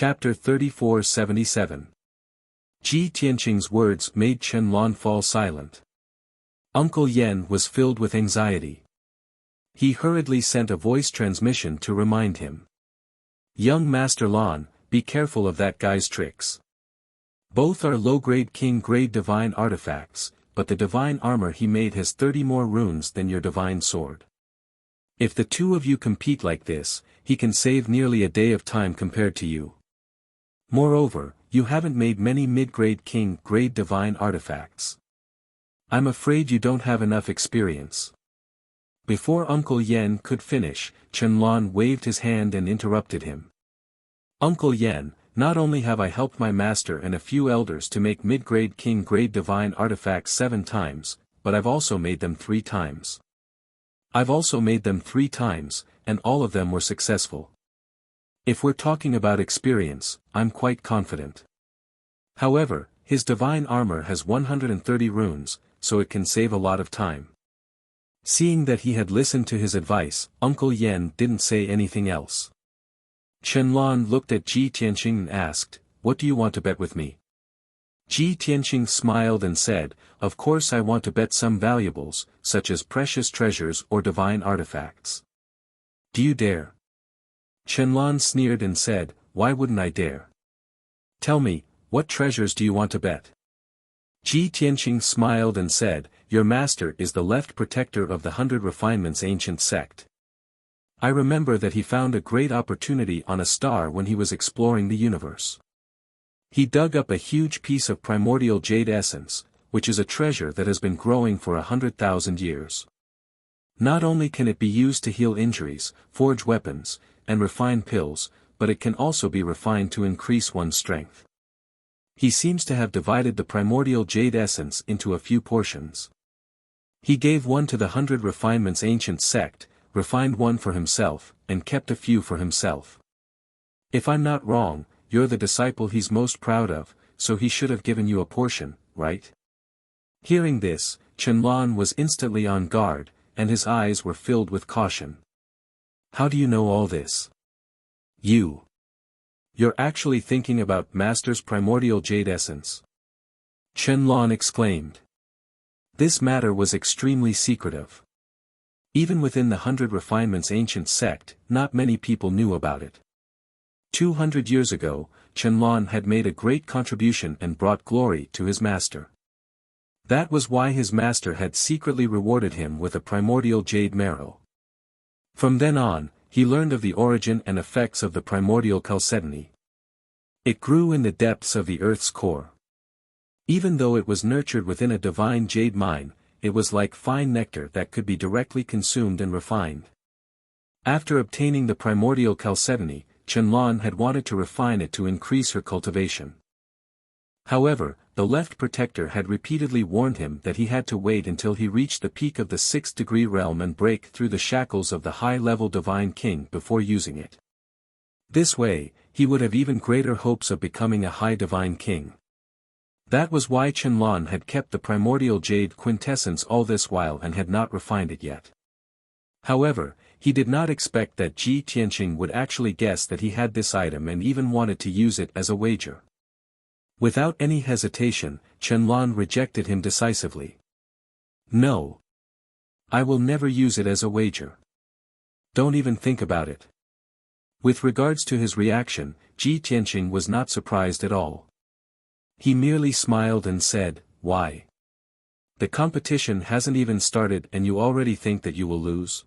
Chapter 3477. Ji Tianqing's words made Chen Lan fall silent. Uncle Yen was filled with anxiety. He hurriedly sent a voice transmission to remind him. Young Master Lan, be careful of that guy's tricks. Both are low-grade king-grade divine artifacts, but the divine armor he made has 30 more runes than your divine sword. If the two of you compete like this, he can save nearly a day of time compared to you. Moreover, you haven't made many mid-grade king-grade divine artifacts. I'm afraid you don't have enough experience. Before Uncle Yen could finish, Chen Lan waved his hand and interrupted him. Uncle Yen, not only have I helped my master and a few elders to make mid-grade king-grade divine artifacts 7 times, but I've also made them 3 times. I've also made them 3 times, and all of them were successful. If we're talking about experience, I'm quite confident. However, his divine armor has 130 runes, so it can save a lot of time. Seeing that he had listened to his advice, Uncle Yen didn't say anything else. Chen Lan looked at Ji Tianqing and asked, "What do you want to bet with me?" Ji Tianqing smiled and said, "Of course I want to bet some valuables, such as precious treasures or divine artifacts." "Do you dare?" Chen Lan sneered and said, "Why wouldn't I dare? Tell me, what treasures do you want to bet?" Ji Tianqing smiled and said, "Your master is the left protector of the 100 Refinements ancient sect. I remember that he found a great opportunity on a star when he was exploring the universe. He dug up a huge piece of primordial jade essence, which is a treasure that has been growing for 100,000 years. Not only can it be used to heal injuries, forge weapons, and refine pills, but it can also be refined to increase one's strength. He seems to have divided the primordial jade essence into a few portions. He gave one to the 100 Refinements ancient sect, refined one for himself, and kept a few for himself. If I'm not wrong, you're the disciple he's most proud of, so he should have given you a portion, right?" Hearing this, Chen Lan was instantly on guard, and his eyes were filled with caution. "How do you know all this? You're actually thinking about Master's primordial jade essence?" Chen Lan exclaimed. This matter was extremely secretive. Even within the 100 Refinements ancient sect, not many people knew about it. 200 years ago, Chen Lan had made a great contribution and brought glory to his master. That was why his master had secretly rewarded him with a primordial jade marrow. From then on, he learned of the origin and effects of the primordial chalcedony. It grew in the depths of the earth's core. Even though it was nurtured within a divine jade mine, it was like fine nectar that could be directly consumed and refined. After obtaining the primordial chalcedony, Chen Lan had wanted to refine it to increase her cultivation. However, the left protector had repeatedly warned him that he had to wait until he reached the peak of the 6th degree realm and break through the shackles of the high-level divine king before using it. This way, he would have even greater hopes of becoming a high divine king. That was why Chen Lan had kept the primordial jade quintessence all this while and had not refined it yet. However, he did not expect that Ji Tianqing would actually guess that he had this item and even wanted to use it as a wager. Without any hesitation, Chen Lan rejected him decisively. "No. I will never use it as a wager. Don't even think about it." With regards to his reaction, Ji Tianqing was not surprised at all. He merely smiled and said, "Why? The competition hasn't even started and you already think that you will lose?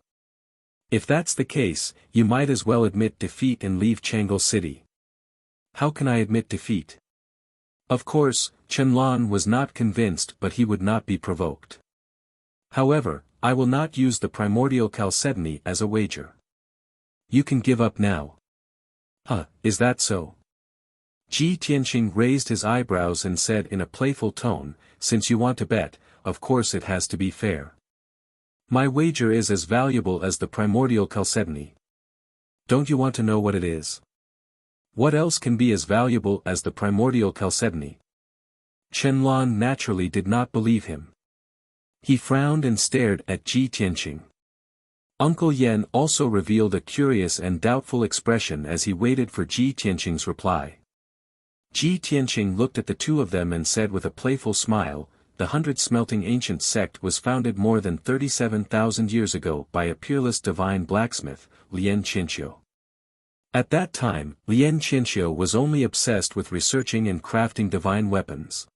If that's the case, you might as well admit defeat and leave Changle City." "How can I admit defeat?" Of course, Chen Lan was not convinced, but he would not be provoked. "However, I will not use the primordial chalcedony as a wager. You can give up now." Is that so?" Ji Tianqing raised his eyebrows and said in a playful tone, "Since you want to bet, of course it has to be fair. My wager is as valuable as the primordial chalcedony. Don't you want to know what it is? What else can be as valuable as the primordial chalcedony?" Chen Lan naturally did not believe him. He frowned and stared at Ji Tianqing. Uncle Yen also revealed a curious and doubtful expression as he waited for Ji Tianqing's reply. Ji Tianqing looked at the two of them and said with a playful smile, "The 100 Smelting Ancient Sect was founded more than 37,000 years ago by a peerless divine blacksmith, Lien Qinxiu. At that time, Lien Qinxiu was only obsessed with researching and crafting divine weapons.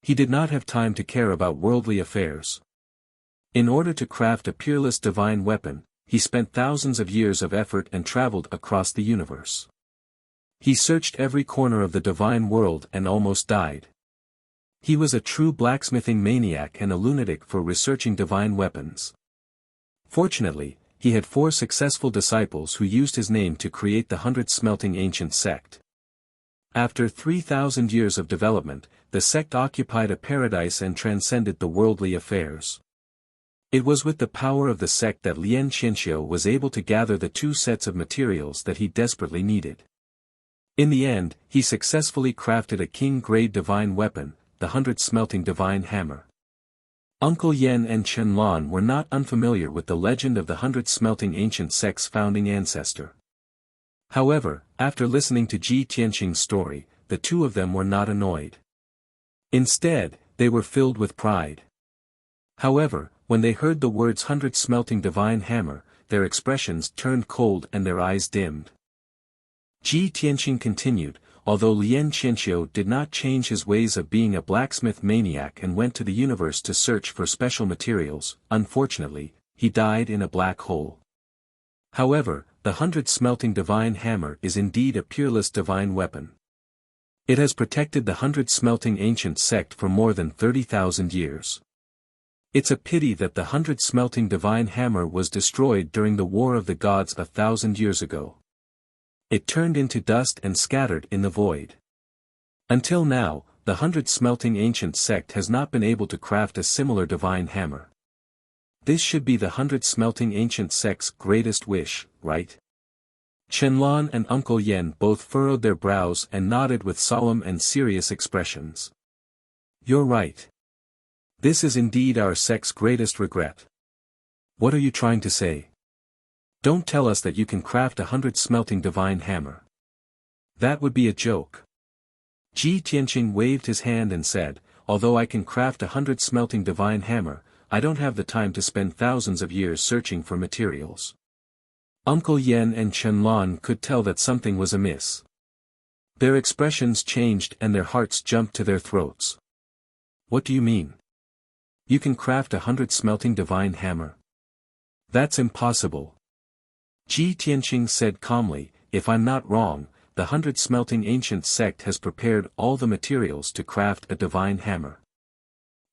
He did not have time to care about worldly affairs. In order to craft a peerless divine weapon, he spent thousands of years of effort and traveled across the universe. He searched every corner of the divine world and almost died. He was a true blacksmithing maniac and a lunatic for researching divine weapons. Fortunately, he had 4 successful disciples who used his name to create the 100 Smelting Ancient Sect. After 3,000 years of development, the sect occupied a paradise and transcended the worldly affairs. It was with the power of the sect that Lien Qinxiu was able to gather the 2 sets of materials that he desperately needed. In the end, he successfully crafted a king-grade divine weapon, the 100 Smelting Divine Hammer. Uncle Yen and Qianlan were not unfamiliar with the legend of the 100 Smelting Ancient Sect's founding ancestor. However, after listening to Ji Tianqing's story, the two of them were not annoyed. Instead, they were filled with pride. However, when they heard the words 100 Smelting Divine Hammer, their expressions turned cold and their eyes dimmed. Ji Tianqing continued, although Lien Qinxiu did not change his ways of being a blacksmith maniac and went to the universe to search for special materials, unfortunately, he died in a black hole. However, the 100 Smelting Divine Hammer is indeed a peerless divine weapon. It has protected the 100 Smelting Ancient Sect for more than 30,000 years. It's a pity that the 100 Smelting Divine Hammer was destroyed during the War of the Gods 1,000 years ago. It turned into dust and scattered in the void. Until now, the 100 Smelting Ancient Sect has not been able to craft a similar divine hammer. This should be the 100 Smelting Ancient Sect's greatest wish, right? Qianlan and Uncle Yen both furrowed their brows and nodded with solemn and serious expressions. You're right. This is indeed our sect's greatest regret. What are you trying to say? Don't tell us that you can craft a 100 Smelting Divine Hammer. That would be a joke. Ji Tianqing waved his hand and said, although I can craft a 100 Smelting Divine Hammer, I don't have the time to spend thousands of years searching for materials. Uncle Yen and Qianlan could tell that something was amiss. Their expressions changed and their hearts jumped to their throats. What do you mean? You can craft a 100 Smelting Divine Hammer? That's impossible. Ji Tianqing said calmly, if I'm not wrong, the 100 Smelting Ancient Sect has prepared all the materials to craft a divine hammer.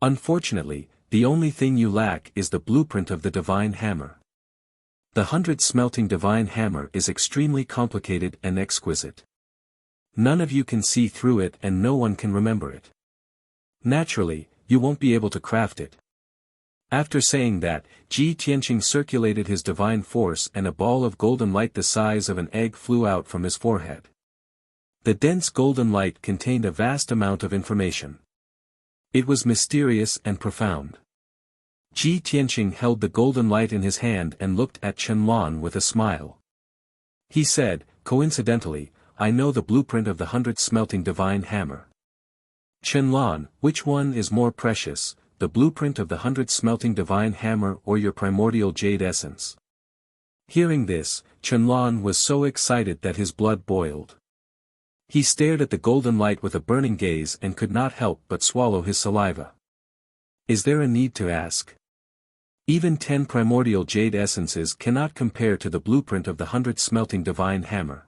Unfortunately, the only thing you lack is the blueprint of the divine hammer. The 100 Smelting Divine Hammer is extremely complicated and exquisite. None of you can see through it and no one can remember it. Naturally, you won't be able to craft it. After saying that, Ji Tianqing circulated his divine force and a ball of golden light the size of an egg flew out from his forehead. The dense golden light contained a vast amount of information. It was mysterious and profound. Ji Tianqing held the golden light in his hand and looked at Qianlan with a smile. He said, coincidentally, I know the blueprint of the 100 Smelting Divine Hammer. Qianlan, which one is more precious, the blueprint of the 100 Smelting Divine Hammer or your primordial jade essence? Hearing this, Qianlan was so excited that his blood boiled. He stared at the golden light with a burning gaze and could not help but swallow his saliva. Is there a need to ask? Even 10 primordial jade essences cannot compare to the blueprint of the 100 Smelting Divine Hammer.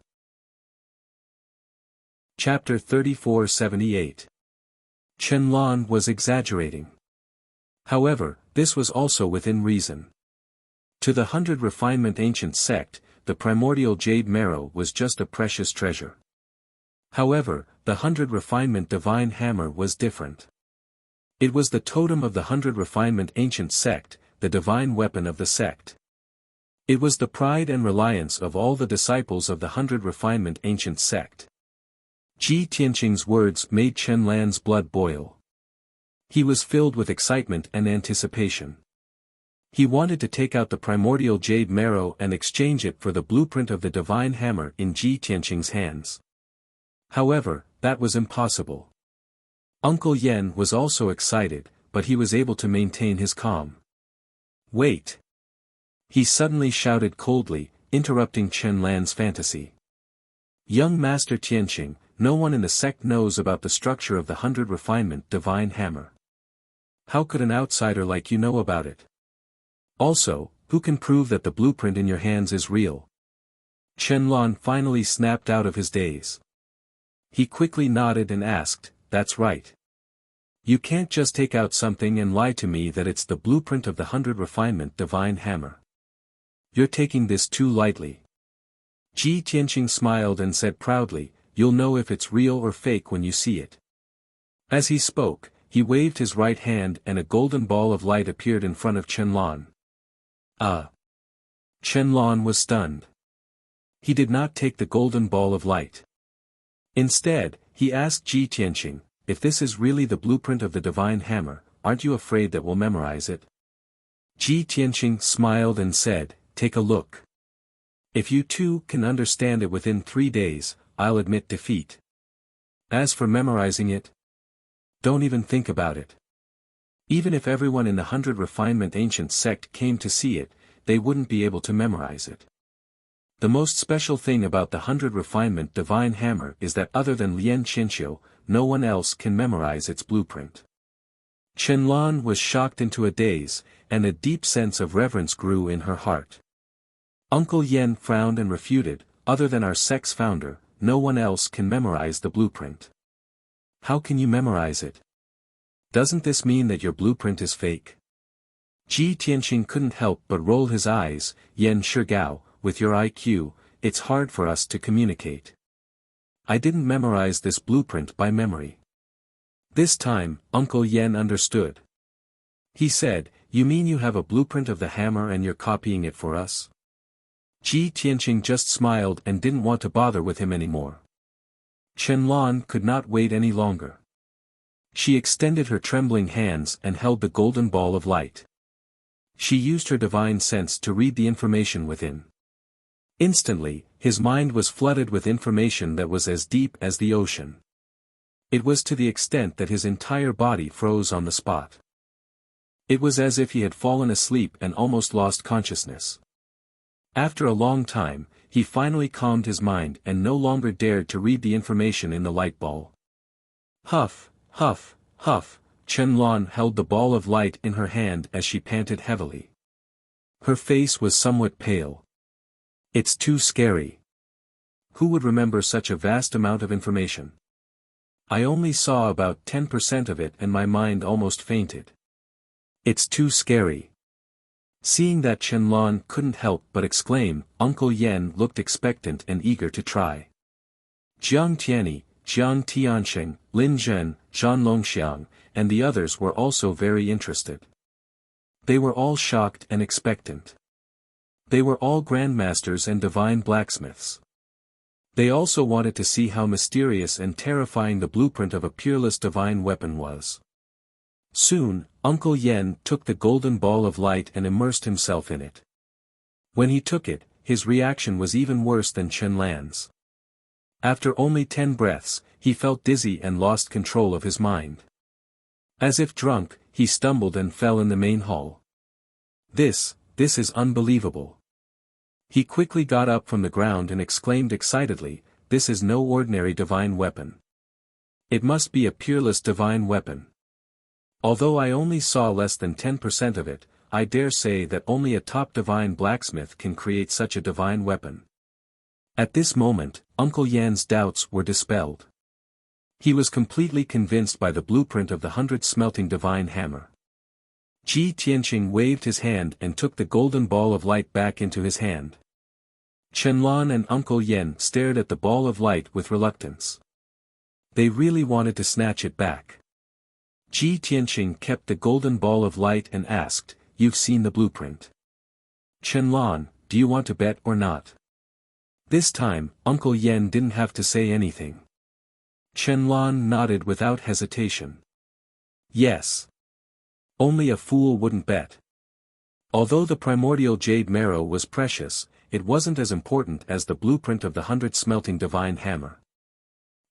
Chapter 3478. Qianlan was exaggerating. However, this was also within reason. To the 100 Refinement Ancient Sect, the primordial jade marrow was just a precious treasure. However, the 100 Refinement Divine Hammer was different. It was the totem of the 100 Refinement Ancient Sect, the divine weapon of the sect. It was the pride and reliance of all the disciples of the 100 Refinement Ancient Sect. Ji Tianqing's words made Qianlan's blood boil. He was filled with excitement and anticipation. He wanted to take out the primordial jade marrow and exchange it for the blueprint of the divine hammer in Ji Tianqing's hands. However, that was impossible. Uncle Yen was also excited, but he was able to maintain his calm. Wait! He suddenly shouted coldly, interrupting Chen Lan's fantasy. Young Master Tianqing, no one in the sect knows about the structure of the 100 refinement divine hammer. How could an outsider like you know about it? Also, who can prove that the blueprint in your hands is real? Chen Lan finally snapped out of his daze. He quickly nodded and asked, "That's right. You can't just take out something and lie to me that it's the blueprint of the 100 refinement divine hammer. You're taking this too lightly." Ji Tianqing smiled and said proudly, "You'll know if it's real or fake when you see it." As he spoke, he waved his right hand and a golden ball of light appeared in front of Chen Lan. Chen Lan was stunned. He did not take the golden ball of light. Instead, he asked Ji Tianqing, "If this is really the blueprint of the divine hammer, aren't you afraid that we'll memorize it?" Ji Tianqing smiled and said, "Take a look. If you too can understand it within 3 days, I'll admit defeat. As for memorizing it, don't even think about it. Even if everyone in the 100 refinement ancient sect came to see it, they wouldn't be able to memorize it. The most special thing about the 100 refinement divine hammer is that other than Lien Qianqiu, no one else can memorize its blueprint." Chen Lan was shocked into a daze, and a deep sense of reverence grew in her heart. Uncle Yen frowned and refuted, "Other than our sect's founder, no one else can memorize the blueprint. How can you memorize it? Doesn't this mean that your blueprint is fake?" Ji Tianqing couldn't help but roll his eyes. "Yen Shigao, with your IQ, it's hard for us to communicate. I didn't memorize this blueprint by memory." This time, Uncle Yen understood. He said, "You mean you have a blueprint of the hammer and you're copying it for us?" Ji Tianqing just smiled and didn't want to bother with him anymore. Chen Lan could not wait any longer. She extended her trembling hands and held the golden ball of light. She used her divine sense to read the information within. Instantly, his mind was flooded with information that was as deep as the ocean. It was to the extent that his entire body froze on the spot. It was as if he had fallen asleep and almost lost consciousness. After a long time, he finally calmed his mind and no longer dared to read the information in the light ball. Huff, huff, huff, Chen Lan held the ball of light in her hand as she panted heavily. Her face was somewhat pale. "It's too scary. Who would remember such a vast amount of information? I only saw about 10% of it and my mind almost fainted. It's too scary." Seeing that Chen Lan couldn't help but exclaim, Uncle Yen looked expectant and eager to try. Jiang Tianyi, Jiang Tianqing, Lin Zhen, Zhan Longxiang, and the others were also very interested. They were all shocked and expectant. They were all grandmasters and divine blacksmiths. They also wanted to see how mysterious and terrifying the blueprint of a peerless divine weapon was. Soon, Uncle Yen took the golden ball of light and immersed himself in it. When he took it, his reaction was even worse than Chen Lan's. After only 10 breaths, he felt dizzy and lost control of his mind. As if drunk, he stumbled and fell in the main hall. This is unbelievable." He quickly got up from the ground and exclaimed excitedly, "This is no ordinary divine weapon. It must be a peerless divine weapon. Although I only saw less than 10% of it, I dare say that only a top divine blacksmith can create such a divine weapon." At this moment, Uncle Yan's doubts were dispelled. He was completely convinced by the blueprint of the 100 smelting divine hammer. Ji Tianqing waved his hand and took the golden ball of light back into his hand. Chen Lan and Uncle Yen stared at the ball of light with reluctance. They really wanted to snatch it back. Ji Tianqing kept the golden ball of light and asked, "You've seen the blueprint. Chen Lan, do you want to bet or not?" This time, Uncle Yen didn't have to say anything. Chen Lan nodded without hesitation. "Yes. Only a fool wouldn't bet." Although the primordial jade marrow was precious, it wasn't as important as the blueprint of the 100 smelting divine hammer.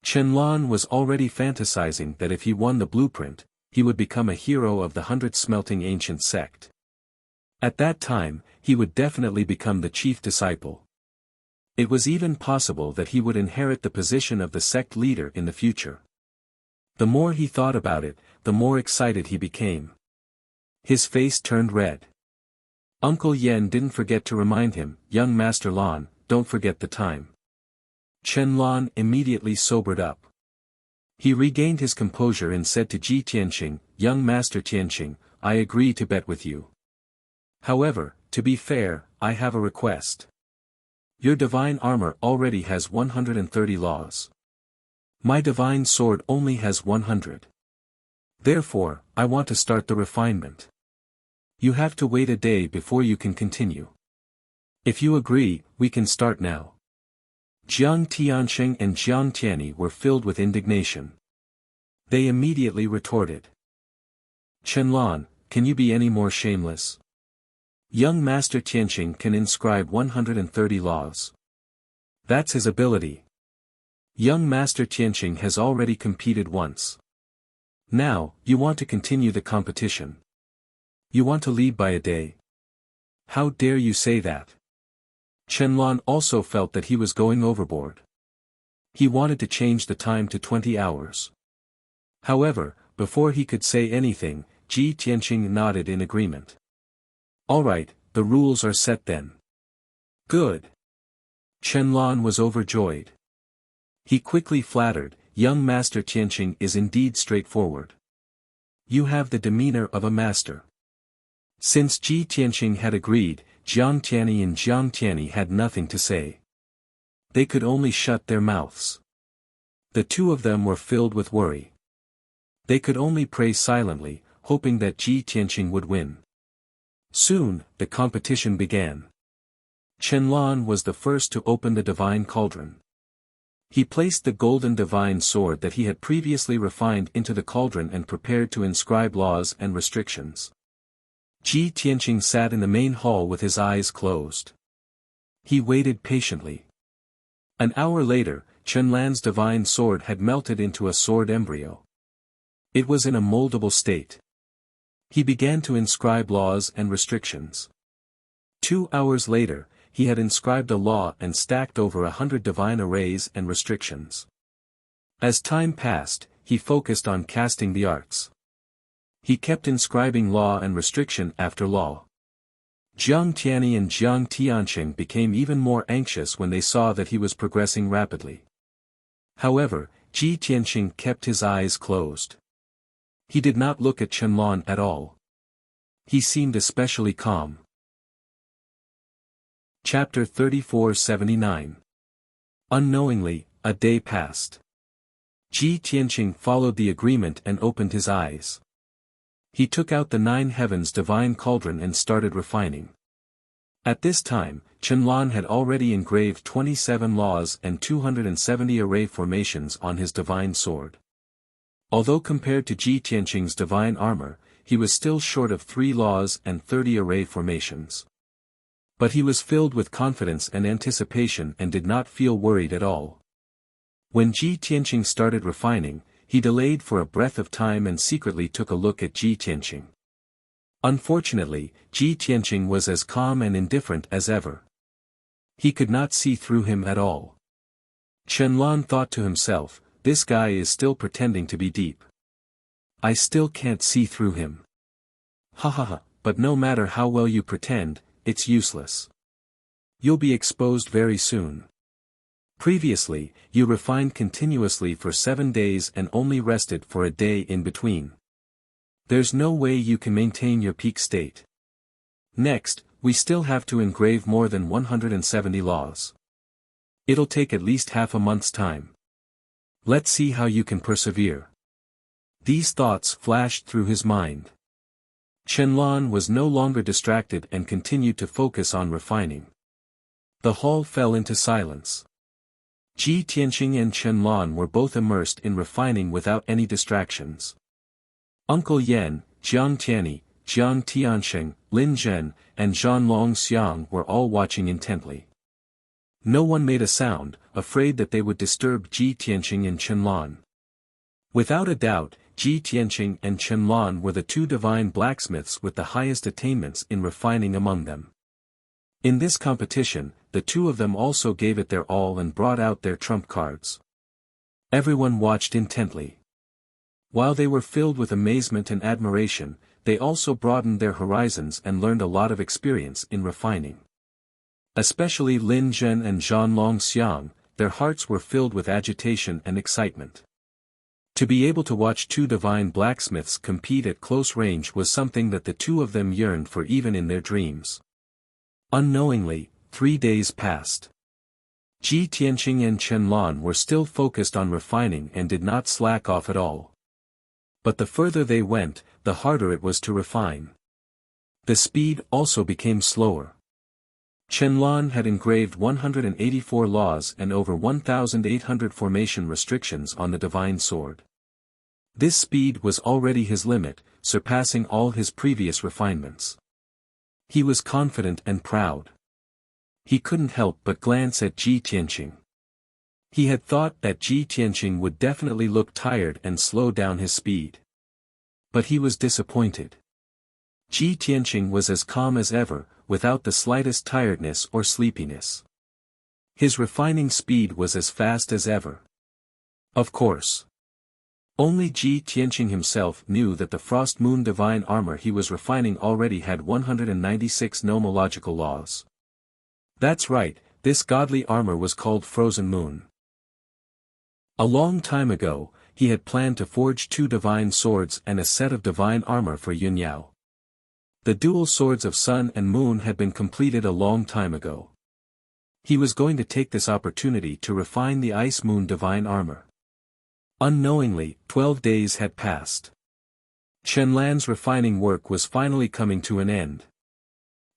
Qianlan was already fantasizing that if he won the blueprint, he would become a hero of the 100 smelting ancient sect. At that time, he would definitely become the chief disciple. It was even possible that he would inherit the position of the sect leader in the future. The more he thought about it, the more excited he became. His face turned red. Uncle Yen didn't forget to remind him, "Young Master Lan, don't forget the time." Qianlan immediately sobered up. He regained his composure and said to Ji Tianqing, "Young Master Tianqing, I agree to bet with you. However, to be fair, I have a request. Your divine armor already has 130 laws. My divine sword only has 100. Therefore, I want to start the refinement. You have to wait a day before you can continue. If you agree, we can start now." Jiang Tianqing and Jiang Tianyi were filled with indignation. They immediately retorted. "Qianlan, can you be any more shameless? Young Master Tianqing can inscribe 130 laws. That's his ability. Young Master Tianqing has already competed once. Now, you want to continue the competition. You want to lead by a day. How dare you say that?" Qianlan also felt that he was going overboard. He wanted to change the time to 20 hours. However, before he could say anything, Ji Tianqing nodded in agreement. "All right, the rules are set then." "Good." Qianlan was overjoyed. He quickly flattered, "Young Master Tianqing is indeed straightforward. You have the demeanor of a master." Since Ji Tianqing had agreed, Jiang Tianyi and Jiang Tianyi had nothing to say. They could only shut their mouths. The two of them were filled with worry. They could only pray silently, hoping that Ji Tianqing would win. Soon, the competition began. Qianlan was the first to open the divine cauldron. He placed the golden divine sword that he had previously refined into the cauldron and prepared to inscribe laws and restrictions. Ji Tianqing sat in the main hall with his eyes closed. He waited patiently. An hour later, Qianlan's divine sword had melted into a sword embryo. It was in a moldable state. He began to inscribe laws and restrictions. 2 hours later, he had inscribed a law and stacked over 100 divine arrays and restrictions. As time passed, he focused on casting the arts. He kept inscribing law and restriction after law. Jiang Tianyi and Jiang Tianqing became even more anxious when they saw that he was progressing rapidly. However, Ji Tianqing kept his eyes closed. He did not look at Qianlan at all. He seemed especially calm. Chapter 3479. Unknowingly, a day passed. Ji Tianqing followed the agreement and opened his eyes. He took out the 9 heavens divine cauldron and started refining. At this time, Qianlan had already engraved 27 laws and 270 array formations on his divine sword. Although compared to Ji Tianqing's divine armor, he was still short of 3 laws and 30 array formations. But he was filled with confidence and anticipation and did not feel worried at all. When Ji Tianqing started refining, he delayed for a breath of time and secretly took a look at Ji Tianqing. Unfortunately, Ji Tianqing was as calm and indifferent as ever. He could not see through him at all. Qianlan thought to himself, "This guy is still pretending to be deep. I still can't see through him. Ha ha ha, but no matter how well you pretend, it's useless. You'll be exposed very soon. Previously, you refined continuously for 7 days and only rested for a day in between. There's no way you can maintain your peak state. Next, we still have to engrave more than 170 laws. It'll take at least half a month's time. Let's see how you can persevere." These thoughts flashed through his mind. Qianlan was no longer distracted and continued to focus on refining. The hall fell into silence. Ji Tianqing and Qianlan were both immersed in refining without any distractions. Uncle Yen, Jiang Tianyi, Jiang Tianxing, Lin Zhen, and Zhanlong Xiang were all watching intently. No one made a sound, afraid that they would disturb Ji Tianqing and Qianlan. Without a doubt, Ji Tianqing and Qianlan were the two divine blacksmiths with the highest attainments in refining among them. In this competition, the two of them also gave it their all and brought out their trump cards. Everyone watched intently. While they were filled with amazement and admiration, they also broadened their horizons and learned a lot of experience in refining. Especially Lin Zhen and Zhanlong Xiang, their hearts were filled with agitation and excitement. To be able to watch two divine blacksmiths compete at close range was something that the two of them yearned for even in their dreams. Unknowingly, 3 days passed. Ji Tianqing and Qianlan were still focused on refining and did not slack off at all. But the further they went, the harder it was to refine. The speed also became slower. Qianlan had engraved 184 laws and over 1,800 formation restrictions on the divine sword. This speed was already his limit, surpassing all his previous refinements. He was confident and proud. He couldn't help but glance at Ji Tianqing. He had thought that Ji Tianqing would definitely look tired and slow down his speed. But he was disappointed. Ji Tianqing was as calm as ever, without the slightest tiredness or sleepiness. His refining speed was as fast as ever. Of course. Only Ji Tianqing himself knew that the Frost Moon divine armor he was refining already had 196 nomological laws. That's right, this godly armor was called Frozen Moon. A long time ago, he had planned to forge 2 divine swords and a set of divine armor for Yun Yao. The dual swords of Sun and Moon had been completed a long time ago. He was going to take this opportunity to refine the Ice Moon divine armor. Unknowingly, 12 days had passed. Qianlan's refining work was finally coming to an end.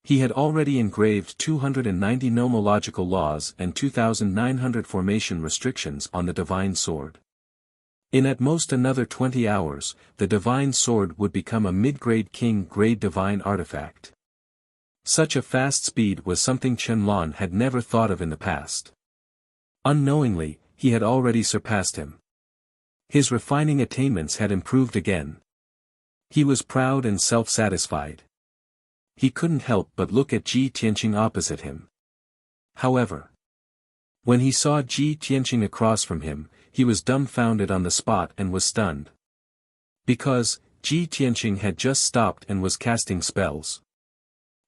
He had already engraved 290 nomological laws and 2,900 formation restrictions on the divine sword. In at most another 20 hours, the divine sword would become a mid-grade king-grade divine artifact. Such a fast speed was something Qianlan had never thought of in the past. Unknowingly, he had already surpassed him. His refining attainments had improved again. He was proud and self-satisfied. He couldn't help but look at Ji Tianqing opposite him. However, when he saw Ji Tianqing across from him, he was dumbfounded on the spot and was stunned. Because, Ji Tianqing had just stopped and was casting spells.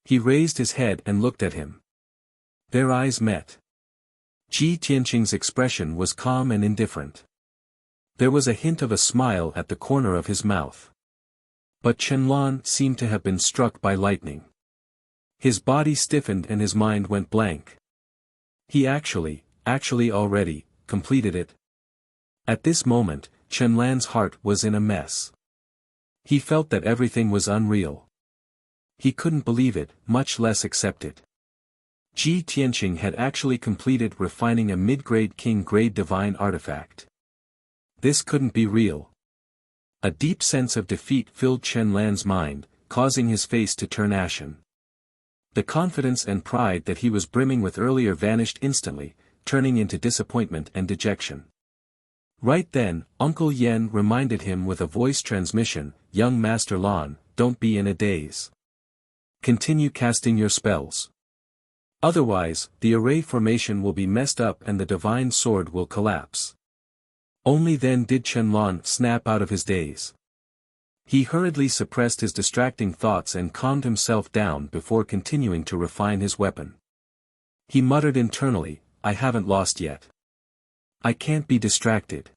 He raised his head and looked at him. Their eyes met. Ji Tianqing's expression was calm and indifferent. There was a hint of a smile at the corner of his mouth. But Qianlan seemed to have been struck by lightning. His body stiffened and his mind went blank. He actually already, completed it. At this moment, Qianlan's heart was in a mess. He felt that everything was unreal. He couldn't believe it, much less accept it. Ji Tianqing had actually completed refining a mid-grade king-grade divine artifact. This couldn't be real. A deep sense of defeat filled Qianlan's mind, causing his face to turn ashen. The confidence and pride that he was brimming with earlier vanished instantly, turning into disappointment and dejection. Right then, Uncle Yen reminded him with a voice transmission, "Young Master Lan, don't be in a daze. Continue casting your spells. Otherwise, the array formation will be messed up and the divine sword will collapse." Only then did Qianlan snap out of his daze. He hurriedly suppressed his distracting thoughts and calmed himself down before continuing to refine his weapon. He muttered internally, "I haven't lost yet. I can't be distracted.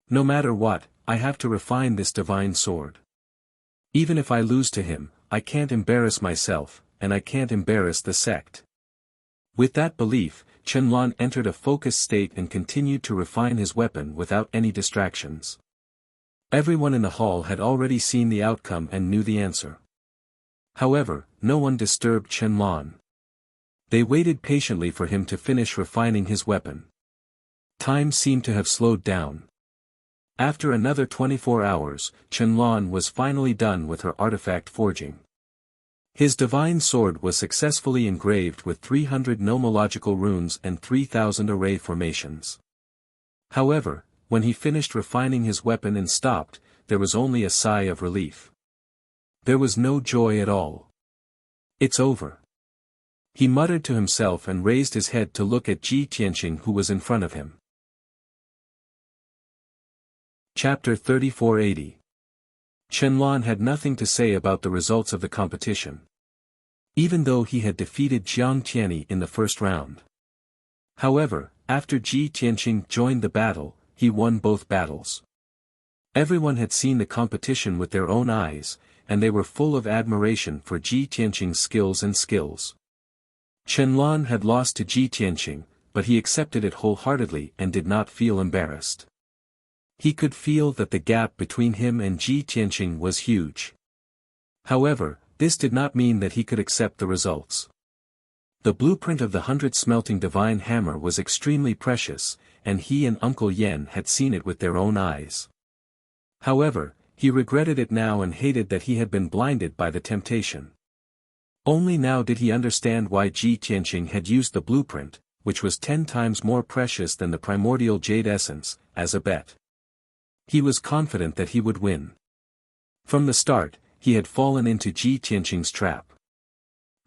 No matter what, I have to refine this divine sword. Even if I lose to him, I can't embarrass myself, and I can't embarrass the sect." With that belief, Qianlan entered a focused state and continued to refine his weapon without any distractions. Everyone in the hall had already seen the outcome and knew the answer. However, no one disturbed Qianlan. They waited patiently for him to finish refining his weapon. Time seemed to have slowed down. After another 24 hours, Qianlan was finally done with her artifact forging. His divine sword was successfully engraved with 300 nomological runes and 3,000 array formations. However, when he finished refining his weapon and stopped, there was only a sigh of relief. There was no joy at all. "It's over." He muttered to himself and raised his head to look at Ji Tianqing, who was in front of him. Chapter 3480. Qianlan had nothing to say about the results of the competition. Even though he had defeated Jiang Tianyi in the first round. However, after Ji Tianqing joined the battle, he won both battles. Everyone had seen the competition with their own eyes, and they were full of admiration for Ji Tianqing's skills. Qianlan had lost to Ji Tianqing, but he accepted it wholeheartedly and did not feel embarrassed. He could feel that the gap between him and Ji Tianqing was huge. However, this did not mean that he could accept the results. The blueprint of the 100 smelting divine hammer was extremely precious, and he and Uncle Yen had seen it with their own eyes. However, he regretted it now and hated that he had been blinded by the temptation. Only now did he understand why Ji Tianqing had used the blueprint, which was 10 times more precious than the primordial jade essence, as a bet. He was confident that he would win. From the start, he had fallen into Ji Tianqing's trap.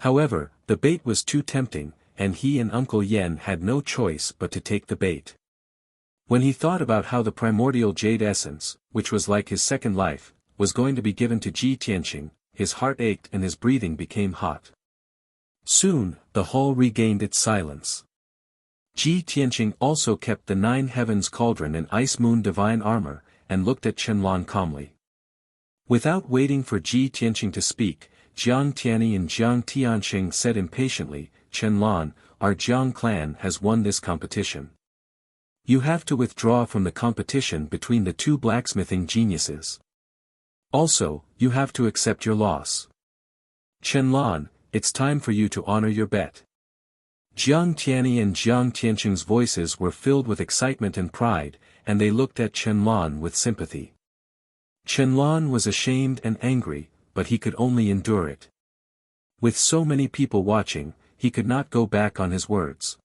However, the bait was too tempting, and he and Uncle Yen had no choice but to take the bait. When he thought about how the primordial jade essence, which was like his second life, was going to be given to Ji Tianqing, his heart ached and his breathing became hot. Soon, the hall regained its silence. Ji Tianqing also kept the 9 heavens cauldron and ice moon divine armor, and looked at Qianlan calmly. Without waiting for Ji Tianqing to speak, Jiang Tianyi and Jiang Tianqing said impatiently, "Qianlan, our Jiang clan has won this competition. You have to withdraw from the competition between the 2 blacksmithing geniuses. Also, you have to accept your loss. Qianlan, it's time for you to honor your bet." Jiang Tianyi and Jiang Tianqing's voices were filled with excitement and pride, and they looked at Qianlan with sympathy. Qianlan was ashamed and angry, but he could only endure it. With so many people watching, he could not go back on his words.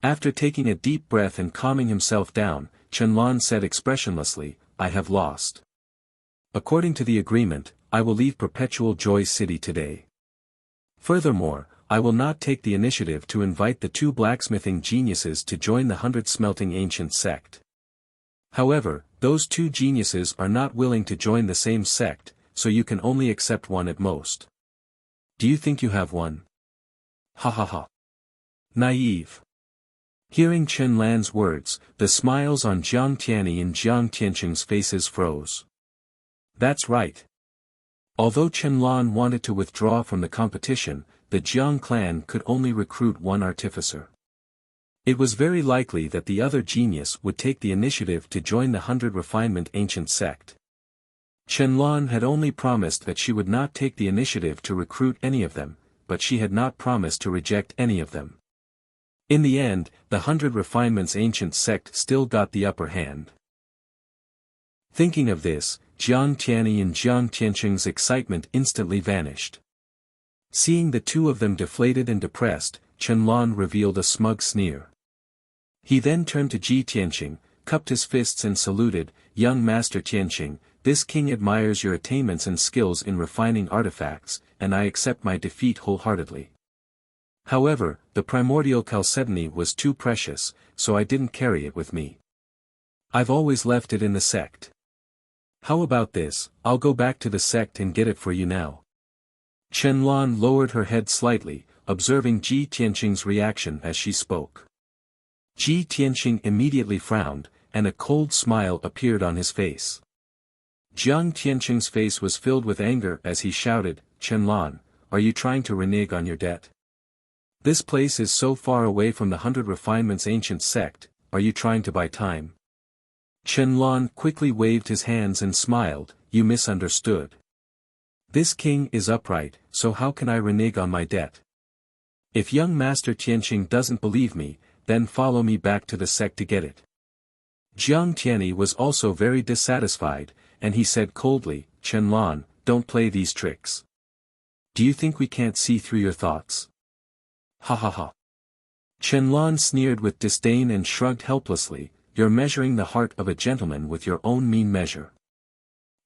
After taking a deep breath and calming himself down, Qianlan said expressionlessly, "I have lost. According to the agreement, I will leave Perpetual Joy City today. Furthermore, I will not take the initiative to invite the 2 blacksmithing geniuses to join the 100 smelting ancient sect. However, those 2 geniuses are not willing to join the same sect, so you can only accept one at most. Do you think you have one? Ha ha ha. Naive." Hearing Qianlan's words, the smiles on Jiang Tianyi and Jiang Tianqing's faces froze. That's right. Although Qianlan wanted to withdraw from the competition, the Jiang clan could only recruit 1 artificer. It was very likely that the other genius would take the initiative to join the 100 refinement ancient sect. Qianlan had only promised that she would not take the initiative to recruit any of them, but she had not promised to reject any of them. In the end, the 100 refinements ancient sect still got the upper hand. Thinking of this, Jiang Tianyi and Jiang Tianqing's excitement instantly vanished. Seeing the 2 of them deflated and depressed, Qianlan revealed a smug sneer. He then turned to Ji Tianqing, cupped his fists and saluted, "Young Master Tianqing, this king admires your attainments and skills in refining artifacts, and I accept my defeat wholeheartedly. However, the primordial chalcedony was too precious, so I didn't carry it with me. I've always left it in the sect. How about this, I'll go back to the sect and get it for you now." Qianlan lowered her head slightly, observing Ji Tianqing's reaction as she spoke. Ji Tianqing immediately frowned, and a cold smile appeared on his face. Jiang Tianqing's face was filled with anger as he shouted, "Qianlan, are you trying to renege on your debt? This place is so far away from the 100 refinements ancient sect, are you trying to buy time?" Qianlan quickly waved his hands and smiled, "You misunderstood. This king is upright, so how can I renege on my debt? If young Master Tianqing doesn't believe me, then follow me back to the sect to get it." Jiang Tianyi was also very dissatisfied, and he said coldly, Chen Lan, don't play these tricks. Do you think we can't see through your thoughts? Ha ha ha. Chen Lan sneered with disdain and shrugged helplessly, you're measuring the heart of a gentleman with your own mean measure.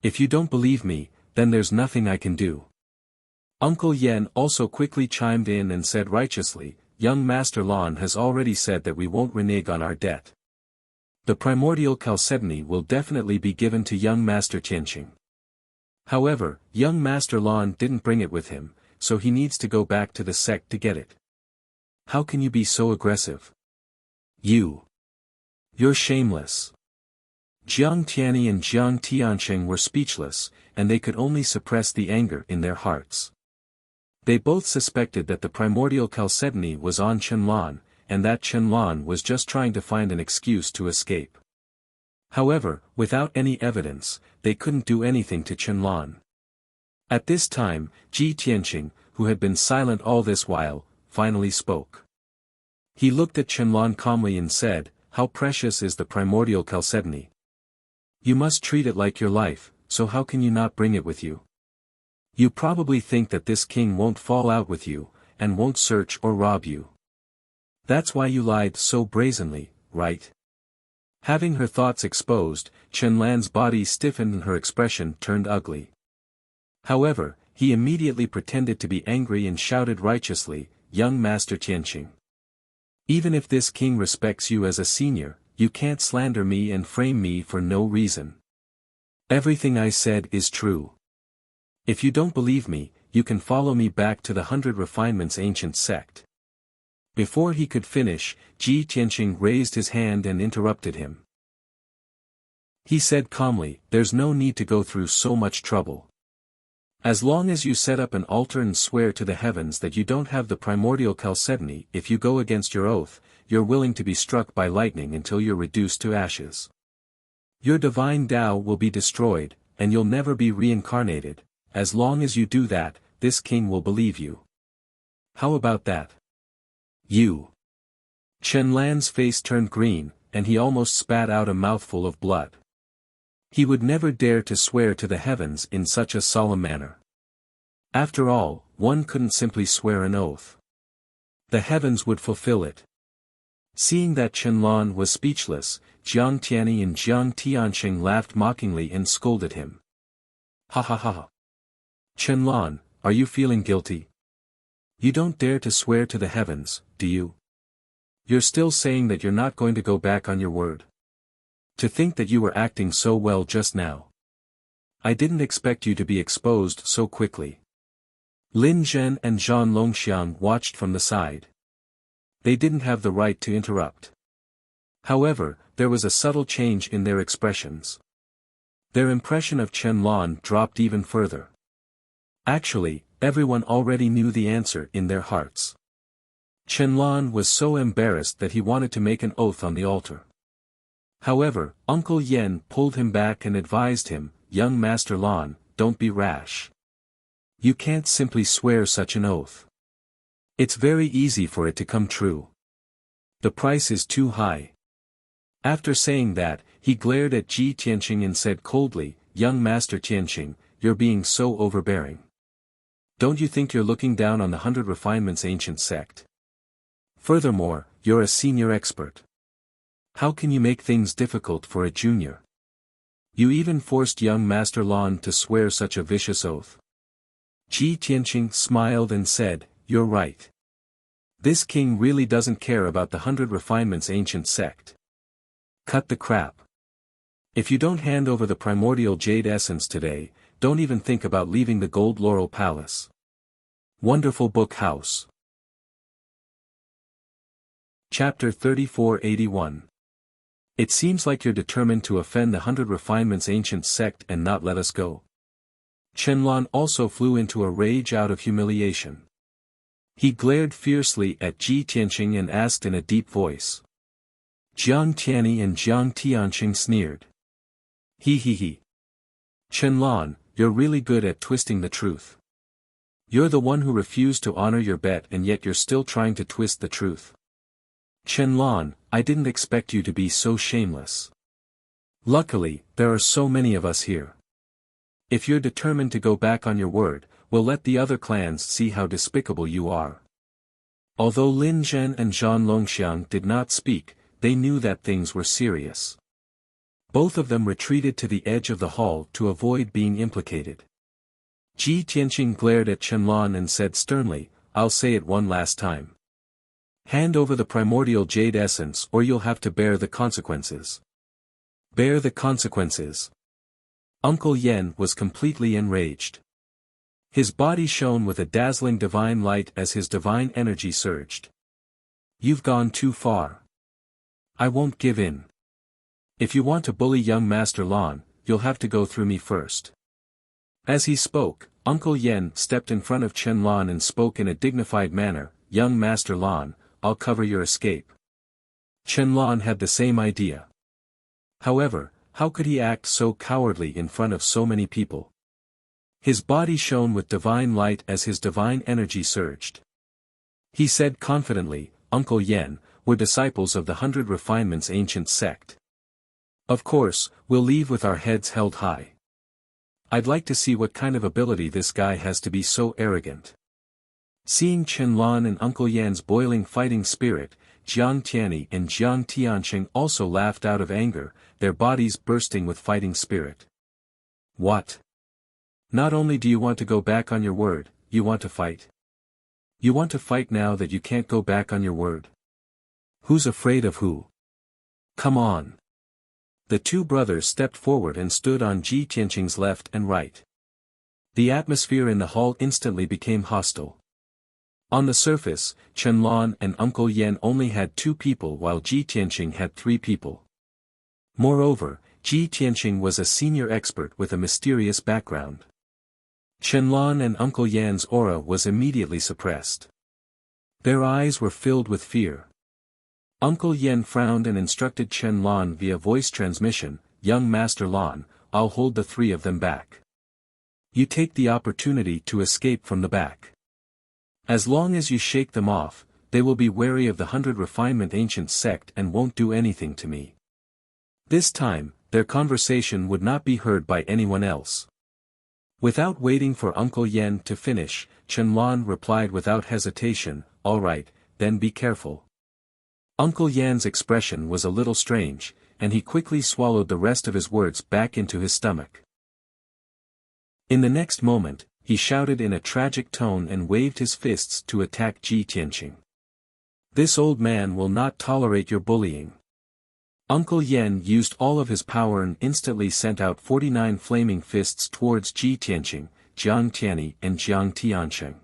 If you don't believe me, then there's nothing I can do. Uncle Yen also quickly chimed in and said righteously, young Master Lan has already said that we won't renege on our debt. The primordial chalcedony will definitely be given to young Master Tianqing. However, young Master Lan didn't bring it with him, so he needs to go back to the sect to get it. How can you be so aggressive? You're shameless. Jiang Tianyi and Jiang Tianqing were speechless, and they could only suppress the anger in their hearts. They both suspected that the primordial chalcedony was on Chen Lan, and that Chen Lan was just trying to find an excuse to escape. However, without any evidence, they couldn't do anything to Chen Lan. At this time, Ji Tianqing, who had been silent all this while, finally spoke. He looked at Chen Lan calmly and said, how precious is the primordial chalcedony? You must treat it like your life, so how can you not bring it with you? You probably think that this king won't fall out with you, and won't search or rob you. That's why you lied so brazenly, right? Having her thoughts exposed, Chen Lan's body stiffened and her expression turned ugly. However, he immediately pretended to be angry and shouted righteously, young Master Tianqing. Even if this king respects you as a senior, you can't slander me and frame me for no reason. Everything I said is true. If you don't believe me, you can follow me back to the 100 Refinements ancient sect. Before he could finish, Ji Tianqing raised his hand and interrupted him. He said calmly, there's no need to go through so much trouble. As long as you set up an altar and swear to the heavens that you don't have the primordial chalcedony, if you go against your oath, you're willing to be struck by lightning until you're reduced to ashes. Your divine Tao will be destroyed, and you'll never be reincarnated. As long as you do that, this king will believe you. How about that? Chen Lan's face turned green, and he almost spat out a mouthful of blood. He would never dare to swear to the heavens in such a solemn manner. After all, one couldn't simply swear an oath. The heavens would fulfill it. Seeing that Chen Lan was speechless, Jiang Tianyi and Jiang Tianqing laughed mockingly and scolded him. Ha ha ha. Chen Lan, are you feeling guilty? You don't dare to swear to the heavens, do you? You're still saying that you're not going to go back on your word. To think that you were acting so well just now. I didn't expect you to be exposed so quickly. Lin Zhen and Zhang Longxiang watched from the side. They didn't have the right to interrupt. However, there was a subtle change in their expressions. Their impression of Chen Lan dropped even further. Actually, everyone already knew the answer in their hearts. Chen Lan was so embarrassed that he wanted to make an oath on the altar. However, Uncle Yen pulled him back and advised him, young Master Lan, don't be rash. You can't simply swear such an oath. It's very easy for it to come true. The price is too high. After saying that, he glared at Ji Tianqing and said coldly, young Master Tianqing, you're being so overbearing. Don't you think you're looking down on the 100 Refinements ancient sect? Furthermore, you're a senior expert. How can you make things difficult for a junior? You even forced young Master Lan to swear such a vicious oath. Ji Tianqing smiled and said, you're right. This king really doesn't care about the 100 Refinements ancient sect. Cut the crap. If you don't hand over the primordial jade essence today, don't even think about leaving the Gold Laurel Palace. Wonderful Book House. Chapter 3481. It seems like you're determined to offend the 100 Refinements ancient sect and not let us go. Chen Lan also flew into a rage out of humiliation. He glared fiercely at Ji Tianqing and asked in a deep voice. Jiang Tianyi and Jiang Tianqing sneered. He. Chen Lan, you're really good at twisting the truth. You're the one who refused to honor your bet and yet you're still trying to twist the truth. Chen Lan, I didn't expect you to be so shameless. Luckily, there are so many of us here. If you're determined to go back on your word, we'll let the other clans see how despicable you are. Although Lin Zhen and Zhan Longxiang did not speak, they knew that things were serious. Both of them retreated to the edge of the hall to avoid being implicated. Ji Tianqing glared at Qianlong and said sternly, "I'll say it one last time. Hand over the primordial jade essence or you'll have to bear the consequences." Bear the consequences. Uncle Yen was completely enraged. His body shone with a dazzling divine light as his divine energy surged. "You've gone too far. I won't give in. If you want to bully young Master Lan, you'll have to go through me first." As he spoke, Uncle Yen stepped in front of Qianlong and spoke in a dignified manner, "Young Master Lan, I'll cover your escape." Qianlong had the same idea. However, how could he act so cowardly in front of so many people? His body shone with divine light as his divine energy surged. He said confidently, "Uncle Yen, we're disciples of the 100 Refinements ancient sect. Of course, we'll leave with our heads held high. I'd like to see what kind of ability this guy has to be so arrogant." Seeing Qianlong and Uncle Yan's boiling fighting spirit, Jiang Tianyi and Jiang Tianqing also laughed out of anger, their bodies bursting with fighting spirit. "What? Not only do you want to go back on your word, you want to fight? You want to fight now that you can't go back on your word? Who's afraid of who? Come on." The two brothers stepped forward and stood on Ji Tianqing's left and right. The atmosphere in the hall instantly became hostile. On the surface, Qianlong and Uncle Yen only had 2 people while Ji Tianqing had 3 people. Moreover, Ji Tianqing was a senior expert with a mysterious background. Qianlong and Uncle Yan's aura was immediately suppressed. Their eyes were filled with fear. Uncle Yen frowned and instructed Qianlong via voice transmission, "Young Master Lan, I'll hold the 3 of them back. You take the opportunity to escape from the back. As long as you shake them off, they will be wary of the 100 Refinement ancient sect and won't do anything to me." This time, their conversation would not be heard by anyone else. Without waiting for Uncle Yen to finish, Qianlong replied without hesitation, "All right, then be careful." Uncle Yan's expression was a little strange, and he quickly swallowed the rest of his words back into his stomach. In the next moment, he shouted in a tragic tone and waved his fists to attack Ji Tianqing. "This old man will not tolerate your bullying." Uncle Yen used all of his power and instantly sent out 49 flaming fists towards Ji Tianqing, Jiang Tianyi and Jiang Tianqing.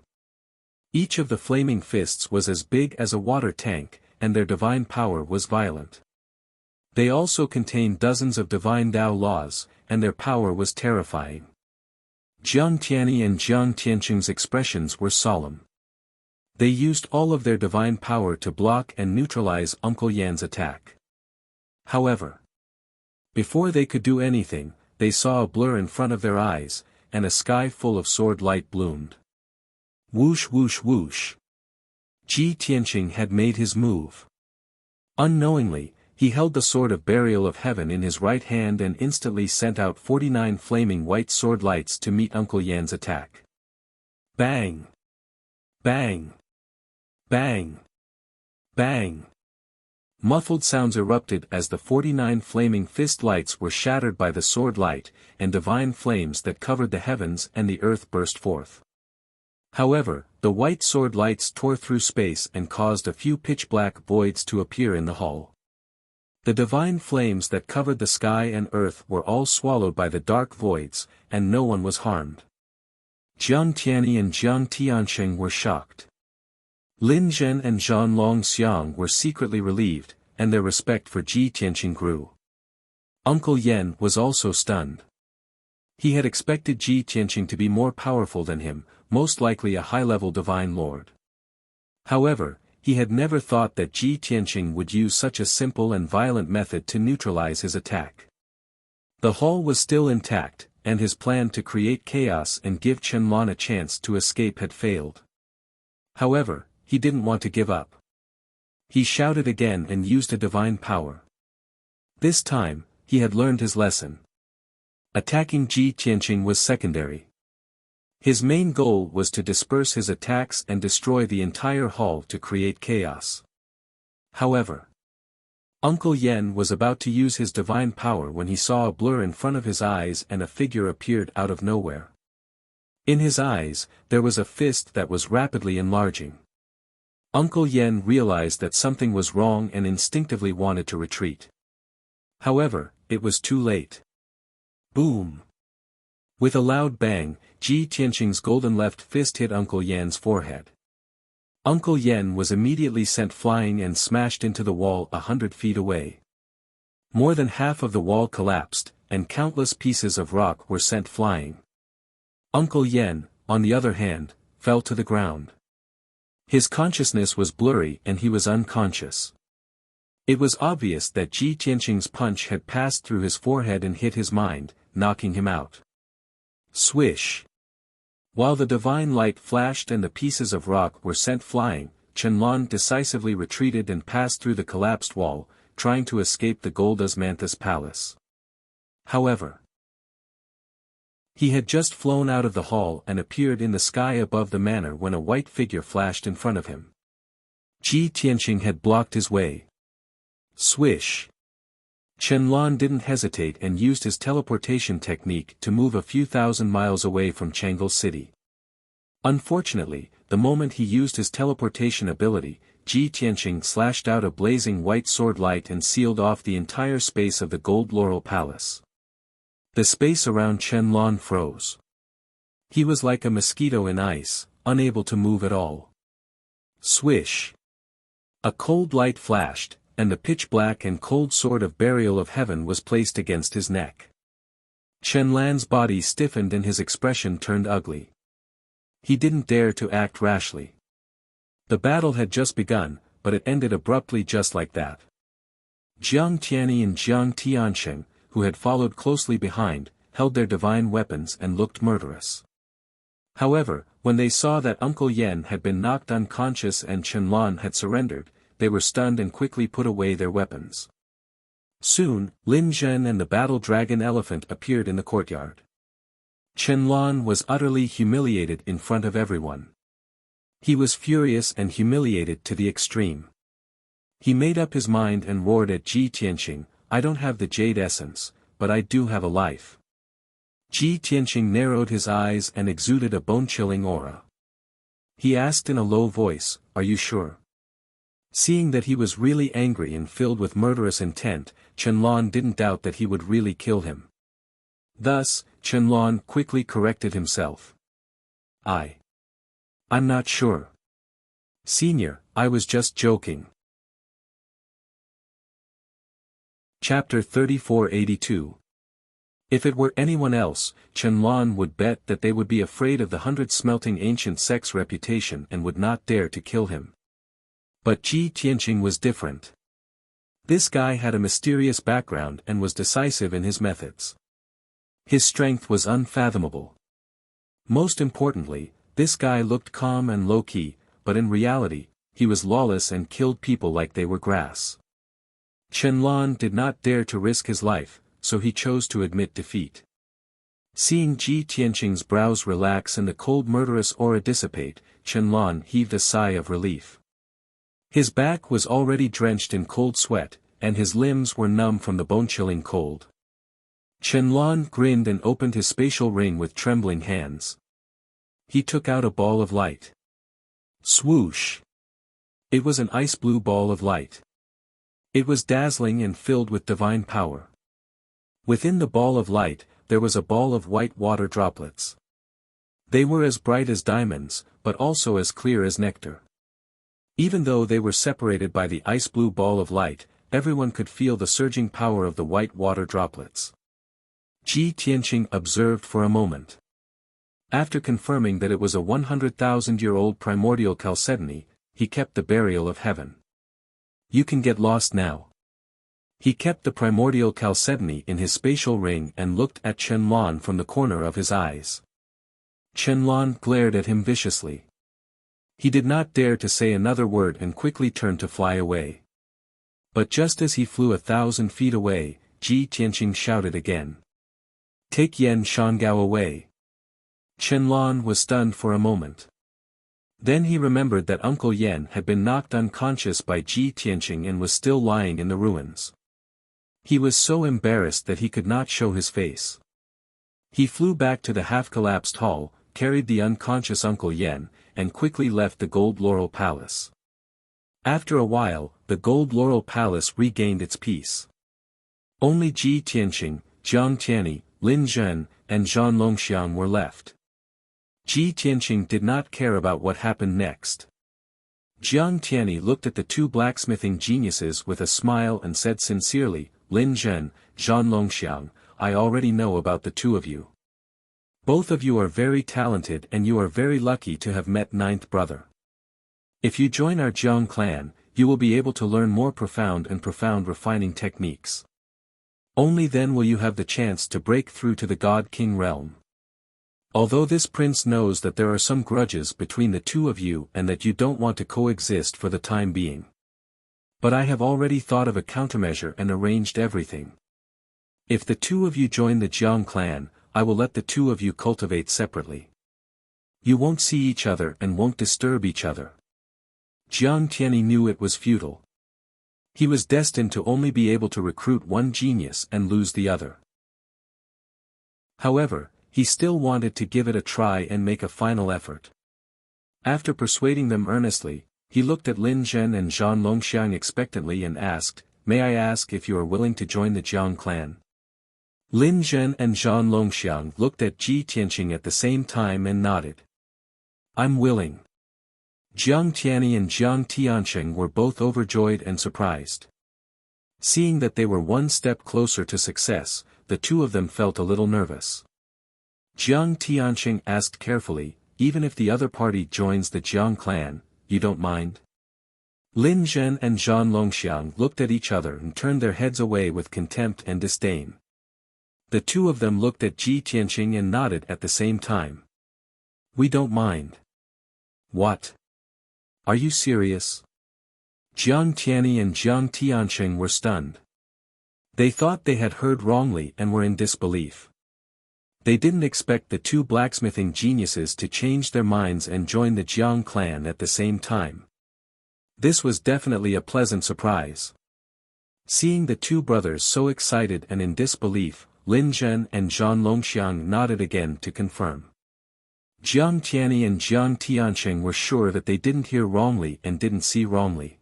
Each of the flaming fists was as big as a water tank, and their divine power was violent. They also contained dozens of divine Tao laws, and their power was terrifying. Jiang Tianyi and Jiang Tianqing's expressions were solemn. They used all of their divine power to block and neutralize Uncle Yan's attack. However, before they could do anything, they saw a blur in front of their eyes, and a sky full of sword light bloomed. Whoosh whoosh whoosh. Ji Tianqing had made his move. Unknowingly, he held the sword of burial of heaven in his right hand and instantly sent out 49 flaming white sword lights to meet Uncle Yan's attack. Bang! Bang! Bang! Bang! Muffled sounds erupted as the 49 flaming fist lights were shattered by the sword light, and divine flames that covered the heavens and the earth burst forth. However, the white sword lights tore through space and caused a few pitch-black voids to appear in the hall. The divine flames that covered the sky and earth were all swallowed by the dark voids, and no one was harmed. Jiang Tianyi and Jiang Tianqing were shocked. Lin Zhen and Zhan Longxiang were secretly relieved, and their respect for Ji Tianqing grew. Uncle Yen was also stunned. He had expected Ji Tianqing to be more powerful than him, most likely a high-level divine lord. However, he had never thought that Ji Tianqing would use such a simple and violent method to neutralize his attack. The hall was still intact, and his plan to create chaos and give Qianlong a chance to escape had failed. However, he didn't want to give up. He shouted again and used a divine power. This time, he had learned his lesson. Attacking Ji Tianqing was secondary. His main goal was to disperse his attacks and destroy the entire hall to create chaos. However, Uncle Yen was about to use his divine power when he saw a blur in front of his eyes and a figure appeared out of nowhere. In his eyes, there was a fist that was rapidly enlarging. Uncle Yen realized that something was wrong and instinctively wanted to retreat. However, it was too late. Boom! With a loud bang, Ji Tianqing's golden left fist hit Uncle Yen's forehead. Uncle Yen was immediately sent flying and smashed into the wall 100 feet away. More than half of the wall collapsed, and countless pieces of rock were sent flying. Uncle Yen, on the other hand, fell to the ground. His consciousness was blurry and he was unconscious. It was obvious that Ji Tianqing's punch had passed through his forehead and hit his mind, knocking him out. Swish! While the divine light flashed and the pieces of rock were sent flying, Qianlong decisively retreated and passed through the collapsed wall, trying to escape the gold osmanthus palace. However, he had just flown out of the hall and appeared in the sky above the manor when a white figure flashed in front of him. Ji Tianqing had blocked his way. Swish! Qianlong didn't hesitate and used his teleportation technique to move a few thousand miles away from Chang'e City. Unfortunately, the moment he used his teleportation ability, Ji Tianqing slashed out a blazing white sword light and sealed off the entire space of the Gold Laurel Palace. The space around Qianlong froze. He was like a mosquito in ice, unable to move at all. Swish! A cold light flashed, and the pitch-black and cold sword of Burial of Heaven was placed against his neck. Qianlong's body stiffened and his expression turned ugly. He didn't dare to act rashly. The battle had just begun, but it ended abruptly just like that. Jiang Tianyi and Jiang Tiansheng, who had followed closely behind, held their divine weapons and looked murderous. However, when they saw that Uncle Yen had been knocked unconscious and Qianlong had surrendered, they were stunned and quickly put away their weapons. Soon, Lin Zhen and the battle dragon elephant appeared in the courtyard. Qianlong was utterly humiliated in front of everyone. He was furious and humiliated to the extreme. He made up his mind and roared at Ji Tianqing, "I don't have the jade essence, but I do have a life." Ji Tianqing narrowed his eyes and exuded a bone-chilling aura. He asked in a low voice, "Are you sure?" Seeing that he was really angry and filled with murderous intent, Qianlong didn't doubt that he would really kill him. Thus, Qianlong quickly corrected himself. I'm not sure. Senior, I was just joking. Chapter 3482. If it were anyone else, Qianlong would bet that they would be afraid of the 100 smelting ancient sect's reputation and would not dare to kill him. But Ji Tianqing was different. This guy had a mysterious background and was decisive in his methods. His strength was unfathomable. Most importantly, this guy looked calm and low-key, but in reality, he was lawless and killed people like they were grass. Qianlong did not dare to risk his life, so he chose to admit defeat. Seeing Ji Tianqing's brows relax and the cold murderous aura dissipate, Qianlong heaved a sigh of relief. His back was already drenched in cold sweat, and his limbs were numb from the bone-chilling cold. Qianlong grinned and opened his spatial ring with trembling hands. He took out a ball of light. Swoosh! It was an ice-blue ball of light. It was dazzling and filled with divine power. Within the ball of light, there was a ball of white water droplets. They were as bright as diamonds, but also as clear as nectar. Even though they were separated by the ice-blue ball of light, everyone could feel the surging power of the white water droplets. Ji Tianqing observed for a moment. After confirming that it was a 100,000-year-old primordial chalcedony, he kept the Burial of Heaven. You can get lost now. He kept the primordial chalcedony in his spatial ring and looked at Qianlong from the corner of his eyes. Qianlong glared at him viciously. He did not dare to say another word and quickly turned to fly away. But just as he flew 1,000 feet away, Ji Tianqing shouted again. Take Yan Shangao away. Qianlong was stunned for a moment. Then he remembered that Uncle Yan had been knocked unconscious by Ji Tianqing and was still lying in the ruins. He was so embarrassed that he could not show his face. He flew back to the half-collapsed hall, carried the unconscious Uncle Yan, and quickly left the Gold Laurel Palace. After a while, the Gold Laurel Palace regained its peace. Only Ji Tianqing, Jiang Tianyi, Lin Zhen, and Zhan Longxiang were left. Ji Tianqing did not care about what happened next. Jiang Tianyi looked at the two blacksmithing geniuses with a smile and said sincerely, Lin Zhen, Zhan Longxiang, I already know about the two of you. Both of you are very talented and you are very lucky to have met ninth brother. If you join our Jiang clan, you will be able to learn more profound refining techniques. Only then will you have the chance to break through to the God King realm. Although this prince knows that there are some grudges between the two of you and that you don't want to coexist for the time being. But I have already thought of a countermeasure and arranged everything. If the two of you join the Jiang clan, I will let the two of you cultivate separately. You won't see each other and won't disturb each other. Jiang Tianyi knew it was futile. He was destined to only be able to recruit one genius and lose the other. However, he still wanted to give it a try and make a final effort. After persuading them earnestly, he looked at Lin Zhen and Zhan Longxiang expectantly and asked, May I ask if you are willing to join the Jiang clan? Lin Zhen and Zhan Longxiang looked at Ji Tianqing at the same time and nodded. I'm willing. Jiang Tianyi and Jiang Tianqing were both overjoyed and surprised. Seeing that they were one step closer to success, the two of them felt a little nervous. Jiang Tianqing asked carefully, even if the other party joins the Jiang clan, you don't mind? Lin Zhen and Zhan Longxiang looked at each other and turned their heads away with contempt and disdain. The two of them looked at Ji Tianqing and nodded at the same time. We don't mind. What? Are you serious? Jiang Tianyi and Jiang Tianqing were stunned. They thought they had heard wrongly and were in disbelief. They didn't expect the two blacksmithing geniuses to change their minds and join the Jiang clan at the same time. This was definitely a pleasant surprise. Seeing the two brothers so excited and in disbelief, Lin Zhen and Zhan Longxiang nodded again to confirm. Jiang Tianyi and Jiang Tianqing were sure that they didn't hear wrongly and didn't see wrongly.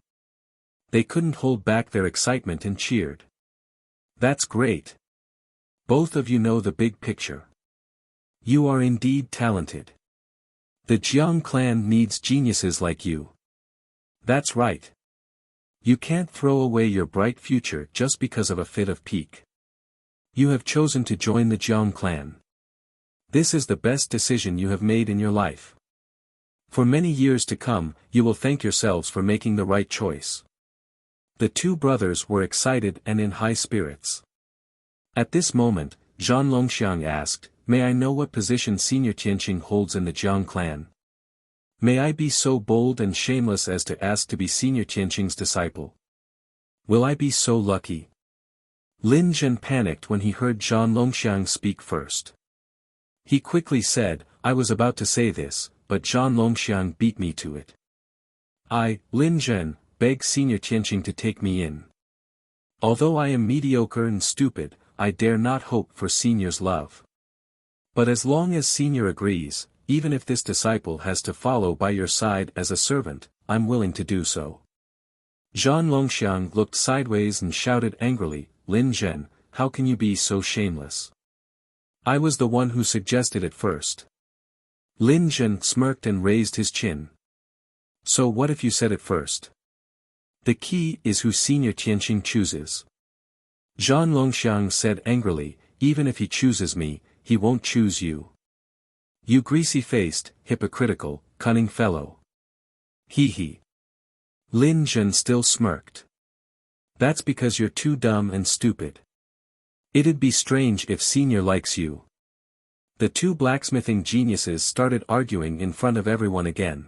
They couldn't hold back their excitement and cheered. That's great. Both of you know the big picture. You are indeed talented. The Jiang clan needs geniuses like you. That's right. You can't throw away your bright future just because of a fit of pique. You have chosen to join the Jiang clan. This is the best decision you have made in your life. For many years to come, you will thank yourselves for making the right choice. The two brothers were excited and in high spirits. At this moment, Zhan Longxiang asked, May I know what position Senior Tianqing holds in the Jiang clan? May I be so bold and shameless as to ask to be Senior Tianqing's disciple? Will I be so lucky? Lin Zhen panicked when he heard Zhan Longxiang speak first. He quickly said, I was about to say this, but Zhan Longxiang beat me to it. I, Lin Zhen, beg Senior Tianqing to take me in. Although I am mediocre and stupid, I dare not hope for Senior's love. But as long as Senior agrees, even if this disciple has to follow by your side as a servant, I'm willing to do so. Zhan Longxiang looked sideways and shouted angrily, Lin Zhen, how can you be so shameless? I was the one who suggested it first. Lin Zhen smirked and raised his chin. So what if you said it first? The key is who Senior Tianqing chooses. Zhan Longxiang said angrily, even if he chooses me, he won't choose you. You greasy-faced, hypocritical, cunning fellow. He. Lin Zhen still smirked. That's because you're too dumb and stupid. It'd be strange if Senior likes you. The two blacksmithing geniuses started arguing in front of everyone again.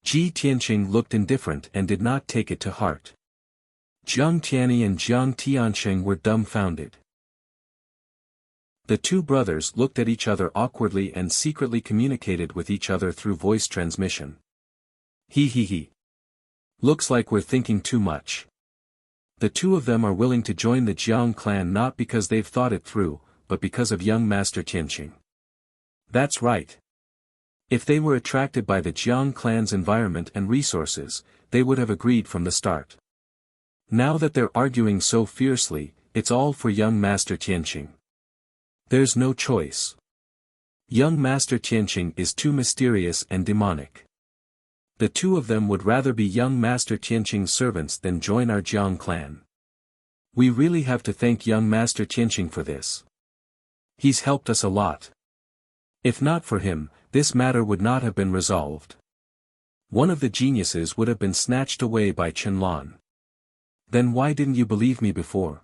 Ji Tianqing looked indifferent and did not take it to heart. Jiang Tianyi and Jiang Tiancheng were dumbfounded. The two brothers looked at each other awkwardly and secretly communicated with each other through voice transmission. He. Looks like we're thinking too much. The two of them are willing to join the Jiang clan not because they've thought it through, but because of young Master Tianqing. That's right. If they were attracted by the Jiang clan's environment and resources, they would have agreed from the start. Now that they're arguing so fiercely, it's all for young Master Tianqing. There's no choice. Young Master Tianqing is too mysterious and demonic. The two of them would rather be young Master Tianqing's servants than join our Jiang clan. We really have to thank young Master Tianqing for this. He's helped us a lot. If not for him, this matter would not have been resolved. One of the geniuses would have been snatched away by Qianlong. Then why didn't you believe me before?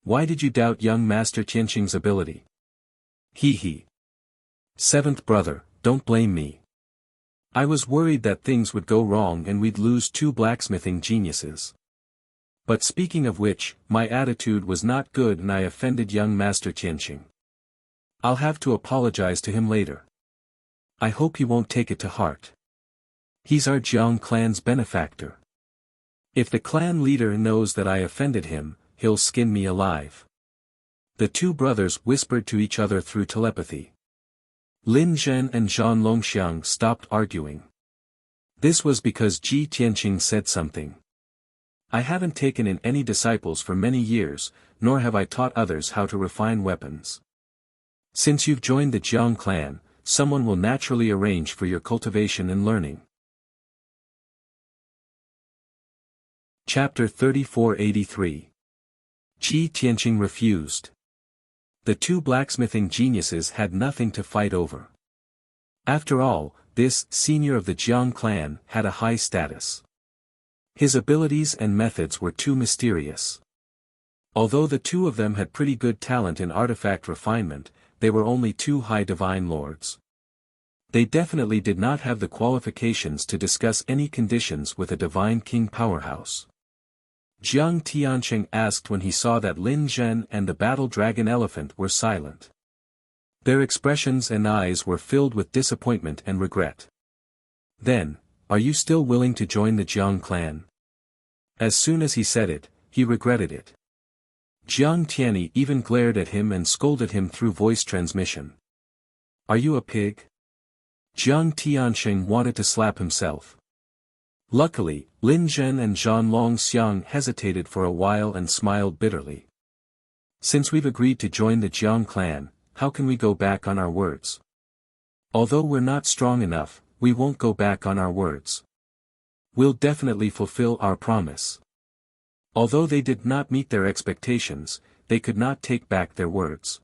Why did you doubt young Master Tianqing's ability? He. Seventh brother, don't blame me. I was worried that things would go wrong and we'd lose two blacksmithing geniuses. But speaking of which, my attitude was not good and I offended young Master Tianqing. I'll have to apologize to him later. I hope he won't take it to heart. He's our Jiang clan's benefactor. If the clan leader knows that I offended him, he'll skin me alive. The two brothers whispered to each other through telepathy. Lin Zhen and Zhan Longxiang stopped arguing. This was because Ji Tianqing said something. I haven't taken in any disciples for many years, nor have I taught others how to refine weapons. Since you've joined the Jiang clan, someone will naturally arrange for your cultivation and learning. Chapter 3483. Ji Tianqing refused. The two blacksmithing geniuses had nothing to fight over. After all, this senior of the Jiang clan had a high status. His abilities and methods were too mysterious. Although the two of them had pretty good talent in artifact refinement, they were only two high divine lords. They definitely did not have the qualifications to discuss any conditions with a divine king powerhouse. Jiang Tiancheng asked when he saw that Lin Zhen and the battle dragon elephant were silent. Their expressions and eyes were filled with disappointment and regret. Then, are you still willing to join the Jiang clan? As soon as he said it, he regretted it. Jiang Tianyi even glared at him and scolded him through voice transmission. Are you a pig? Jiang Tiancheng wanted to slap himself. Luckily, Lin Zhen and Zhan Longxiang hesitated for a while and smiled bitterly. Since we've agreed to join the Jiang clan, how can we go back on our words? Although we're not strong enough, we won't go back on our words. We'll definitely fulfill our promise. Although they did not meet their expectations, they could not take back their words.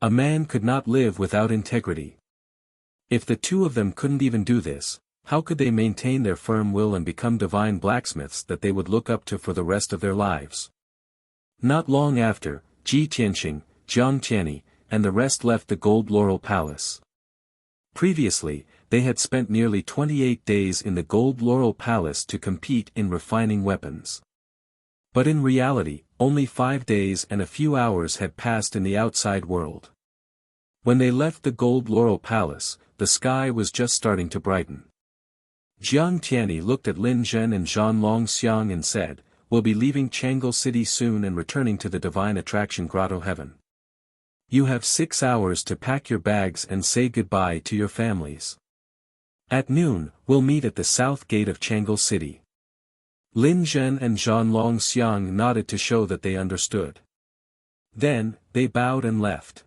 A man could not live without integrity. If the two of them couldn't even do this, how could they maintain their firm will and become divine blacksmiths that they would look up to for the rest of their lives? Not long after, Ji Tianqing, Jiang Tianyi, and the rest left the Gold Laurel Palace. Previously, they had spent nearly 28 days in the Gold Laurel Palace to compete in refining weapons. But in reality, only 5 days and a few hours had passed in the outside world. When they left the Gold Laurel Palace, the sky was just starting to brighten. Jiang Tianyi looked at Lin Zhen and Zhan Longxiang and said, "We'll be leaving Chang'e City soon and returning to the Divine Attraction Grotto Heaven. You have 6 hours to pack your bags and say goodbye to your families. At noon, we'll meet at the south gate of Chang'e City." Lin Zhen and Zhan Longxiang nodded to show that they understood. Then, they bowed and left.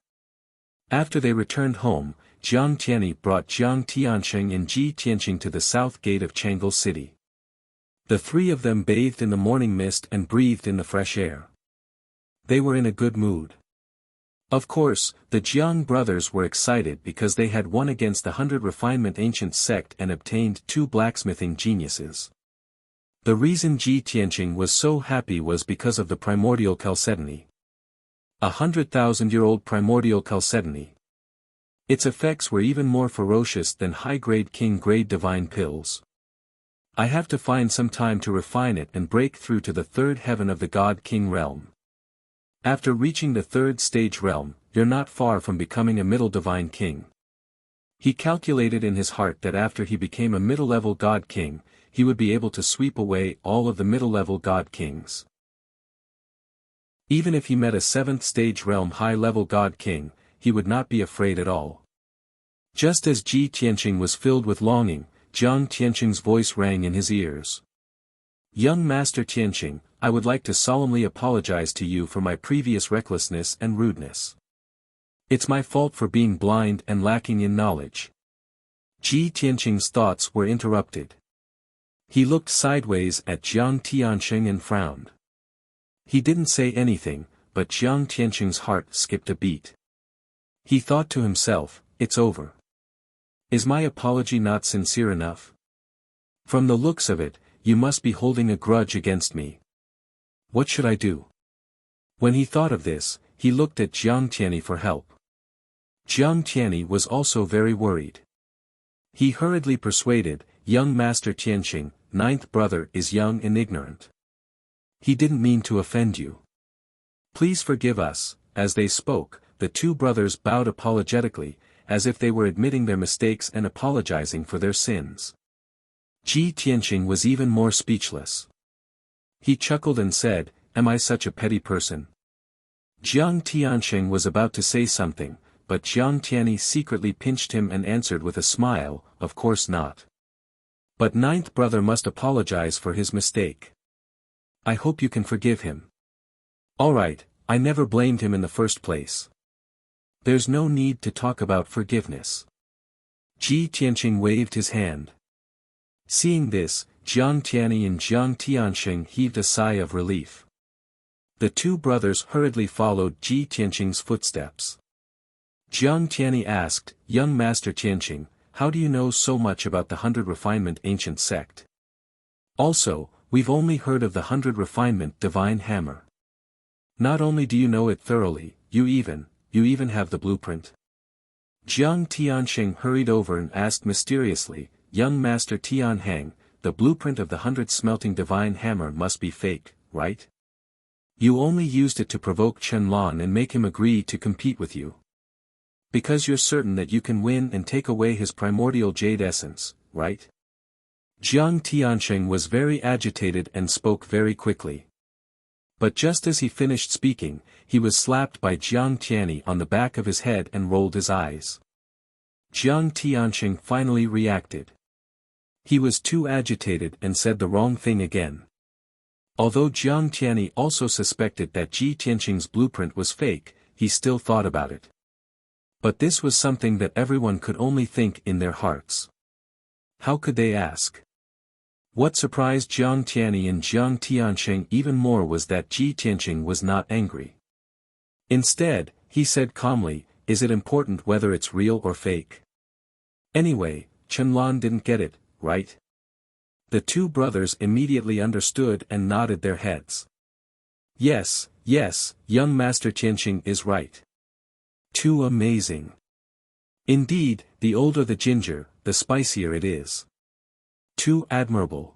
After they returned home, Jiang Tianyi brought Jiang Tiancheng and Ji Tianqing to the south gate of Chang'e City. The three of them bathed in the morning mist and breathed in the fresh air. They were in a good mood. Of course, the Jiang brothers were excited because they had won against the 100 Refinement Ancient Sect and obtained 2 blacksmithing geniuses. The reason Ji Tianqing was so happy was because of the primordial chalcedony. 100,000-year-old primordial chalcedony. Its effects were even more ferocious than high-grade king-grade divine pills. I have to find some time to refine it and break through to the third heaven of the God-King realm. After reaching the third stage realm, you're not far from becoming a middle divine king. He calculated in his heart that after he became a middle-level God-King, he would be able to sweep away all of the middle-level God-Kings. Even if he met a 7th stage realm high-level God-King, he would not be afraid at all. Just as Ji Tianqing was filled with longing, Jiang Tianqing's voice rang in his ears. Young Master Tianqing, I would like to solemnly apologize to you for my previous recklessness and rudeness. It's my fault for being blind and lacking in knowledge. Ji Tianqing's thoughts were interrupted. He looked sideways at Jiang Tianqing and frowned. He didn't say anything, but Jiang Tianqing's heart skipped a beat. He thought to himself, it's over. Is my apology not sincere enough? From the looks of it, you must be holding a grudge against me. What should I do? When he thought of this, he looked at Jiang Tianyi for help. Jiang Tianyi was also very worried. He hurriedly persuaded, young Master Tianqing, 9th brother is young and ignorant. He didn't mean to offend you. Please forgive us. As they spoke, the two brothers bowed apologetically, as if they were admitting their mistakes and apologizing for their sins. Ji Tianqing was even more speechless. He chuckled and said, am I such a petty person? Jiang Tianqing was about to say something, but Jiang Tianyi secretly pinched him and answered with a smile, of course not. But 9th brother must apologize for his mistake. I hope you can forgive him. Alright, I never blamed him in the first place. There's no need to talk about forgiveness. Ji Tianqing waved his hand. Seeing this, Jiang Tianyi and Jiang Tianqing heaved a sigh of relief. The two brothers hurriedly followed Ji Tianqing's footsteps. Jiang Tianyi asked, young Master Tianqing, how do you know so much about the 100 Refinement Ancient Sect? Also, we've only heard of the 100 Refinement Divine Hammer. Not only do you know it thoroughly, you even have the blueprint. Jiang Tianqing hurried over and asked mysteriously, young Master Tianheng, the blueprint of the 100 Smelting Divine Hammer must be fake, right? You only used it to provoke Chenlong and make him agree to compete with you. Because you're certain that you can win and take away his primordial jade essence, right? Jiang Tianqing was very agitated and spoke very quickly. But just as he finished speaking, he was slapped by Jiang Tianyi on the back of his head and rolled his eyes. Jiang Tianqing finally reacted. He was too agitated and said the wrong thing again. Although Jiang Tianyi also suspected that Ji Tianqing's blueprint was fake, he still thought about it. But this was something that everyone could only think in their hearts. How could they ask? What surprised Jiang Tianyi and Jiang Tianqing even more was that Ji Tianqing was not angry. Instead, he said calmly, is it important whether it's real or fake? Anyway, Chenlong didn't get it, right? The two brothers immediately understood and nodded their heads. Yes, young Master Tianqing is right. Too amazing. Indeed, the older the ginger, the spicier it is. Too admirable.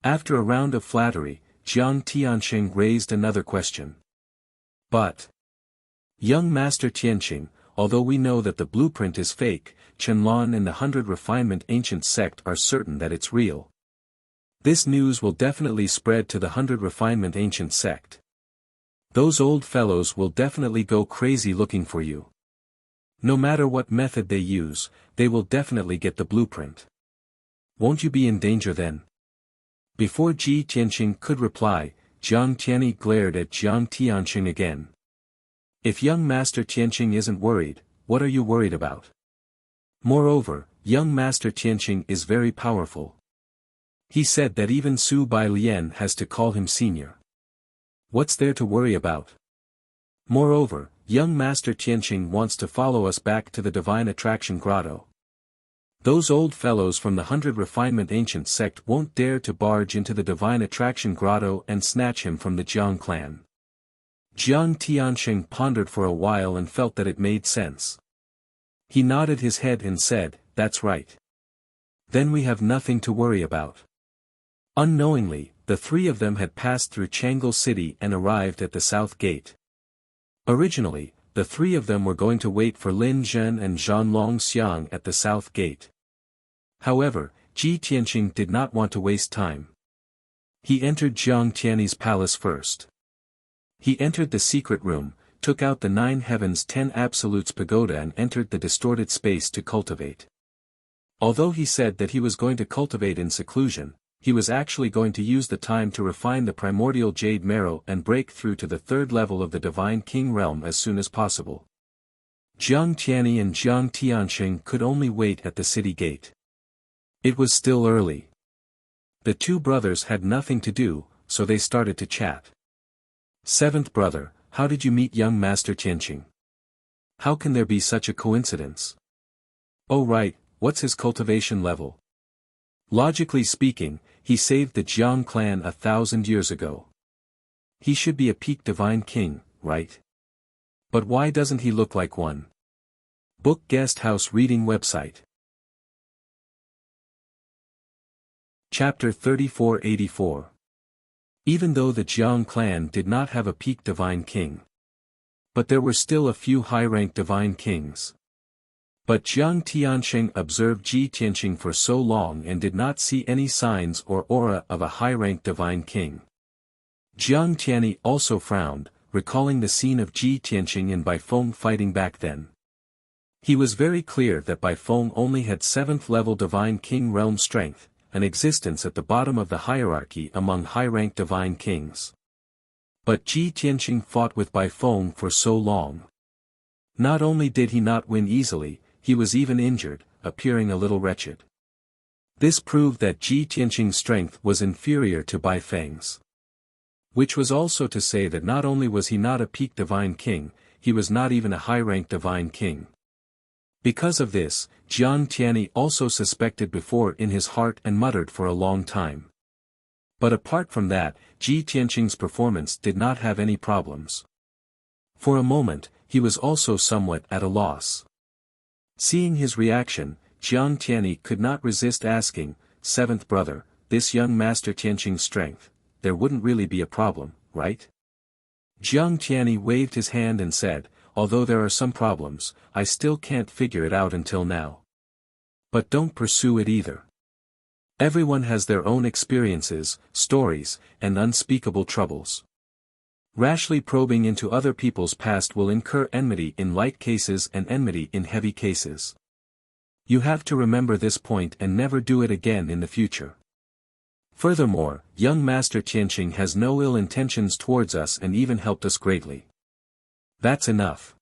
After a round of flattery, Jiang Tianqing raised another question. But, young Master Tianqing, although we know that the blueprint is fake, Chenlong and the 100 Refinement Ancient Sect are certain that it's real. This news will definitely spread to the 100 Refinement Ancient Sect. Those old fellows will definitely go crazy looking for you. No matter what method they use, they will definitely get the blueprint. Won't you be in danger then? Before Ji Tianqing could reply, Jiang Tianyi glared at Jiang Tianqing again. If young Master Tianqing isn't worried, what are you worried about? Moreover, young Master Tianqing is very powerful. He said that even Su Bai Lian has to call him senior. What's there to worry about? Moreover, young Master Tianqing wants to follow us back to the Divine Attraction Grotto. Those old fellows from the 100 Refinement Ancient Sect won't dare to barge into the Divine Attraction Grotto and snatch him from the Jiang clan. Jiang Tianqing pondered for a while and felt that it made sense. He nodded his head and said, that's right. Then we have nothing to worry about. Unknowingly, the three of them had passed through Changle City and arrived at the south gate. Originally, the three of them were going to wait for Lin Zhen and Zhanlong Xiang at the south gate. However, Ji Tianqing did not want to waste time. He entered Jiang Tianyi's palace first. He entered the secret room, took out the 9 Heavens 10 Absolutes pagoda and entered the distorted space to cultivate. Although he said that he was going to cultivate in seclusion, he was actually going to use the time to refine the primordial jade marrow and break through to the 3rd level of the Divine King realm as soon as possible. Jiang Tianyi and Jiang Tianqing could only wait at the city gate. It was still early. The two brothers had nothing to do, so they started to chat. "Seventh brother, how did you meet young Master Tianqing? How can there be such a coincidence? Oh right, what's his cultivation level? Logically speaking, he saved the Jiang clan 1,000 years ago. He should be a peak divine king, right? But why doesn't he look like one?" Book Guest House Reading Website. Chapter 3484. Even though the Jiang clan did not have a peak divine king, but there were still a few high-ranked divine kings. But Jiang Tianqing observed Ji Tianqing for so long and did not see any signs or aura of a high-ranked divine king. Jiang Tianyi also frowned, recalling the scene of Ji Tianqing and Bai Feng fighting back then. He was very clear that Bai Feng only had 7th-level divine king realm strength, an existence at the bottom of the hierarchy among high-ranked divine kings. But Ji Tianqing fought with Bai Feng for so long. Not only did he not win easily, he was even injured, appearing a little wretched. This proved that Ji Tianqing's strength was inferior to Bai Feng's. Which was also to say that not only was he not a peak divine king, he was not even a high-ranked divine king. Because of this, Jiang Tianyi also suspected before in his heart and muttered for a long time. But apart from that, Ji Tianqing's performance did not have any problems. For a moment, he was also somewhat at a loss. Seeing his reaction, Jiang Tianyi could not resist asking, "Seventh brother, this young Master Tianqing's strength, there wouldn't really be a problem, right?" Jiang Tianyi waved his hand and said, "Although there are some problems, I still can't figure it out until now. But don't pursue it either. Everyone has their own experiences, stories, and unspeakable troubles. Rashly probing into other people's past will incur enmity in light cases and enmity in heavy cases. You have to remember this point and never do it again in the future. Furthermore, young Master Tianqing has no ill intentions towards us and even helped us greatly. That's enough."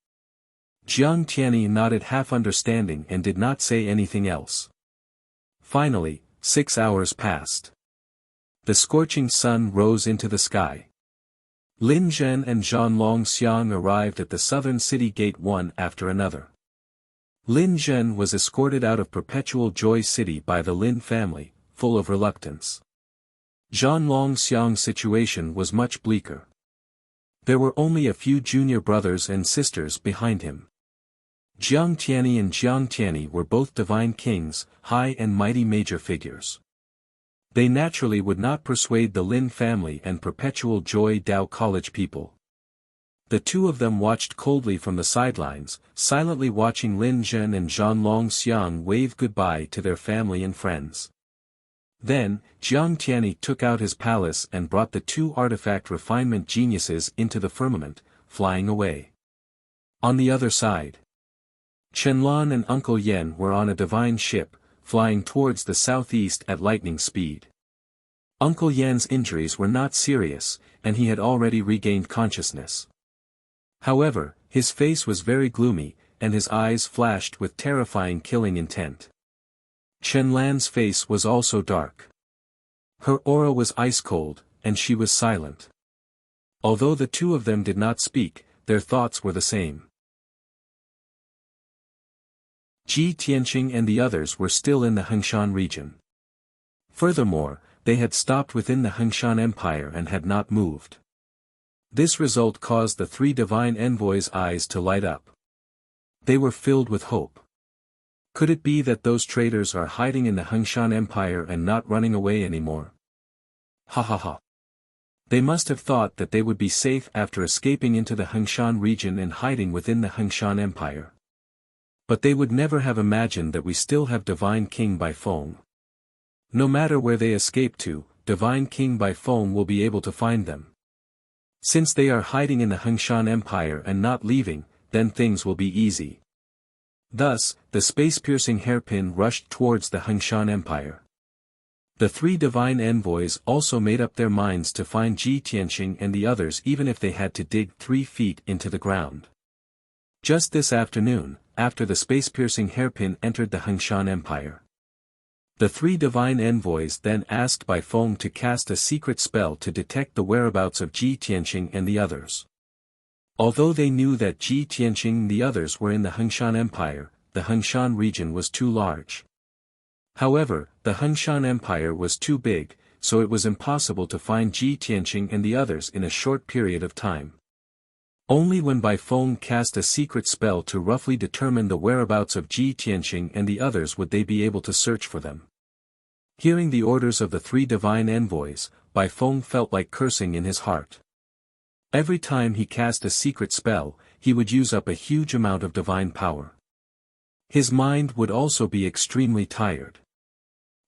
Jiang Tianyi nodded half understanding and did not say anything else. Finally, 6 hours passed. The scorching sun rose into the sky. Lin Zhen and Zhanlong Xiang arrived at the southern city gate one after another. Lin Zhen was escorted out of Perpetual Joy City by the Lin family, full of reluctance. Zhanlong Xiang's situation was much bleaker. There were only a few junior brothers and sisters behind him. Jiang Tianyi and Jiang Tianyi were both divine kings, high and mighty major figures. They naturally would not persuade the Lin family and Perpetual Joy Dao College people. The two of them watched coldly from the sidelines, silently watching Lin Zhen and Zhanlong Xiang wave goodbye to their family and friends. Then, Jiang Tianyi took out his palace and brought the two artifact refinement geniuses into the firmament, flying away. On the other side, Chenlan and Uncle Yen were on a divine ship, flying towards the southeast at lightning speed. Uncle Yen's injuries were not serious, and he had already regained consciousness. However, his face was very gloomy, and his eyes flashed with terrifying killing intent. Chenlan's face was also dark. Her aura was ice-cold, and she was silent. Although the two of them did not speak, their thoughts were the same. Ji Tianqing and the others were still in the Hengshan region. Furthermore, they had stopped within the Hengshan Empire and had not moved. This result caused the three divine envoys' eyes to light up. They were filled with hope. Could it be that those traitors are hiding in the Hengshan Empire and not running away anymore? Ha ha ha. They must have thought that they would be safe after escaping into the Hengshan region and hiding within the Hengshan Empire. But they would never have imagined that we still have Divine King Bai Feng. No matter where they escape to, Divine King Bai Feng will be able to find them. Since they are hiding in the Hengshan Empire and not leaving, then things will be easy. Thus, the space-piercing hairpin rushed towards the Hengshan Empire. The three divine envoys also made up their minds to find Ji Tianqing and the others even if they had to dig 3 feet into the ground. Just this afternoon, after the space-piercing hairpin entered the Hengshan Empire, the three divine envoys then asked Bai Feng to cast a secret spell to detect the whereabouts of Ji Tianqing and the others. Although they knew that Ji Tianqing and the others were in the Hengshan Empire, the Hengshan region was too large. However, the Hengshan Empire was too big, so it was impossible to find Ji Tianqing and the others in a short period of time. Only when Bai Feng cast a secret spell to roughly determine the whereabouts of Ji Tianqing and the others would they be able to search for them. Hearing the orders of the three divine envoys, Bai Feng felt like cursing in his heart. Every time he cast a secret spell, he would use up a huge amount of divine power. His mind would also be extremely tired.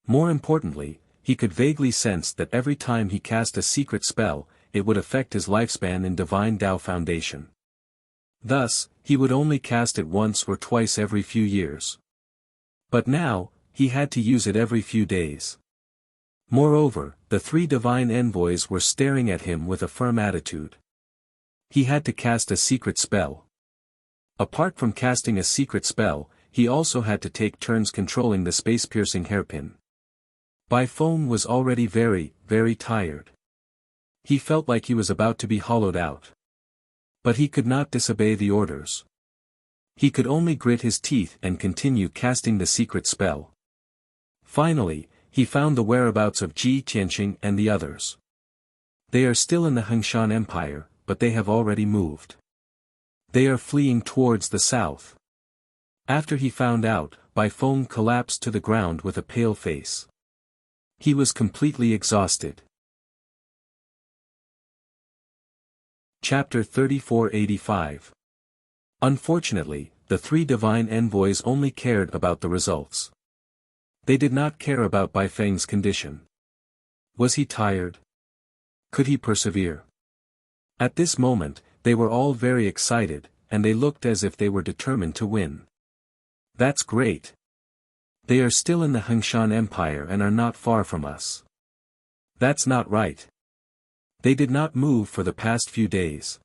More importantly, he could vaguely sense that every time he cast a secret spell, it would affect his lifespan in Divine Tao Foundation. Thus, he would only cast it once or twice every few years. But now, he had to use it every few days. Moreover, the three divine envoys were staring at him with a firm attitude. He had to cast a secret spell. Apart from casting a secret spell, he also had to take turns controlling the space-piercing hairpin. Bai Feng was already very, very tired. He felt like he was about to be hollowed out. But he could not disobey the orders. He could only grit his teeth and continue casting the secret spell. Finally, he found the whereabouts of Ji Tianqing and the others. They are still in the Hengshan Empire, but they have already moved. They are fleeing towards the south. After he found out, Bai Feng collapsed to the ground with a pale face. He was completely exhausted. Chapter 3485. Unfortunately, the three divine envoys only cared about the results. They did not care about Bai Feng's condition. Was he tired? Could he persevere? At this moment, they were all very excited, and they looked as if they were determined to win. That's great. They are still in the Hengshan Empire and are not far from us. That's not right. They did not move for the past few days.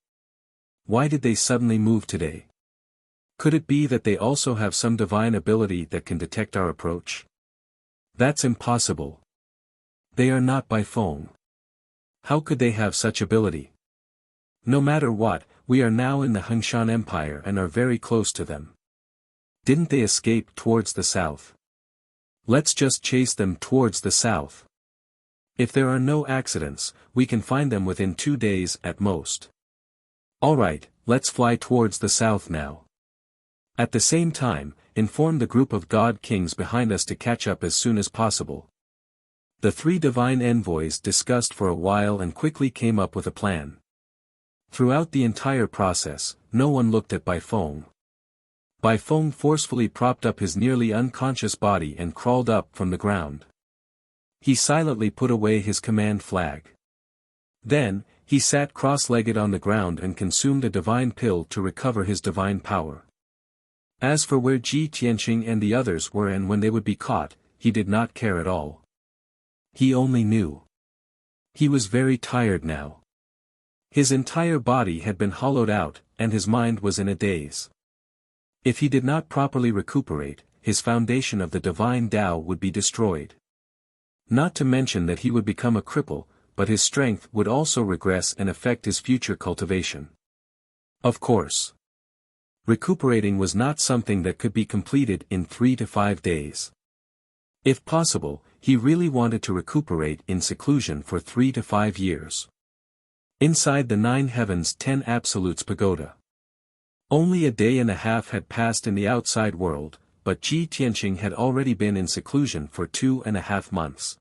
Why did they suddenly move today? Could it be that they also have some divine ability that can detect our approach? That's impossible. They are not Bai Feng. How could they have such ability? No matter what, we are now in the Hengshan Empire and are very close to them. Didn't they escape towards the south? Let's just chase them towards the south. If there are no accidents, we can find them within 2 days at most. Alright, let's fly towards the south now. At the same time, inform the group of god kings behind us to catch up as soon as possible. The three divine envoys discussed for a while and quickly came up with a plan. Throughout the entire process, no one looked at Bai Feng. Bai Feng forcefully propped up his nearly unconscious body and crawled up from the ground. He silently put away his command flag. Then, he sat cross-legged on the ground and consumed a divine pill to recover his divine power. As for where Ji Tianqing and the others were and when they would be caught, he did not care at all. He only knew. He was very tired now. His entire body had been hollowed out, and his mind was in a daze. If he did not properly recuperate, his foundation of the divine Tao would be destroyed. Not to mention that he would become a cripple, but his strength would also regress and affect his future cultivation. Of course. Recuperating was not something that could be completed in 3 to 5 days. If possible, he really wanted to recuperate in seclusion for 3 to 5 years. Inside the 9 Heavens 10 Absolutes Pagoda. Only a day and a half had passed in the outside world, but Ji Tianqing had already been in seclusion for 2.5 months.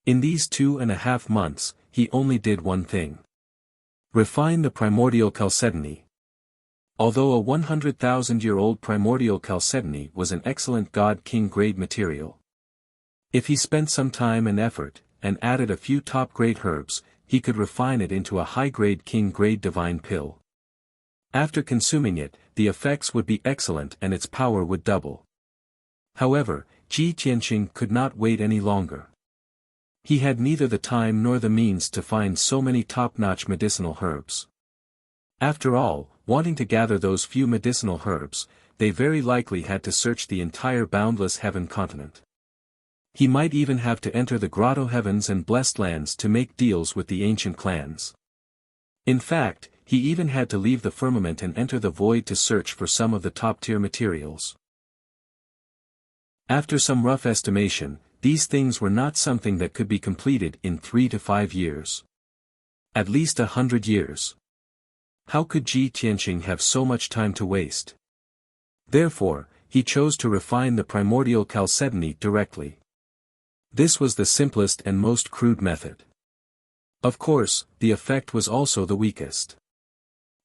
In these 2.5 months, he only did one thing. Refine the primordial chalcedony. Although a 100,000-year-old primordial chalcedony was an excellent god-king grade material, if he spent some time and effort, and added a few top-grade herbs, he could refine it into a high-grade king-grade divine pill. After consuming it, the effects would be excellent and its power would double. However, Ji Tianqing could not wait any longer. He had neither the time nor the means to find so many top-notch medicinal herbs. After all, wanting to gather those few medicinal herbs, they very likely had to search the entire boundless heaven continent. He might even have to enter the grotto heavens and blessed lands to make deals with the ancient clans. In fact, he even had to leave the firmament and enter the void to search for some of the top-tier materials. After some rough estimation, these things were not something that could be completed in 3 to 5 years. At least 100 years. How could Ji Tianqing have so much time to waste? Therefore, he chose to refine the primordial chalcedony directly. This was the simplest and most crude method. Of course, the effect was also the weakest.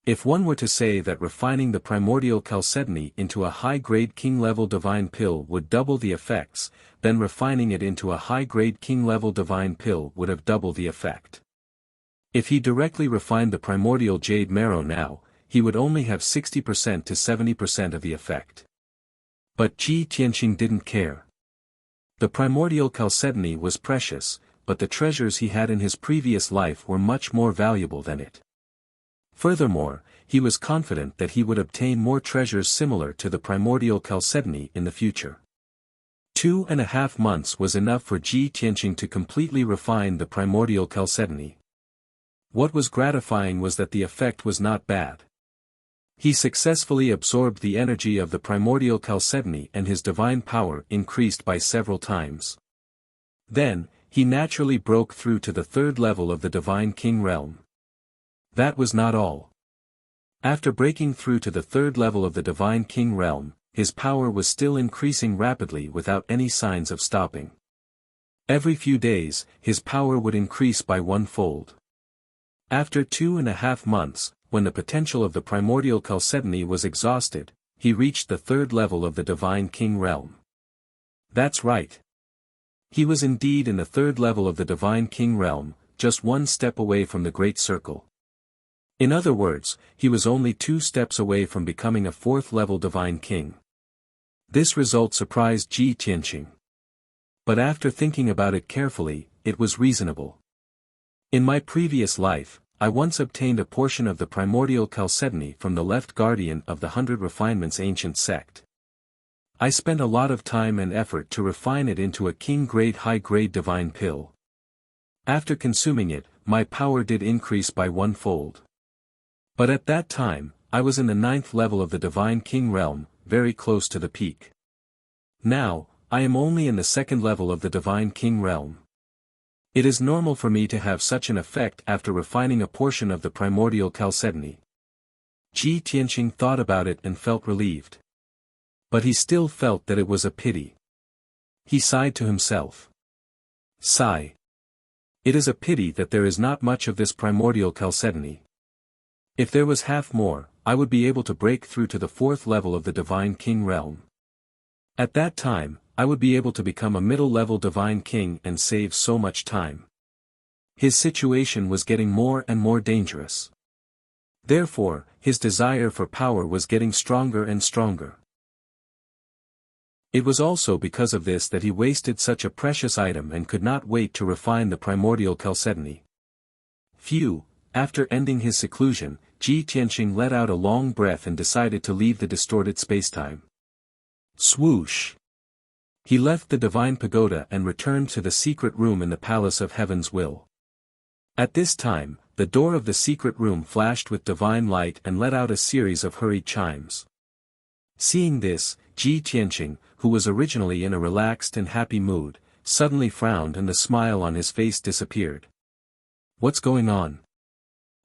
If one were to say that refining the primordial chalcedony into a high-grade king-level divine pill would double the effects, then refining it into a high-grade king-level divine pill would have doubled the effect. If he directly refined the primordial jade marrow now, he would only have 60% to 70% of the effect. But Ji Tianqing didn't care. The primordial chalcedony was precious, but the treasures he had in his previous life were much more valuable than it. Furthermore, he was confident that he would obtain more treasures similar to the primordial chalcedony in the future. 2.5 months was enough for Ji Tianqing to completely refine the primordial chalcedony. What was gratifying was that the effect was not bad. He successfully absorbed the energy of the primordial chalcedony and his divine power increased by several times. Then, he naturally broke through to the 3rd level of the divine king realm. That was not all. After breaking through to the 3rd level of the divine king realm, his power was still increasing rapidly without any signs of stopping. Every few days, his power would increase by 1-fold. After 2.5 months, when the potential of the primordial chalcedony was exhausted, he reached the 3rd level of the divine king realm. That's right. He was indeed in the 3rd level of the divine king realm, just 1 step away from the great circle. In other words, he was only 2 steps away from becoming a 4th level divine king. This result surprised Ji Tianqing. But after thinking about it carefully, it was reasonable. In my previous life, I once obtained a portion of the primordial chalcedony from the left guardian of the 100 Refinements ancient sect. I spent a lot of time and effort to refine it into a king-grade high-grade divine pill. After consuming it, my power did increase by 1-fold. But at that time, I was in the 9th level of the divine king realm, very close to the peak. Now, I am only in the 2nd level of the divine king realm. It is normal for me to have such an effect after refining a portion of the primordial chalcedony. Ji Tianqing thought about it and felt relieved. But he still felt that it was a pity. He sighed to himself. Sigh. It is a pity that there is not much of this primordial chalcedony. If there was half more, I would be able to break through to the 4th level of the divine king realm. At that time, I would be able to become a middle-level divine king and save so much time. His situation was getting more and more dangerous. Therefore, his desire for power was getting stronger and stronger. It was also because of this that he wasted such a precious item and could not wait to refine the primordial chalcedony. Phew, after ending his seclusion, Ji Tianqing let out a long breath and decided to leave the distorted spacetime. Swoosh! He left the divine pagoda and returned to the secret room in the Palace of Heaven's Will. At this time, the door of the secret room flashed with divine light and let out a series of hurried chimes. Seeing this, Ji Tianqing, who was originally in a relaxed and happy mood, suddenly frowned and the smile on his face disappeared. What's going on?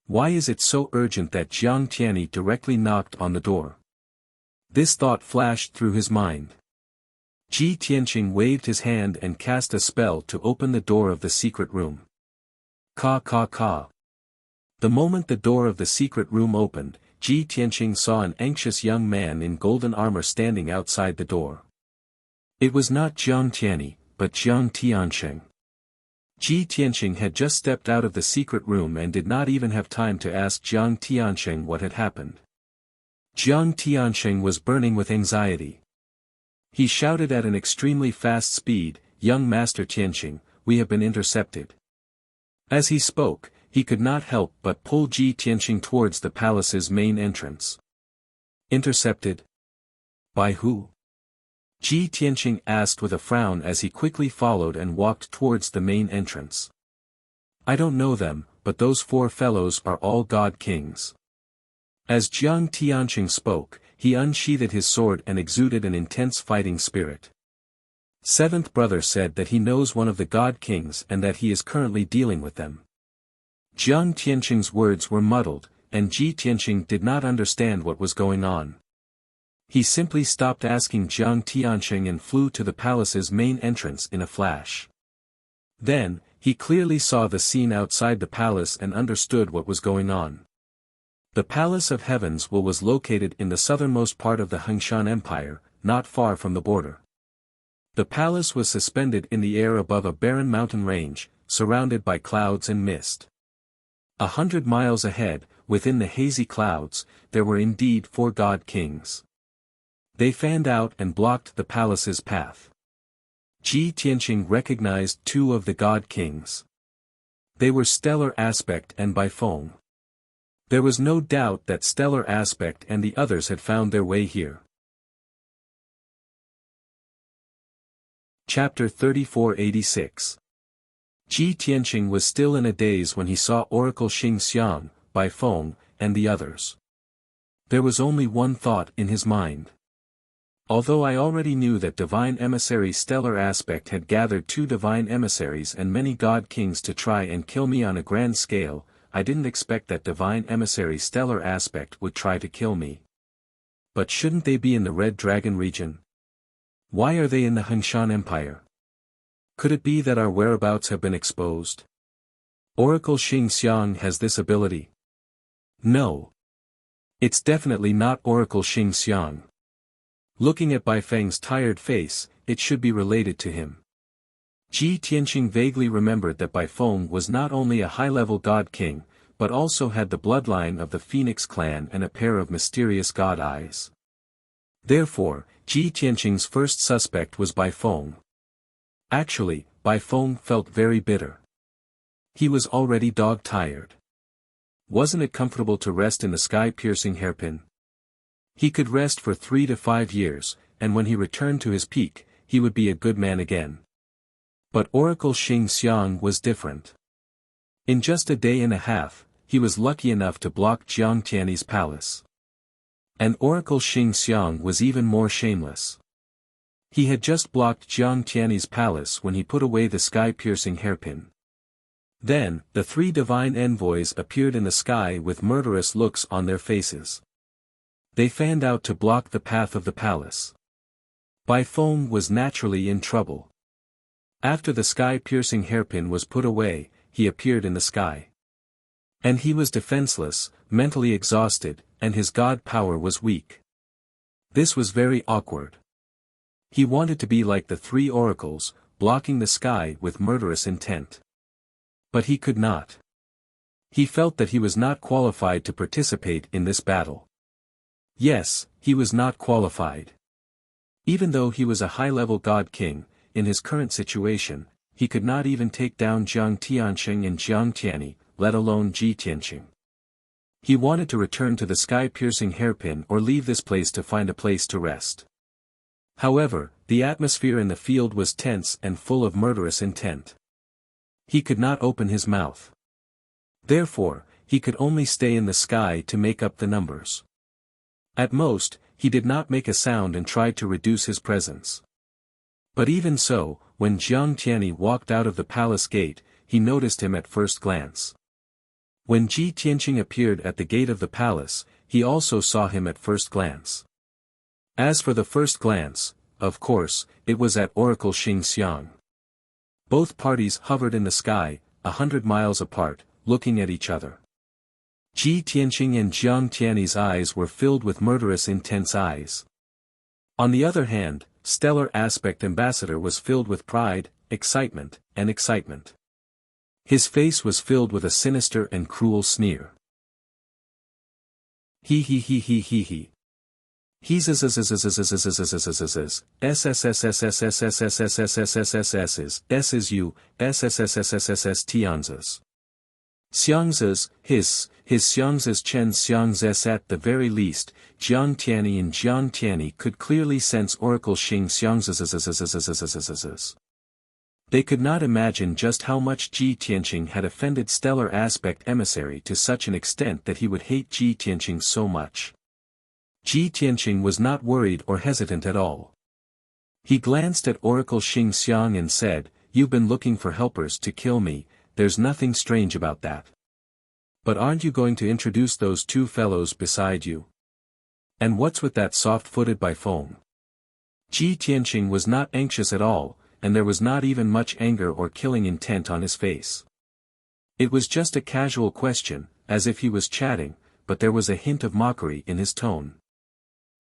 Why is it so urgent that Jiang Tianyi directly knocked on the door? This thought flashed through his mind. Ji Tianqing waved his hand and cast a spell to open the door of the secret room. Ka ka ka. The moment the door of the secret room opened, Ji Tianqing saw an anxious young man in golden armor standing outside the door. It was not Jiang Tianyi, but Jiang Tianqing. Ji Tianqing had just stepped out of the secret room and did not even have time to ask Jiang Tianqing what had happened. Jiang Tianqing was burning with anxiety. He shouted at an extremely fast speed, "Young Master Tianqing, we have been intercepted." As he spoke, he could not help but pull Ji Tianqing towards the palace's main entrance. Intercepted? By who? Ji Tianqing asked with a frown as he quickly followed and walked towards the main entrance. I don't know them, but those four fellows are all god kings. As Jiang Tianqing spoke, he unsheathed his sword and exuded an intense fighting spirit. Seventh brother said that he knows one of the god kings and that he is currently dealing with them. Jiang Tianqing's words were muddled, and Ji Tianqing did not understand what was going on. He simply stopped asking Jiang Tianqing and flew to the palace's main entrance in a flash. Then, he clearly saw the scene outside the palace and understood what was going on. The Palace of Heavens was located in the southernmost part of the Hongshan Empire, not far from the border. The palace was suspended in the air above a barren mountain range, surrounded by clouds and mist. 100 miles ahead, within the hazy clouds, there were indeed four god kings. They fanned out and blocked the palace's path. Ji Tianqing recognized two of the god kings. They were Stellar Aspect and Baifeng. There was no doubt that Stellar Aspect and the others had found their way here. Chapter 3486. Ji Tianqing was still in a daze when he saw Oracle Xing Xiang, Baifeng, and the others. There was only one thought in his mind. Although I already knew that Divine Emissary Stellar Aspect had gathered two Divine Emissaries and many God Kings to try and kill me on a grand scale, I didn't expect that Divine Emissary Stellar Aspect would try to kill me. But shouldn't they be in the Red Dragon region? Why are they in the Hongshan Empire? Could it be that our whereabouts have been exposed? Oracle Xing Xiang has this ability? No. It's definitely not Oracle Xing Xiang. Looking at Baifeng's tired face, it should be related to him. Ji Tianqing vaguely remembered that Baifeng was not only a high-level god king, but also had the bloodline of the Phoenix clan and a pair of mysterious god eyes. Therefore, Ji Tianqing's first suspect was Baifeng. Actually, Baifeng felt very bitter. He was already dog-tired. Wasn't it comfortable to rest in the sky-piercing hairpin? He could rest for 3 to 5 years, and when he returned to his peak, he would be a good man again. But Oracle Xing Xiang was different. In just a day and a half, he was lucky enough to block Jiang Tianyi's palace. And Oracle Xing Xiang was even more shameless. He had just blocked Jiang Tianyi's palace when he put away the sky-piercing hairpin. Then, the three divine envoys appeared in the sky with murderous looks on their faces. They fanned out to block the path of the palace. Baifeng was naturally in trouble. After the sky-piercing hairpin was put away, he appeared in the sky. And he was defenseless, mentally exhausted, and his god power was weak. This was very awkward. He wanted to be like the three oracles, blocking the sky with murderous intent. But he could not. He felt that he was not qualified to participate in this battle. Yes, he was not qualified. Even though he was a high-level god king, in his current situation, he could not even take down Jiang Tianqing and Jiang Tianyi, let alone Ji Tianqing. He wanted to return to the sky-piercing hairpin or leave this place to find a place to rest. However, the atmosphere in the field was tense and full of murderous intent. He could not open his mouth. Therefore, he could only stay in the sky to make up the numbers. At most, he did not make a sound and tried to reduce his presence. But even so, when Jiang Tianyi walked out of the palace gate, he noticed him at first glance. When Ji Tianqing appeared at the gate of the palace, he also saw him at first glance. As for the first glance, of course, it was at Oracle Xing Xiang. Both parties hovered in the sky, 100 miles apart, looking at each other. Ji Tianqing and Jiang Tianyi's eyes were filled with murderous intense eyes. On the other hand, Stellar Aspect Ambassador was filled with pride, excitement, and excitement. His face was filled with a sinister and cruel sneer. He. He's Tianzas. Xiangzas, his Xiangzas Chen Xiangzes at the very least, Jiang Tianyi and Jiang Tianyi could clearly sense Oracle Xing Xiangzas. They could not imagine just how much Ji Tianqing had offended Stellar Aspect Emissary to such an extent that he would hate Ji Tianqing so much. Ji Tianqing was not worried or hesitant at all. He glanced at Oracle Xing Xiang and said, "You've been looking for helpers to kill me, there's nothing strange about that. But aren't you going to introduce those two fellows beside you? And what's with that soft-footed by phone?" Ji Tianqing was not anxious at all, and there was not even much anger or killing intent on his face. It was just a casual question, as if he was chatting, but there was a hint of mockery in his tone.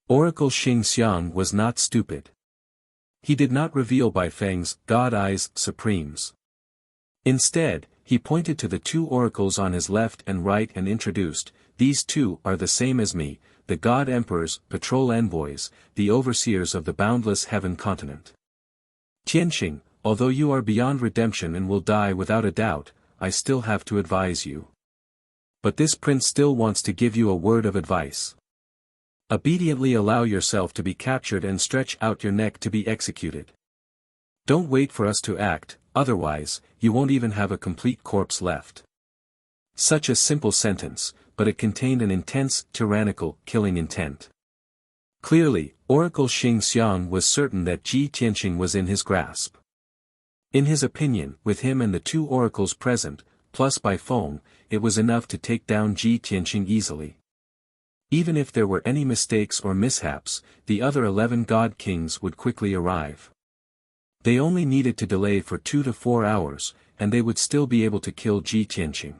Oracle Xing Xiang was not stupid. He did not reveal Baifeng's God Eyes Supremes. Instead, he pointed to the two oracles on his left and right and introduced, "These two are the same as me, the God Emperors, patrol envoys, the overseers of the boundless heaven continent. Tianqing, although you are beyond redemption and will die without a doubt, I still have to advise you. But this prince still wants to give you a word of advice. Obediently allow yourself to be captured and stretch out your neck to be executed. Don't wait for us to act, otherwise, you won't even have a complete corpse left." Such a simple sentence, but it contained an intense, tyrannical, killing intent. Clearly, Oracle Xing Xiang was certain that Ji Tianqing was in his grasp. In his opinion, with him and the two oracles present, plus by phone, it was enough to take down Ji Tianqing easily. Even if there were any mistakes or mishaps, the other 11 God Kings would quickly arrive. They only needed to delay for 2 to 4 hours, and they would still be able to kill Ji Tianqing.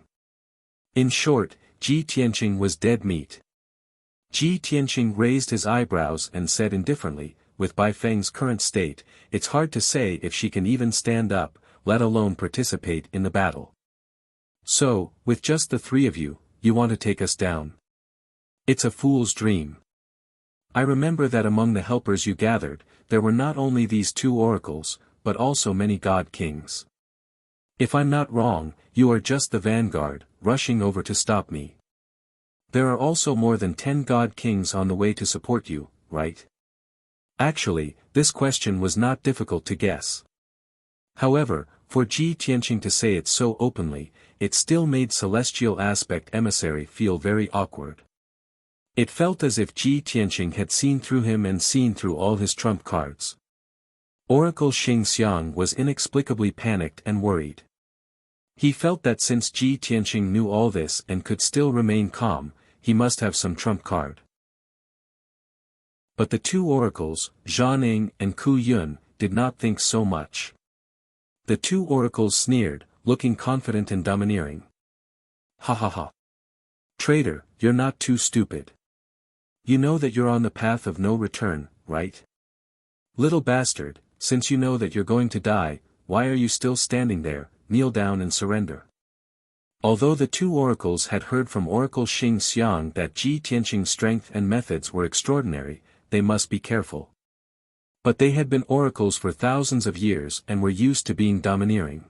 In short, Ji Tianqing was dead meat. Ji Tianqing raised his eyebrows and said indifferently, "With Baifeng's current state, it's hard to say if she can even stand up, let alone participate in the battle. So, with just the three of you, you want to take us down? It's a fool's dream. I remember that among the helpers you gathered, there were not only these two oracles, but also many God Kings. If I'm not wrong, you are just the vanguard, rushing over to stop me. There are also more than 10 God Kings on the way to support you, right?" Actually, this question was not difficult to guess. However, for Ji Tianqing to say it so openly, it still made Celestial Aspect Emissary feel very awkward. It felt as if Ji Tianqing had seen through him and seen through all his trump cards. Oracle Xing Xiang was inexplicably panicked and worried. He felt that since Ji Tianqing knew all this and could still remain calm, he must have some trump card. But the two oracles, Zhao Ning and Ku Yun, did not think so much. The two oracles sneered, looking confident and domineering. "Ha ha ha. Traitor, you're not too stupid. You know that you're on the path of no return, right? Little bastard, since you know that you're going to die, why are you still standing there? Kneel down and surrender." Although the two oracles had heard from Oracle Xing Xiang that Ji Tianqing's strength and methods were extraordinary, they must be careful. But they had been oracles for thousands of years and were used to being domineering.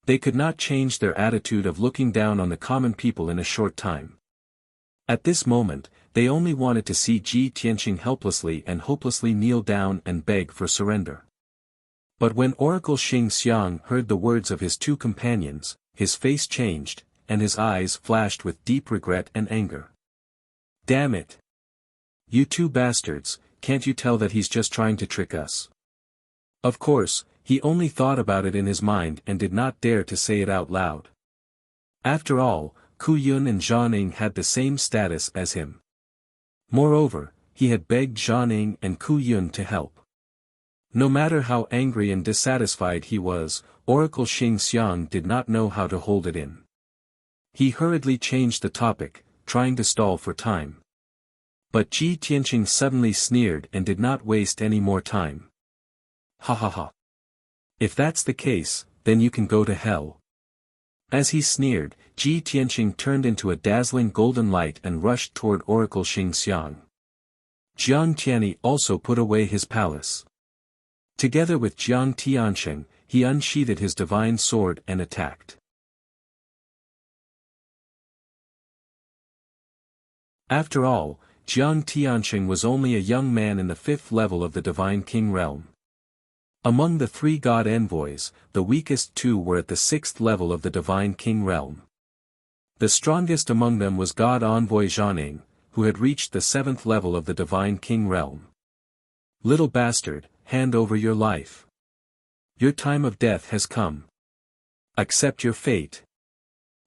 They could not change their attitude of looking down on the common people in a short time. At this moment, they only wanted to see Ji Tianqing helplessly and hopelessly kneel down and beg for surrender. But when Oracle Xing Xiang heard the words of his two companions, his face changed, and his eyes flashed with deep regret and anger. "Damn it! You two bastards, can't you tell that he's just trying to trick us?" Of course, he only thought about it in his mind and did not dare to say it out loud. After all, Ku Yun and Zhao Ning had the same status as him. Moreover, he had begged Zhao Ning and Ku Yun to help. No matter how angry and dissatisfied he was, Oracle Xing Xiang did not know how to hold it in. He hurriedly changed the topic, trying to stall for time. But Ji Tianqing suddenly sneered and did not waste any more time. Ha ha ha. If that's the case, then you can go to hell. As he sneered, Ji Tianqing turned into a dazzling golden light and rushed toward Oracle Xing Xiang. Jiang Tianyi also put away his palace. Together with Jiang Tianqing, he unsheathed his divine sword and attacked. After all, Jiang Tianqing was only a young man in the 5th level of the Divine King realm. Among the 3 god envoys, the weakest 2 were at the 6th level of the Divine King realm. The strongest among them was God Envoy Zhaning, who had reached the 7th level of the Divine King realm. Little bastard, hand over your life. Your time of death has come. Accept your fate.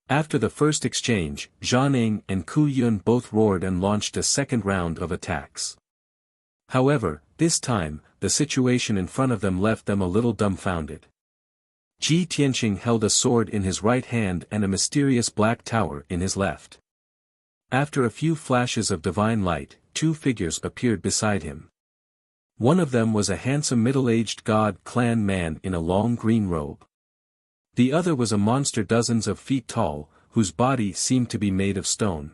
After the first exchange, Zhaning and Ku Yun both roared and launched a second round of attacks. However, this time, the situation in front of them left them a little dumbfounded. Ji Tianqing held a sword in his right hand and a mysterious black tower in his left. After a few flashes of divine light, 2 figures appeared beside him. One of them was a handsome middle-aged god clan man in a long green robe. The other was a monster dozens of feet tall, whose body seemed to be made of stone.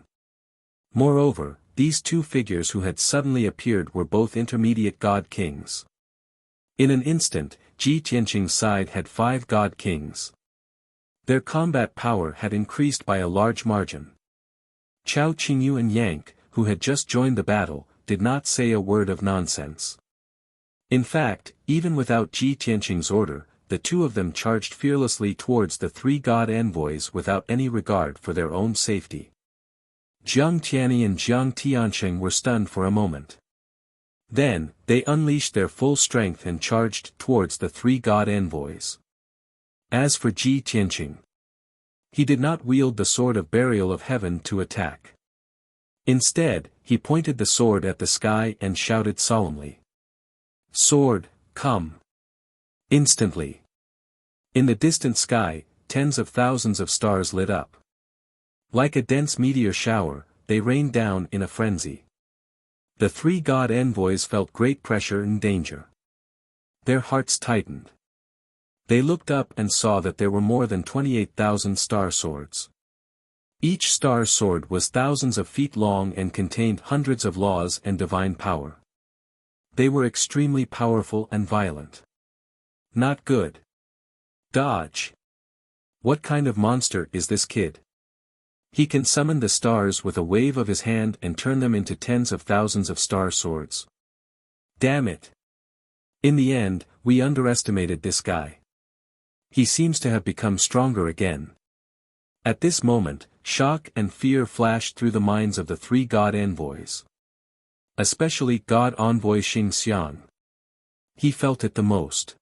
Moreover, these 2 figures who had suddenly appeared were both intermediate god kings. In an instant, Ji Tianqing's side had 5 god kings. Their combat power had increased by a large margin. Chao Qingyu and Yank, who had just joined the battle, did not say a word of nonsense. In fact, even without Ji Tianqing's order, the 2 of them charged fearlessly towards the 3 god envoys without any regard for their own safety. Jiang Tianyi and Jiang Tianqing were stunned for a moment. Then, they unleashed their full strength and charged towards the 3 god envoys. As for Ji Tianqing, he did not wield the sword of burial of heaven to attack. Instead, he pointed the sword at the sky and shouted solemnly. Sword, come. Instantly. In the distant sky, tens of thousands of stars lit up. Like a dense meteor shower, they rained down in a frenzy. The 3 god envoys felt great pressure and danger. Their hearts tightened. They looked up and saw that there were more than 28,000 star swords. Each star sword was thousands of feet long and contained hundreds of laws and divine power. They were extremely powerful and violent. Not good. Dodge. What kind of monster is this kid? He can summon the stars with a wave of his hand and turn them into tens of thousands of star swords. Damn it. In the end, we underestimated this guy. He seems to have become stronger again. At this moment, shock and fear flashed through the minds of the 3 god envoys. Especially God Envoy Xing Xiang. He felt it the most.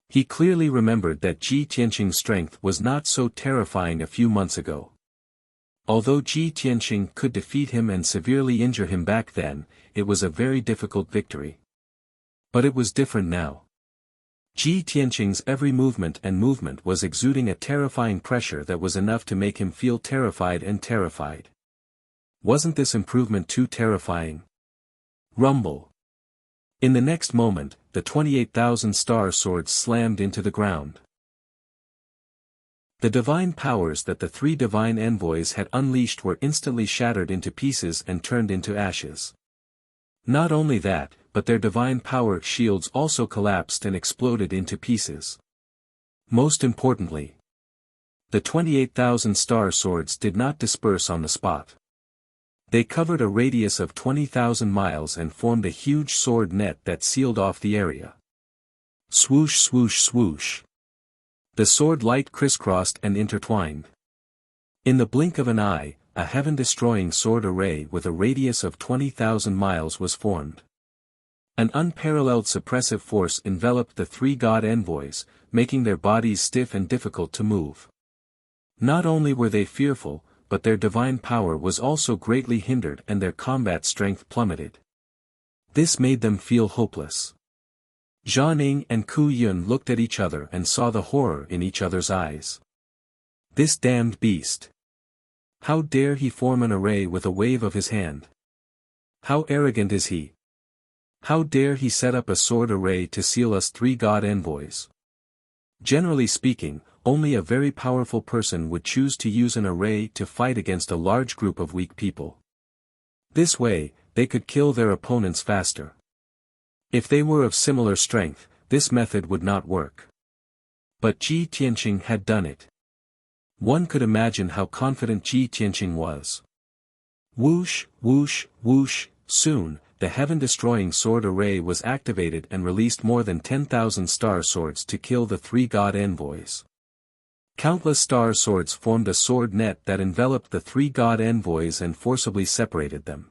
He clearly remembered that Ji Tianqing's strength was not so terrifying a few months ago. Although Ji Tianqing could defeat him and severely injure him back then, it was a very difficult victory. But it was different now. Ji Tianqing's every movement was exuding a terrifying pressure that was enough to make him feel terrified and terrified. Wasn't this improvement too terrifying? Rumble. In the next moment, the 28,000 star swords slammed into the ground. The divine powers that the 3 divine envoys had unleashed were instantly shattered into pieces and turned into ashes. Not only that, but their divine power shields also collapsed and exploded into pieces. Most importantly, the 28,000 star swords did not disperse on the spot. They covered a radius of 20,000 miles and formed a huge sword net that sealed off the area. Swoosh swoosh swoosh. The sword light crisscrossed and intertwined. In the blink of an eye, a heaven-destroying sword array with a radius of 20,000 miles was formed. An unparalleled suppressive force enveloped the 3 god envoys, making their bodies stiff and difficult to move. Not only were they fearful, but their divine power was also greatly hindered and their combat strength plummeted. This made them feel hopeless. Zhao Ning and Ku Yun looked at each other and saw the horror in each other's eyes. This damned beast! How dare he form an array with a wave of his hand? How arrogant is he! How dare he set up a sword array to seal us 3 god envoys? Generally speaking, only a very powerful person would choose to use an array to fight against a large group of weak people. This way, they could kill their opponents faster. If they were of similar strength, this method would not work. But Ji Tianqing had done it. One could imagine how confident Ji Tianqing was. Whoosh, whoosh, whoosh, soon, the heaven-destroying sword array was activated and released more than 10,000 star swords to kill the 3 god envoys. Countless star swords formed a sword net that enveloped the 3 god envoys and forcibly separated them.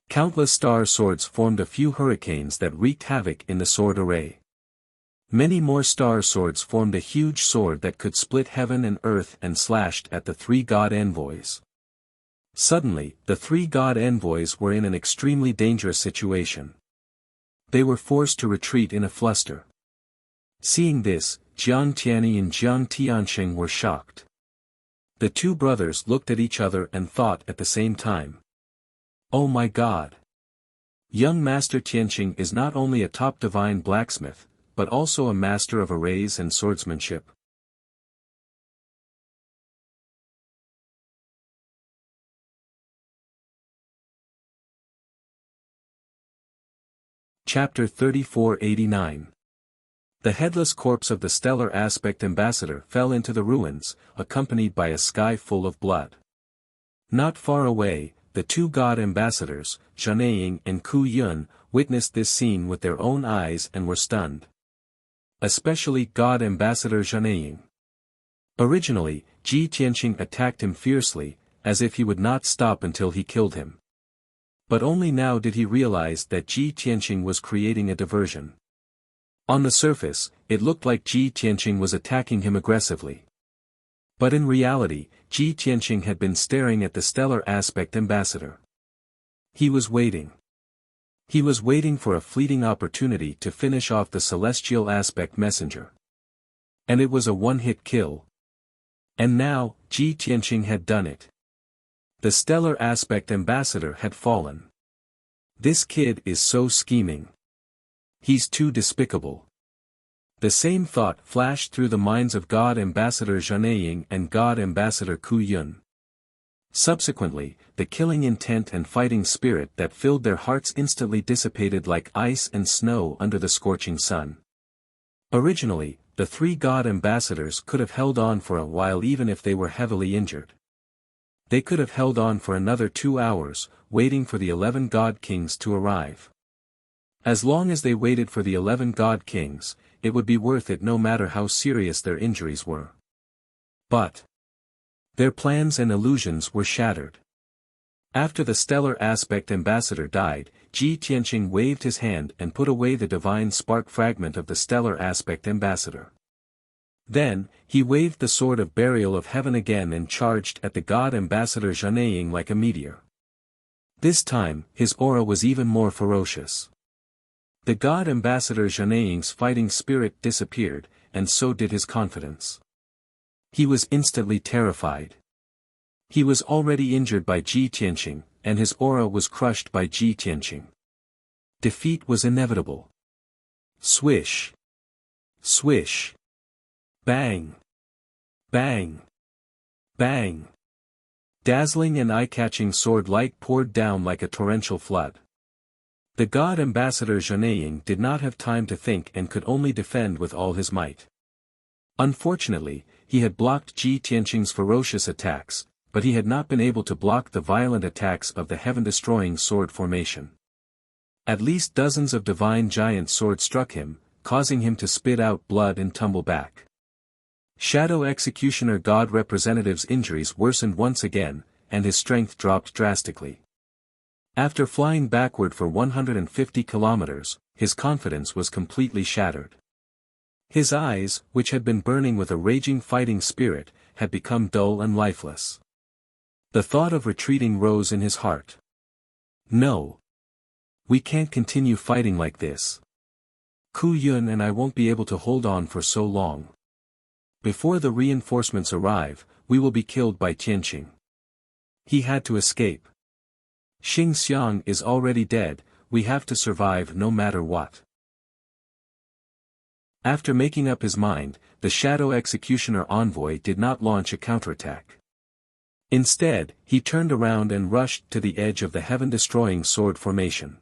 Countless star swords formed a few hurricanes that wreaked havoc in the sword array. Many more star swords formed a huge sword that could split heaven and earth and slashed at the 3 god envoys. Suddenly, the 3 god envoys were in an extremely dangerous situation. They were forced to retreat in a fluster. Seeing this, Jiang Tianyi and Jiang Tianqing were shocked. The 2 brothers looked at each other and thought at the same time. Oh my God! Young Master Tianqing is not only a top divine blacksmith, but also a master of arrays and swordsmanship. Chapter 3489. The headless corpse of the stellar aspect ambassador fell into the ruins, accompanied by a sky full of blood. Not far away, the 2 god ambassadors, Zhao Ning and Ku Yun, witnessed this scene with their own eyes and were stunned. Especially God Ambassador Zhao Ning. Originally, Ji Tianqing attacked him fiercely, as if he would not stop until he killed him. But only now did he realize that Ji Tianqing was creating a diversion. On the surface, it looked like Ji Tianqing was attacking him aggressively. But in reality, Ji Tianqing had been staring at the stellar aspect ambassador. He was waiting. He was waiting for a fleeting opportunity to finish off the celestial aspect messenger. And it was a one-hit kill. And now, Ji Tianqing had done it. The stellar aspect ambassador had fallen. This kid is so scheming. He's too despicable. The same thought flashed through the minds of God Ambassador Zhao Ning and God Ambassador Ku Yun. Subsequently, the killing intent and fighting spirit that filled their hearts instantly dissipated like ice and snow under the scorching sun. Originally, the 3 god ambassadors could have held on for a while even if they were heavily injured. They could have held on for another 2 hours, waiting for the 11 god kings to arrive. As long as they waited for the 11 god kings, it would be worth it no matter how serious their injuries were. But their plans and illusions were shattered. After the stellar aspect ambassador died, Ji Tianqing waved his hand and put away the divine spark fragment of the stellar aspect ambassador. Then, he waved the sword of burial of heaven again and charged at the god ambassador Zhao Ning like a meteor. This time, his aura was even more ferocious. The god ambassador Zhao Ning's fighting spirit disappeared, and so did his confidence. He was instantly terrified. He was already injured by Ji Tianqing, and his aura was crushed by Ji Tianqing. Defeat was inevitable. Swish! Swish! Bang! Bang! Bang! Dazzling and eye-catching sword light poured down like a torrential flood. The god ambassador Zhao Ning did not have time to think and could only defend with all his might. Unfortunately, he had blocked Ji Tianqing's ferocious attacks, but he had not been able to block the violent attacks of the heaven-destroying sword formation. At least dozens of divine giant swords struck him, causing him to spit out blood and tumble back. Shadow Executioner God Representative's injuries worsened once again, and his strength dropped drastically. After flying backward for 150 kilometers, his confidence was completely shattered. His eyes, which had been burning with a raging fighting spirit, had become dull and lifeless. The thought of retreating rose in his heart. No. We can't continue fighting like this. Ku Yun and I won't be able to hold on for so long. Before the reinforcements arrive, we will be killed by Tianqing. He had to escape. Xing Xiang is already dead, we have to survive no matter what. After making up his mind, the Shadow Executioner envoy did not launch a counterattack. Instead, he turned around and rushed to the edge of the heaven-destroying sword formation.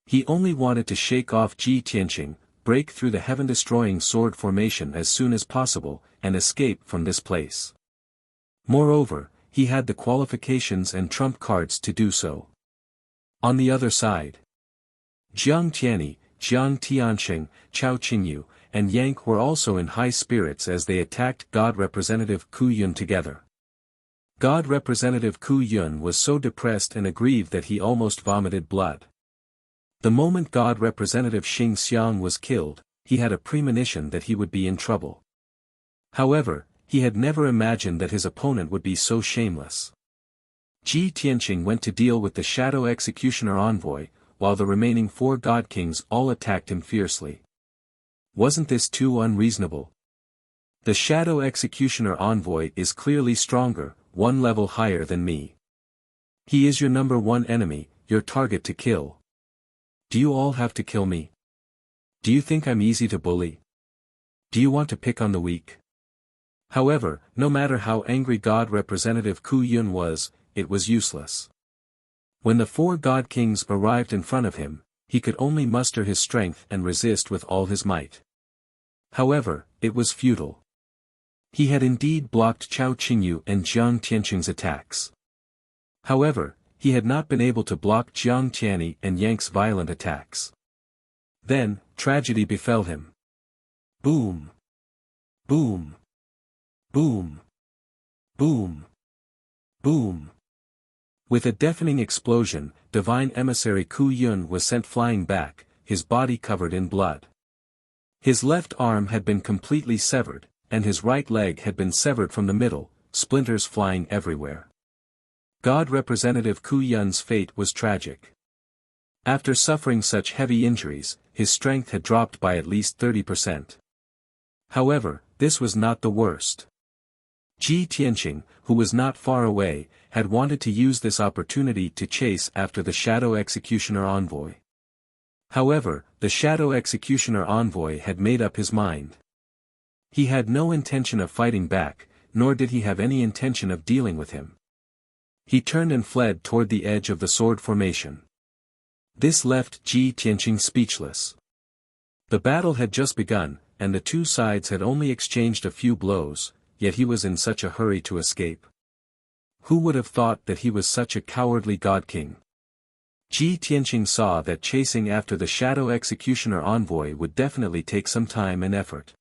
He only wanted to shake off Ji Tianqing, break through the heaven-destroying sword formation as soon as possible, and escape from this place. Moreover, he had the qualifications and trump cards to do so. On the other side, Jiang Tianyi, Jiang Tianqing, Chao Qingyu, and Yank were also in high spirits as they attacked God Representative Ku Yun together. God Representative Ku Yun was so depressed and aggrieved that he almost vomited blood. The moment God Representative Xing Xiang was killed, he had a premonition that he would be in trouble. However, he had never imagined that his opponent would be so shameless. Ji Tianqing went to deal with the Shadow Executioner envoy, while the remaining 4 God Kings all attacked him fiercely. Wasn't this too unreasonable? The Shadow Executioner envoy is clearly stronger, 1 level higher than me. He is your number 1 enemy, your target to kill. Do you all have to kill me? Do you think I'm easy to bully? Do you want to pick on the weak? However, no matter how angry God Representative Ku Yun was, it was useless. When the 4 God Kings arrived in front of him, he could only muster his strength and resist with all his might. However, it was futile. He had indeed blocked Chao Qingyu and Jiang Tianqing's attacks. However, he had not been able to block Jiang Tianyi and Yank's violent attacks. Then, tragedy befell him. Boom! Boom! Boom! Boom! Boom! With a deafening explosion, divine emissary Ku Yun was sent flying back, his body covered in blood. His left arm had been completely severed, and his right leg had been severed from the middle, splinters flying everywhere. God Representative Ku Yun's fate was tragic. After suffering such heavy injuries, his strength had dropped by at least 30%. However, this was not the worst. Ji Tianqing, who was not far away, had wanted to use this opportunity to chase after the Shadow Executioner envoy. However, the Shadow Executioner envoy had made up his mind. He had no intention of fighting back, nor did he have any intention of dealing with him. He turned and fled toward the edge of the sword formation. This left Ji Tianqing speechless. The battle had just begun, and the 2 sides had only exchanged a few blows, yet he was in such a hurry to escape. Who would have thought that he was such a cowardly God King? Ji Tianqing saw that chasing after the Shadow Executioner envoy would definitely take some time and effort.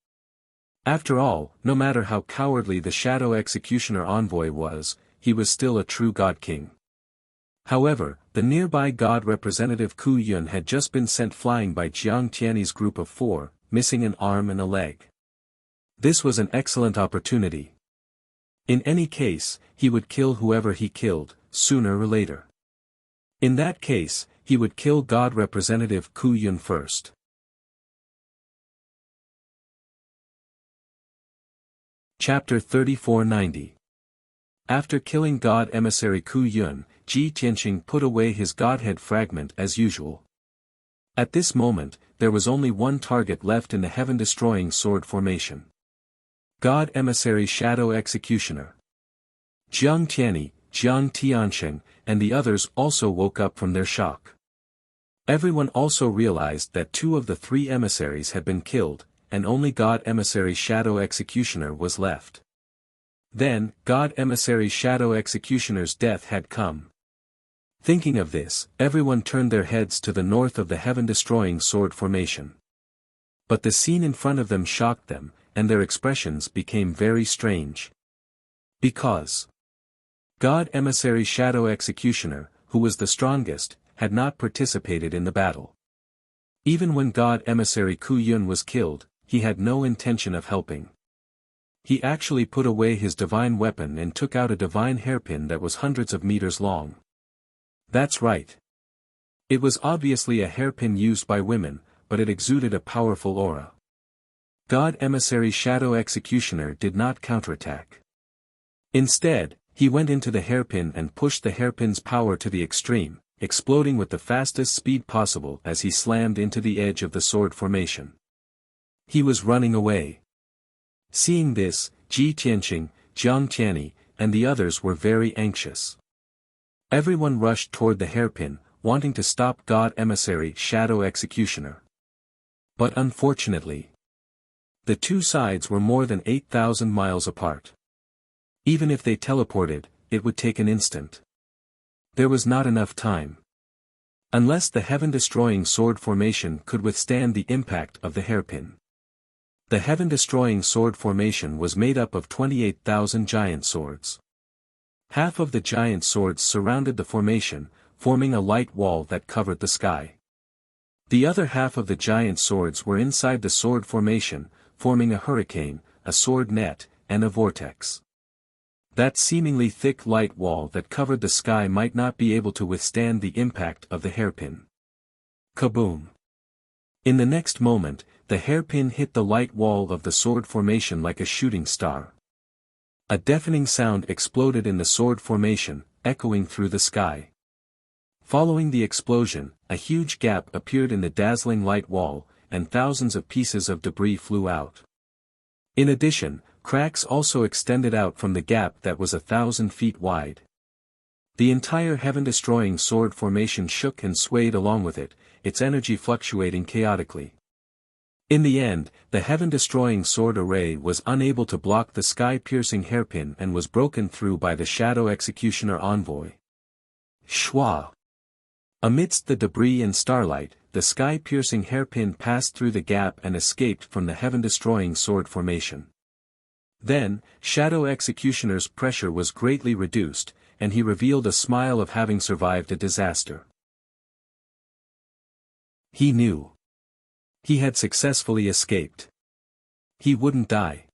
After all, no matter how cowardly the Shadow Executioner envoy was, he was still a true God King. However, the nearby God Representative Ku Yun had just been sent flying by Jiang Tianyi's group of 4, missing an arm and a leg. This was an excellent opportunity. In any case, he would kill whoever he killed, sooner or later. In that case, he would kill God Representative Ku Yun first. Chapter 3490. After killing God Emissary Ku Yun, Ji Tianqing put away his Godhead fragment as usual. At this moment, there was only 1 target left in the heaven-destroying sword formation. God Emissary Shadow Executioner. Jiang Tianyi, Jiang Tianqing, and the others also woke up from their shock. Everyone also realized that 2 of the 3 emissaries had been killed, and only God Emissary Shadow Executioner was left. Then, God Emissary Shadow Executioner's death had come. Thinking of this, everyone turned their heads to the north of the heaven-destroying sword formation. But the scene in front of them shocked them, and their expressions became very strange. Because God Emissary Shadow Executioner, who was the strongest, had not participated in the battle. Even when God Emissary Ku Yun was killed, he had no intention of helping. He actually put away his divine weapon and took out a divine hairpin that was hundreds of meters long. That's right. It was obviously a hairpin used by women, but it exuded a powerful aura. God Emissary Shadow Executioner did not counterattack. Instead, he went into the hairpin and pushed the hairpin's power to the extreme, exploding with the fastest speed possible as he slammed into the edge of the sword formation. He was running away. Seeing this, Ji Tianqing, Jiang Tianyi, and the others were very anxious. Everyone rushed toward the hairpin, wanting to stop God Emissary Shadow Executioner. But unfortunately, the two sides were more than 8,000 miles apart. Even if they teleported, it would take an instant. There was not enough time. Unless the heaven-destroying sword formation could withstand the impact of the hairpin. The heaven-destroying sword formation was made up of 28,000 giant swords. Half of the giant swords surrounded the formation, forming a light wall that covered the sky. The other half of the giant swords were inside the sword formation, forming a hurricane, a sword net, and a vortex. That seemingly thick light wall that covered the sky might not be able to withstand the impact of the hairpin. Kaboom! In the next moment, the hairpin hit the light wall of the sword formation like a shooting star. A deafening sound exploded in the sword formation, echoing through the sky. Following the explosion, a huge gap appeared in the dazzling light wall, and thousands of pieces of debris flew out. In addition, cracks also extended out from the gap that was 1,000 feet wide. The entire heaven-destroying sword formation shook and swayed along with it, its energy fluctuating chaotically. In the end, the heaven-destroying sword array was unable to block the sky-piercing hairpin and was broken through by the Shadow Executioner envoy. Shwa! Amidst the debris and starlight, the sky-piercing hairpin passed through the gap and escaped from the heaven-destroying sword formation. Then, Shadow Executioner's pressure was greatly reduced, and he revealed a smile of having survived a disaster. He knew. He had successfully escaped. He wouldn't die.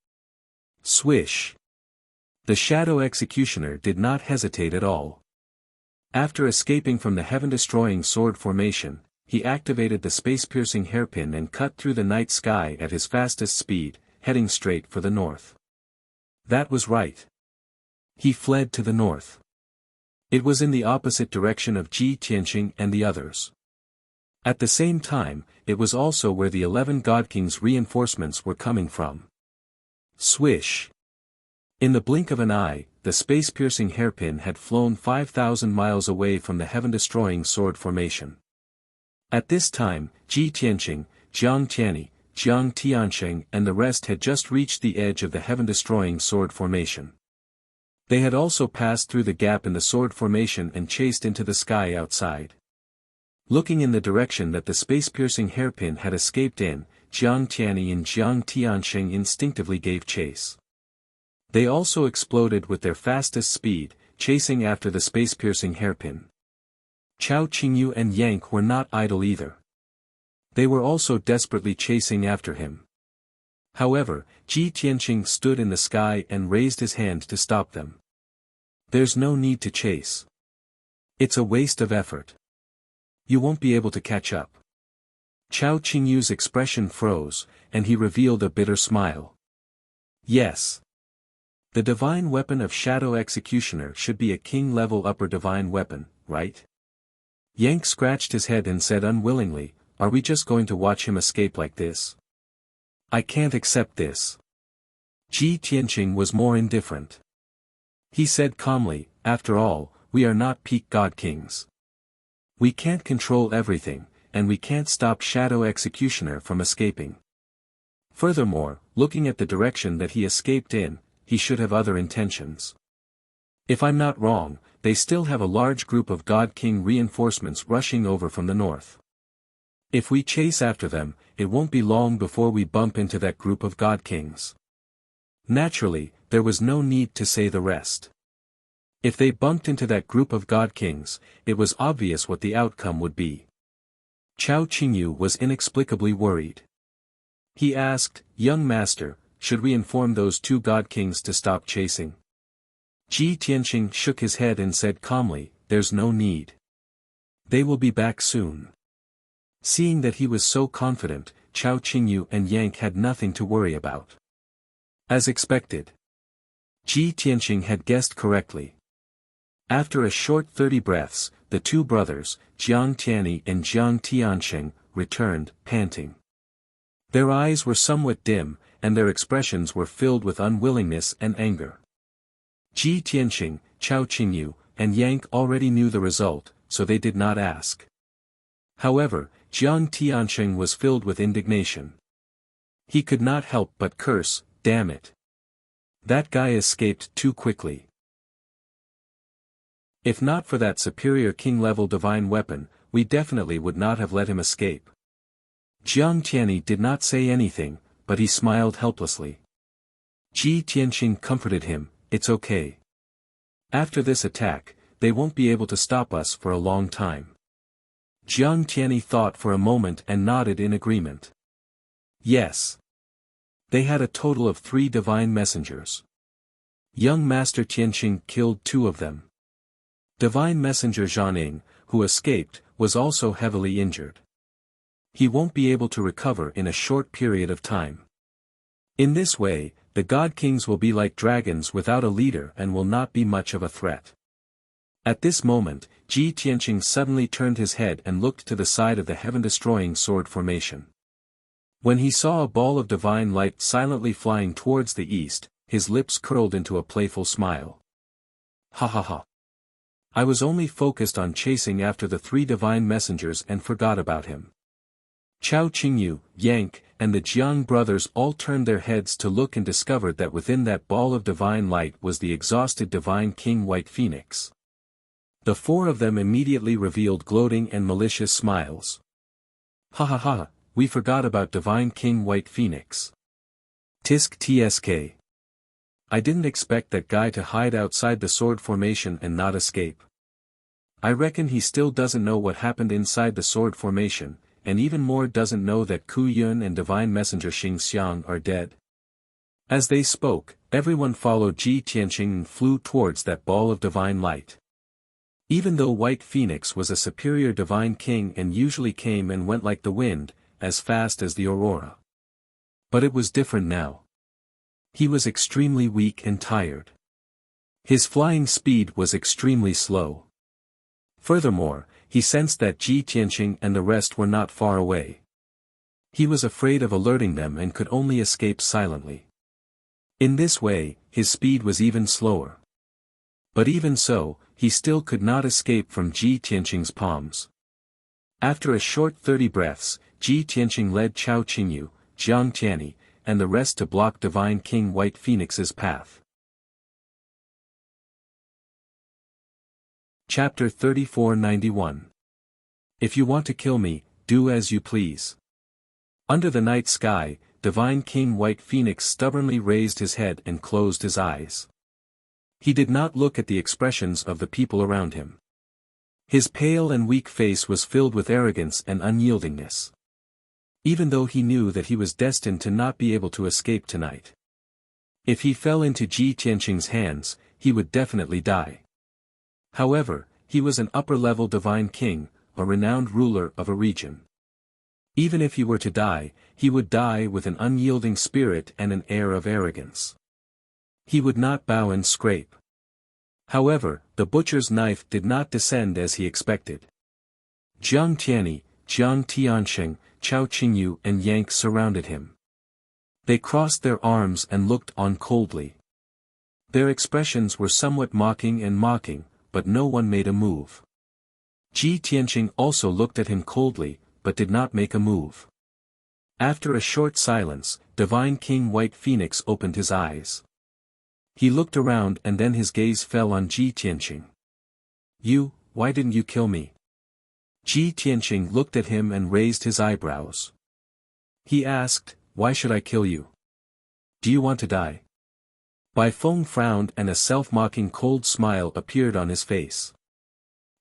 Swish! The Shadow Executioner did not hesitate at all. After escaping from the heaven-destroying sword formation, he activated the space-piercing hairpin and cut through the night sky at his fastest speed, heading straight for the north. That was right. He fled to the north. It was in the opposite direction of Ji Tianqing and the others. At the same time, it was also where the 11 God Kings' reinforcements were coming from. Swish! In the blink of an eye, the space-piercing hairpin had flown 5,000 miles away from the heaven-destroying sword formation. At this time, Ji Tianqing, Jiang Tianyi, Jiang Tiansheng and the rest had just reached the edge of the heaven-destroying sword formation. They had also passed through the gap in the sword formation and chased into the sky outside. Looking in the direction that the space-piercing hairpin had escaped in, Jiang Tianyi and Jiang Tiansheng instinctively gave chase. They also exploded with their fastest speed, chasing after the space-piercing hairpin. Chao Qingyu and Yank were not idle either. They were also desperately chasing after him. However, Ji Tianqing stood in the sky and raised his hand to stop them. There's no need to chase. It's a waste of effort. You won't be able to catch up. Chao Qingyu's expression froze, and he revealed a bitter smile. Yes. The divine weapon of Shadow Executioner should be a king-level upper divine weapon, right? Yank scratched his head and said unwillingly, are we just going to watch him escape like this? I can't accept this. Ji Tianqing was more indifferent. He said calmly, after all, we are not peak God Kings. We can't control everything, and we can't stop Shadow Executioner from escaping. Furthermore, looking at the direction that he escaped in, he should have other intentions. If I'm not wrong, they still have a large group of God King reinforcements rushing over from the north. If we chase after them, it won't be long before we bump into that group of God Kings. Naturally, there was no need to say the rest. If they bumped into that group of God Kings, it was obvious what the outcome would be. Chao Qingyu was inexplicably worried. He asked, Young Master, should we inform those two God Kings to stop chasing? Ji Tianqing shook his head and said calmly, there's no need. They will be back soon. Seeing that he was so confident, Chao Qingyu and Yank had nothing to worry about. As expected, Ji Tianqing had guessed correctly. After a short 30 breaths, the two brothers, Jiang Tianyi and Jiang Tianqing, returned, panting. Their eyes were somewhat dim, and their expressions were filled with unwillingness and anger. Ji Tianqing, Chao Qingyu, and Yank already knew the result, so they did not ask. However, Jiang Tianqing was filled with indignation. He could not help but curse, "Damn it! That guy escaped too quickly. If not for that superior king-level divine weapon, we definitely would not have let him escape." Jiang Tianyi did not say anything, but he smiled helplessly. Ji Tianqing comforted him, "It's okay. After this attack, they won't be able to stop us for a long time." Jiang Tianyi thought for a moment and nodded in agreement. Yes. They had a total of 3 divine messengers. Young Master Tianqing killed 2 of them. Divine Messenger Zhaning, who escaped, was also heavily injured. He won't be able to recover in a short period of time. In this way, the God Kings will be like dragons without a leader and will not be much of a threat. At this moment, Ji Tianqing suddenly turned his head and looked to the side of the heaven-destroying sword formation. When he saw a ball of divine light silently flying towards the east, his lips curled into a playful smile. "Ha ha ha. I was only focused on chasing after the 3 divine messengers and forgot about him." Chao Qingyu, Yank, and the Jiang brothers all turned their heads to look and discovered that within that ball of divine light was the exhausted divine king White Phoenix. The 4 of them immediately revealed gloating and malicious smiles. "Ha ha ha, we forgot about divine king White Phoenix. Tisk tsk. I didn't expect that guy to hide outside the sword formation and not escape. I reckon he still doesn't know what happened inside the sword formation, and even more doesn't know that Ku Yun and Divine Messenger Xing Xiang are dead." As they spoke, everyone followed Ji Tianqing and flew towards that ball of divine light. Even though White Phoenix was a superior divine king and usually came and went like the wind, as fast as the aurora. But it was different now. He was extremely weak and tired. His flying speed was extremely slow. Furthermore, he sensed that Ji Tianqing and the rest were not far away. He was afraid of alerting them and could only escape silently. In this way, his speed was even slower. But even so, he still could not escape from Ji Tianqing's palms. After a short 30 breaths, Ji Tianqing led Chao Qingyu, Jiang Tianyi, and the rest to block Divine King White Phoenix's path. Chapter 3491. If you want to kill me, do as you please. Under the night sky, Divine King White Phoenix stubbornly raised his head and closed his eyes. He did not look at the expressions of the people around him. His pale and weak face was filled with arrogance and unyieldingness. Even though he knew that he was destined to not be able to escape tonight. If he fell into Ji Tianqing's hands, he would definitely die. However, he was an upper-level divine king, a renowned ruler of a region. Even if he were to die, he would die with an unyielding spirit and an air of arrogance. He would not bow and scrape. However, the butcher's knife did not descend as he expected. Jiang Tianyi, Jiang Tianqing, Chao Qingyu and Yank surrounded him. They crossed their arms and looked on coldly. Their expressions were somewhat mocking, but no one made a move. Ji Tianqing also looked at him coldly, but did not make a move. After a short silence, Divine King White Phoenix opened his eyes. He looked around and then his gaze fell on Ji Tianqing. Why didn't you kill me?" Ji Tianqing looked at him and raised his eyebrows. He asked, "Why should I kill you? Do you want to die?" Bai Feng frowned and a self-mocking cold smile appeared on his face.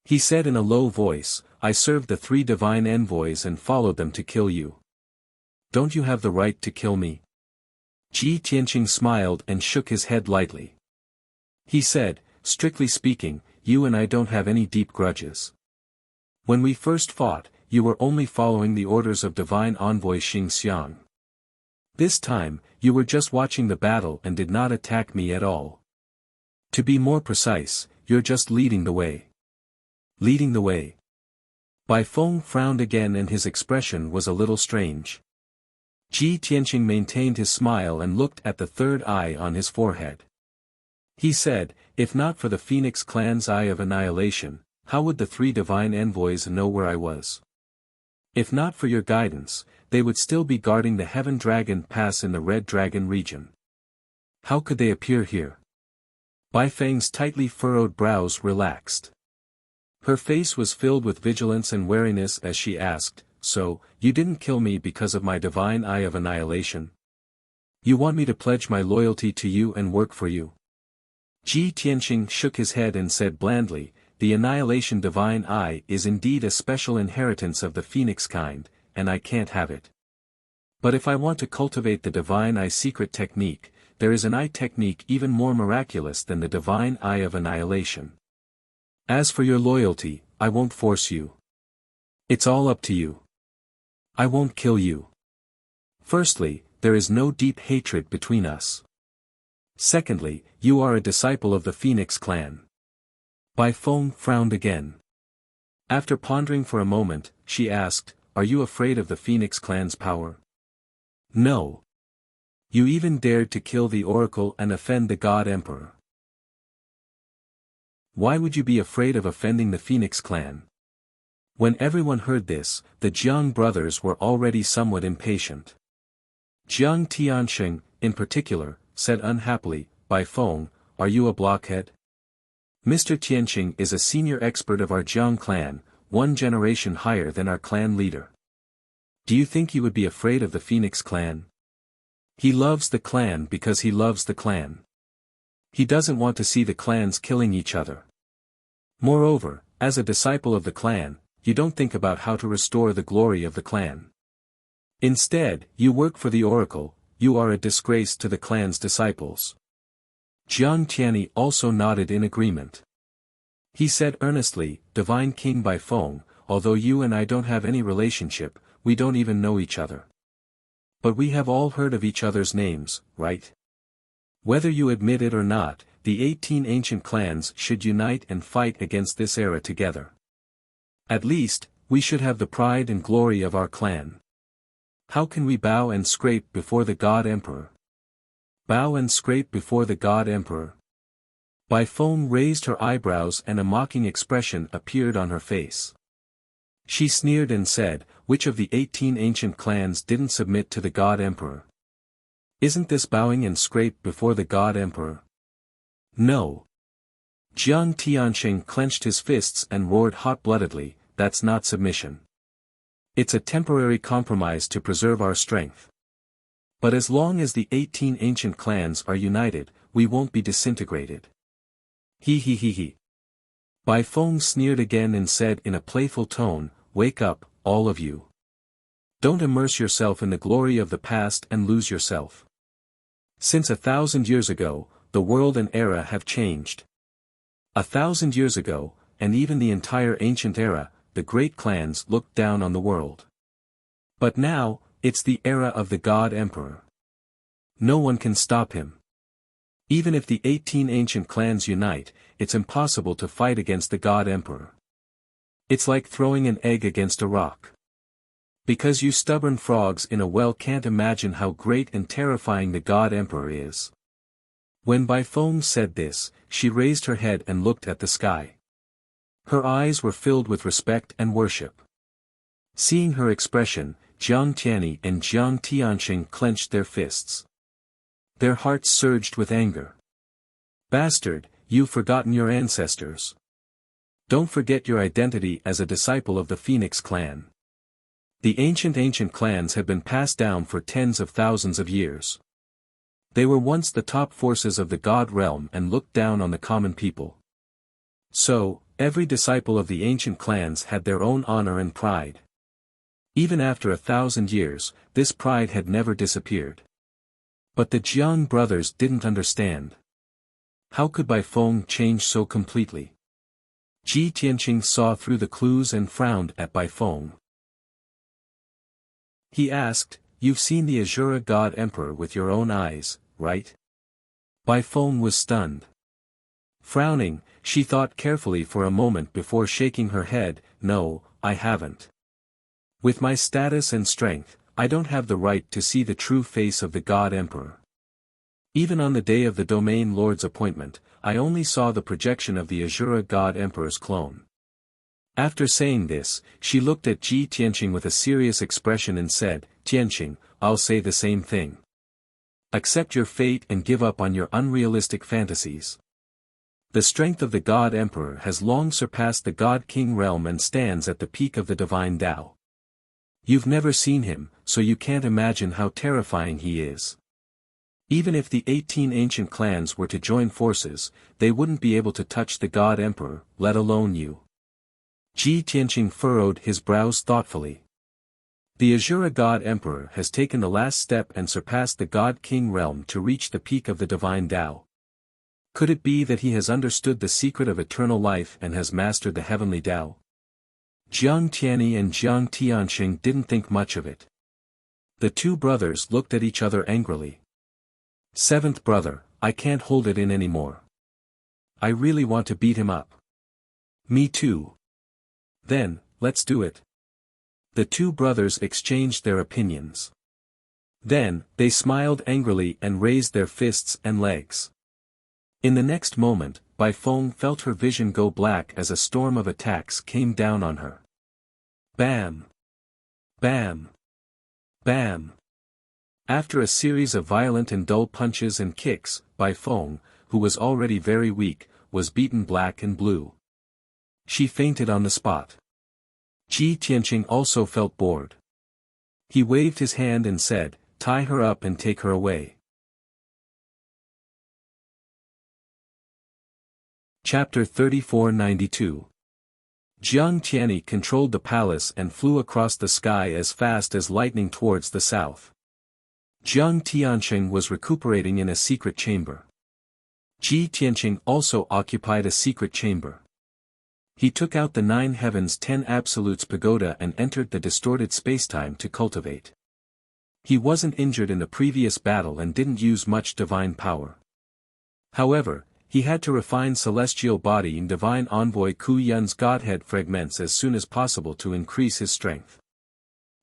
He said in a low voice, "I served the 3 divine envoys and followed them to kill you. Don't you have the right to kill me?" Ji Tianqing smiled and shook his head lightly. He said, "Strictly speaking, you and I don't have any deep grudges. When we first fought, you were only following the orders of divine envoy Xing Xiang. This time, you were just watching the battle and did not attack me at all. To be more precise, you're just leading the way. Leading the way. Bai Feng frowned again and his expression was a little strange. Ji Tianqing maintained his smile and looked at the third eye on his forehead. He said, if not for the Phoenix clan's eye of annihilation, how would the three divine envoys know where I was? If not for your guidance, they would still be guarding the Heaven Dragon Pass in the Red Dragon region. How could they appear here? Bai Feng's tightly furrowed brows relaxed. Her face was filled with vigilance and wariness as she asked, so, you didn't kill me because of my divine eye of annihilation? You want me to pledge my loyalty to you and work for you? Ji Tianqing shook his head and said blandly, the annihilation divine eye is indeed a special inheritance of the phoenix kind, and I can't have it. But if I want to cultivate the divine eye secret technique, there is an eye technique even more miraculous than the divine eye of annihilation. As for your loyalty, I won't force you. It's all up to you. I won't kill you. Firstly, there is no deep hatred between us. Secondly, you are a disciple of the Phoenix clan. Bai Feng frowned again. After pondering for a moment, she asked, are you afraid of the Phoenix clan's power? No. You even dared to kill the oracle and offend the God Emperor. Why would you be afraid of offending the Phoenix clan? When everyone heard this, the Jiang brothers were already somewhat impatient. Jiang Tianqing, in particular, said unhappily, Bai Feng, are you a blockhead? Mr. Tianqing is a senior expert of our Jiang clan, one generation higher than our clan leader. Do you think he would be afraid of the Phoenix clan? He loves the clan because he loves the clan. He doesn't want to see the clans killing each other. Moreover, as a disciple of the clan, you don't think about how to restore the glory of the clan. Instead, you work for the oracle, you are a disgrace to the clan's disciples. Jiang Tianyi also nodded in agreement. He said earnestly, Divine King Bai Feng, although you and I don't have any relationship, we don't even know each other. But we have all heard of each other's names, right? Whether you admit it or not, the 18 ancient clans should unite and fight against this era together. At least, we should have the pride and glory of our clan. How can we bow and scrape before the God Emperor? Bow and scrape before the God Emperor. Bai Feng raised her eyebrows and a mocking expression appeared on her face. She sneered and said, which of the 18 ancient clans didn't submit to the God Emperor? Isn't this bowing and scrape before the God Emperor? No. Jiang Tianqing clenched his fists and roared hot-bloodedly, that's not submission. It's a temporary compromise to preserve our strength. But as long as the 18 ancient clans are united, we won't be disintegrated. He he he he. Bai Feng sneered again and said in a playful tone, wake up, all of you. Don't immerse yourself in the glory of the past and lose yourself. Since 1,000 years ago, the world and era have changed. 1,000 years ago, and even the entire ancient era, the great clans looked down on the world. But now, it's the era of the God Emperor. No one can stop him. Even if the 18 ancient clans unite, it's impossible to fight against the God Emperor. It's like throwing an egg against a rock. Because you stubborn frogs in a well can't imagine how great and terrifying the God Emperor is. When Bai Feng said this, she raised her head and looked at the sky. Her eyes were filled with respect and worship. Seeing her expression, Jiang Tianyi and Jiang Tianqing clenched their fists. Their hearts surged with anger. Bastard, you've forgotten your ancestors. Don't forget your identity as a disciple of the Phoenix clan. The ancient clans have been passed down for tens of thousands of years. They were once the top forces of the God realm and looked down on the common people. So, every disciple of the ancient clans had their own honor and pride. Even after 1,000 years, this pride had never disappeared. But the Jiang brothers didn't understand. How could Bai Feng change so completely? Ji Tianqing saw through the clues and frowned at Bai Feng. He asked, "You've seen the Azura God Emperor with your own eyes, right?" Bai Feng was stunned. Frowning, she thought carefully for a moment before shaking her head. "No, I haven't. With my status and strength, I don't have the right to see the true face of the God Emperor. Even on the day of the Domain Lord's appointment, I only saw the projection of the Azura God Emperor's clone." After saying this, she looked at Ji Tianqing with a serious expression and said, "Tianqing, I'll say the same thing. Accept your fate and give up on your unrealistic fantasies. The strength of the God Emperor has long surpassed the God King realm and stands at the peak of the divine Tao. You've never seen him, so you can't imagine how terrifying he is. Even if the 18 ancient clans were to join forces, they wouldn't be able to touch the God Emperor, let alone you." Ji Tianqing furrowed his brows thoughtfully. The Azura God Emperor has taken the last step and surpassed the God King realm to reach the peak of the divine Tao. Could it be that he has understood the secret of eternal life and has mastered the heavenly Tao? Jiang Tianyi and Jiang Tianqing didn't think much of it. The two brothers looked at each other angrily. "Seventh brother, I can't hold it in anymore. I really want to beat him up." "Me too." "Then, let's do it." The two brothers exchanged their opinions. Then, they smiled angrily and raised their fists and legs. In the next moment, Bai Feng felt her vision go black as a storm of attacks came down on her. Bam! Bam! Bam! After a series of violent and dull punches and kicks, Bai Feng, who was already very weak, was beaten black and blue. She fainted on the spot. Ji Tianqing also felt bored. He waved his hand and said, "Tie her up and take her away." Chapter 3492. Jiang Tianyi controlled the palace and flew across the sky as fast as lightning towards the south. Jiang Tianqing was recuperating in a secret chamber. Ji Tianqing also occupied a secret chamber. He took out the 9 Heavens 10 Absolutes pagoda and entered the distorted spacetime to cultivate. He wasn't injured in the previous battle and didn't use much divine power. However, he had to refine celestial body in divine envoy Ku Yun's godhead fragments as soon as possible to increase his strength.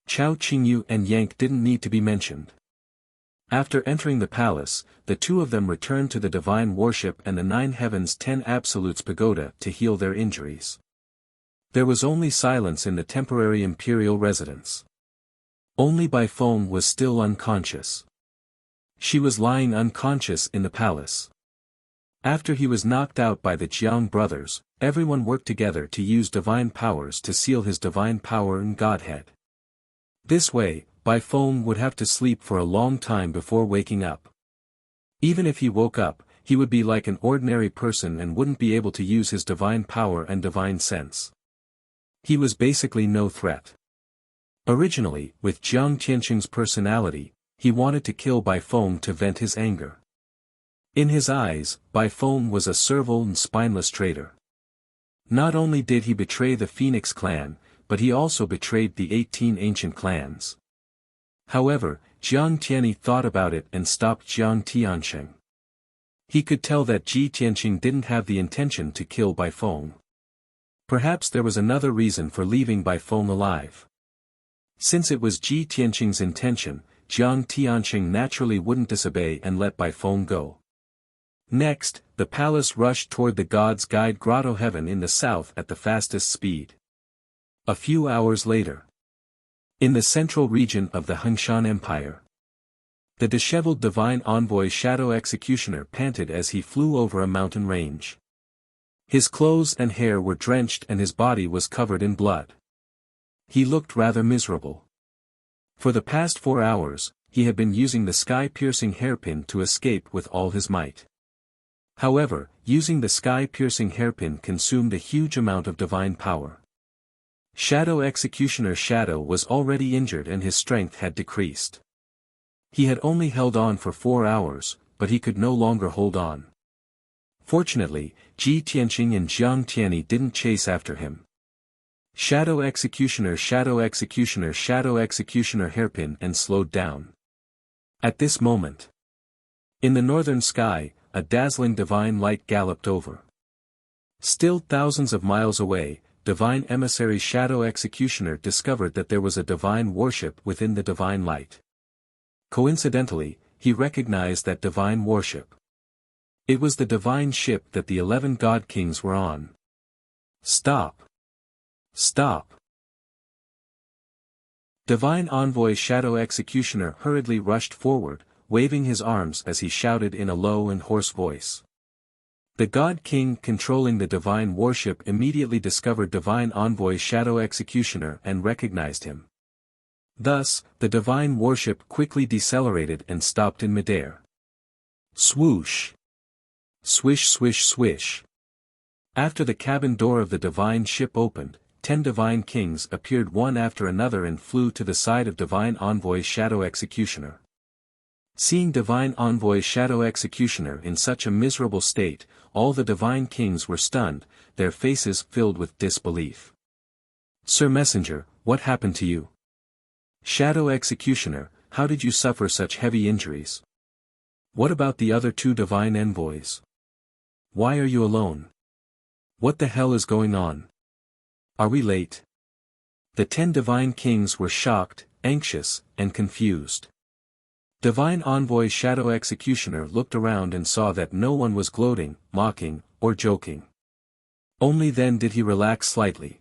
Chao Qingyu and Yank didn't need to be mentioned. After entering the palace, the two of them returned to the divine worship and the 9 Heavens 10 Absolutes pagoda to heal their injuries. There was only silence in the temporary imperial residence. Only Bai Feng was still unconscious. She was lying unconscious in the palace. After he was knocked out by the Jiang brothers, everyone worked together to use divine powers to seal his divine power and godhead. This way, Bai Feng would have to sleep for a long time before waking up. Even if he woke up, he would be like an ordinary person and wouldn't be able to use his divine power and divine sense. He was basically no threat. Originally, with Jiang Tianqing's personality, he wanted to kill Bai Feng to vent his anger. In his eyes, Bai Feng was a servile and spineless traitor. Not only did he betray the Phoenix clan, but he also betrayed the 18 ancient clans. However, Jiang Tianyi thought about it and stopped Jiang Tianqing. He could tell that Ji Tianqing didn't have the intention to kill Bai Feng. Perhaps there was another reason for leaving Bai Feng alive. Since it was Ji Tianqing's intention, Jiang Tianqing naturally wouldn't disobey and let Bai Feng go. Next, the palace rushed toward the God's Guide Grotto Heaven in the south at the fastest speed. A few hours later, in the central region of the Hengshan Empire, the disheveled divine envoy Shadow Executioner panted as he flew over a mountain range. His clothes and hair were drenched and his body was covered in blood. He looked rather miserable. For the past 4 hours, he had been using the sky-piercing hairpin to escape with all his might. However, using the sky-piercing hairpin consumed a huge amount of divine power. Shadow Executioner Shadow was already injured and his strength had decreased. He had only held on for 4 hours, but he could no longer hold on. Fortunately, Ji Tianqing and Jiang Tianyi didn't chase after him. Shadow Executioner, Shadow Executioner, Shadow Executioner, hairpin, and slowed down. At this moment, in the northern sky, a dazzling divine light galloped over. Still thousands of miles away, divine emissary Shadow Executioner discovered that there was a divine worship within the divine light. Coincidentally, he recognized that divine worship. It was the divine ship that the 11 god kings were on. Stop! Stop! Divine Envoy Shadow Executioner hurriedly rushed forward, waving his arms as he shouted in a low and hoarse voice. The God King controlling the divine worship immediately discovered Divine Envoy Shadow Executioner and recognized him. Thus, the divine worship quickly decelerated and stopped in midair. Swoosh! Swish, swish, swish. After the cabin door of the divine ship opened, 10 divine kings appeared one after another and flew to the side of Divine Envoy Shadow Executioner. Seeing Divine Envoy Shadow Executioner in such a miserable state, all the divine kings were stunned, their faces filled with disbelief. Sir Messenger, what happened to you? Shadow Executioner, how did you suffer such heavy injuries? What about the other 2 divine envoys? Why are you alone? What the hell is going on? Are we late? The 10 divine kings were shocked, anxious, and confused. Divine Envoy Shadow Executioner looked around and saw that no one was gloating, mocking, or joking. Only then did he relax slightly.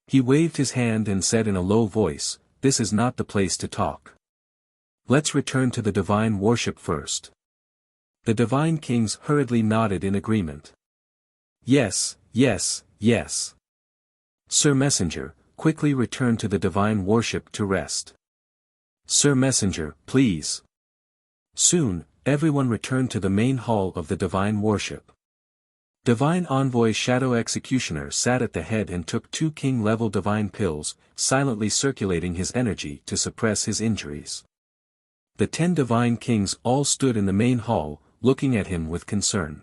He waved his hand and said in a low voice, "This is not the place to talk. Let's return to the divine worship first." The divine kings hurriedly nodded in agreement. Yes, yes, yes. Sir Messenger, quickly return to the divine worship to rest. Sir Messenger, please. Soon, everyone returned to the main hall of the divine worship. Divine Envoy Shadow Executioner sat at the head and took 2 king-level divine pills, silently circulating his energy to suppress his injuries. The 10 divine kings all stood in the main hall, looking at him with concern.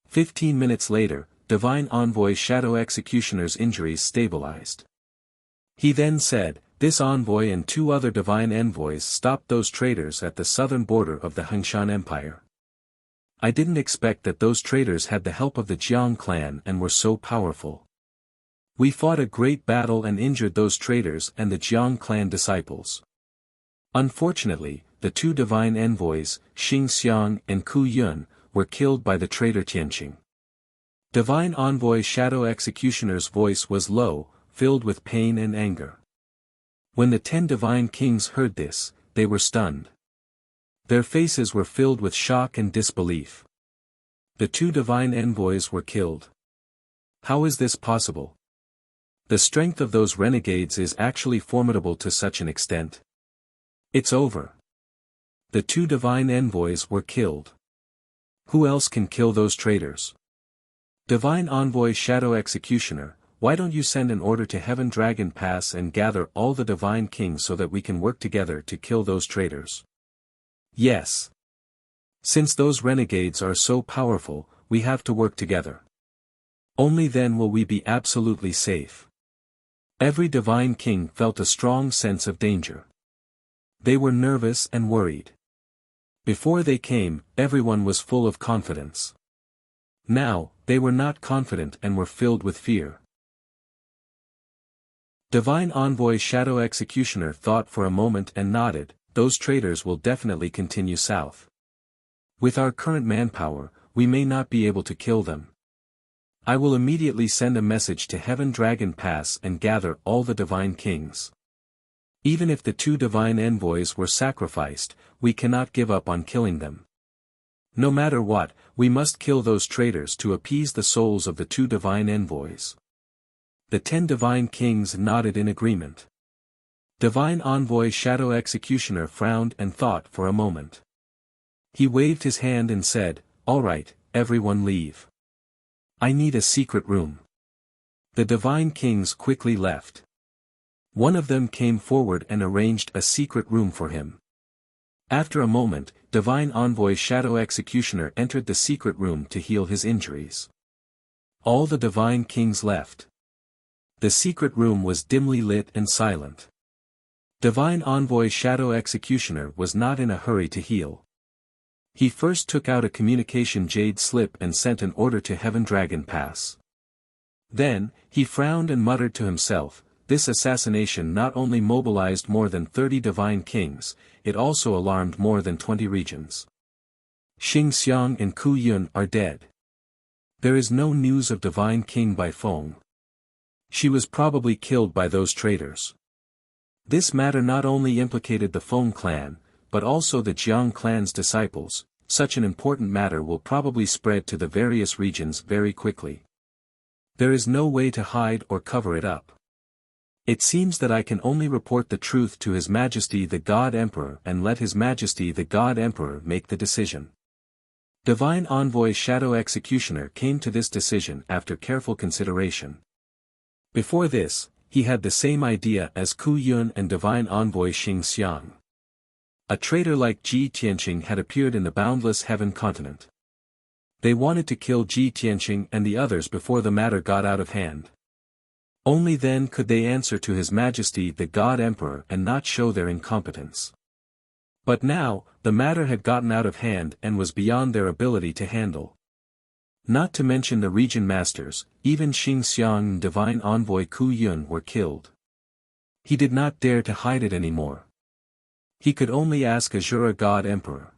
15 minutes later, Divine Envoy Shadow Executioner's injuries stabilized. He then said, "This envoy and 2 other divine envoys stopped those traitors at the southern border of the Hengshan Empire. I didn't expect that those traitors had the help of the Jiang clan and were so powerful. We fought a great battle and injured those traitors and the Jiang clan disciples. Unfortunately, the 2 divine envoys, Xing Xiang and Ku Yun, were killed by the traitor Tianqing." Divine Envoy Shadow Executioner's voice was low, filled with pain and anger. When the 10 divine kings heard this, they were stunned. Their faces were filled with shock and disbelief. The 2 divine envoys were killed. How is this possible? The strength of those renegades is actually formidable to such an extent. It's over. The 2 divine envoys were killed. Who else can kill those traitors? Divine Envoy Shadow Executioner, why don't you send an order to Heaven Dragon Pass and gather all the divine kings so that we can work together to kill those traitors? Yes. Since those renegades are so powerful, we have to work together. Only then will we be absolutely safe. Every divine king felt a strong sense of danger. They were nervous and worried. Before they came, everyone was full of confidence. Now, they were not confident and were filled with fear. Divine Envoy Shadow Executioner thought for a moment and nodded, "Those traitors will definitely continue south. With our current manpower, we may not be able to kill them. I will immediately send a message to Heaven Dragon Pass and gather all the divine kings. Even if the 2 divine envoys were sacrificed, we cannot give up on killing them. No matter what, we must kill those traitors to appease the souls of the 2 divine envoys." The 10 divine kings nodded in agreement. Divine Envoy Shadow Executioner frowned and thought for a moment. He waved his hand and said, "All right, everyone leave. I need a secret room." The divine kings quickly left. One of them came forward and arranged a secret room for him. After a moment, Divine Envoy Shadow Executioner entered the secret room to heal his injuries. All the divine kings left. The secret room was dimly lit and silent. Divine Envoy Shadow Executioner was not in a hurry to heal. He first took out a communication jade slip and sent an order to Heaven Dragon Pass. Then, he frowned and muttered to himself, this assassination not only mobilized more than 30 divine kings, it also alarmed more than 20 regions. Xing Xiang and Ku Yun are dead. There is no news of divine king Bai Feng. She was probably killed by those traitors. This matter not only implicated the Feng clan, but also the Jiang clan's disciples. Such an important matter will probably spread to the various regions very quickly. There is no way to hide or cover it up. It seems that I can only report the truth to His Majesty the God Emperor and let His Majesty the God Emperor make the decision. Divine Envoy Shadow Executioner came to this decision after careful consideration. Before this, he had the same idea as Ku Yun and Divine Envoy Xing Xiang. A traitor like Ji Tianqing had appeared in the boundless heaven continent. They wanted to kill Ji Tianqing and the others before the matter got out of hand. Only then could they answer to His Majesty the God Emperor and not show their incompetence. But now, the matter had gotten out of hand and was beyond their ability to handle. Not to mention the region masters, even Xing Xiang and Divine Envoy Ku Yun were killed. He did not dare to hide it anymore. He could only ask Azura God Emperor.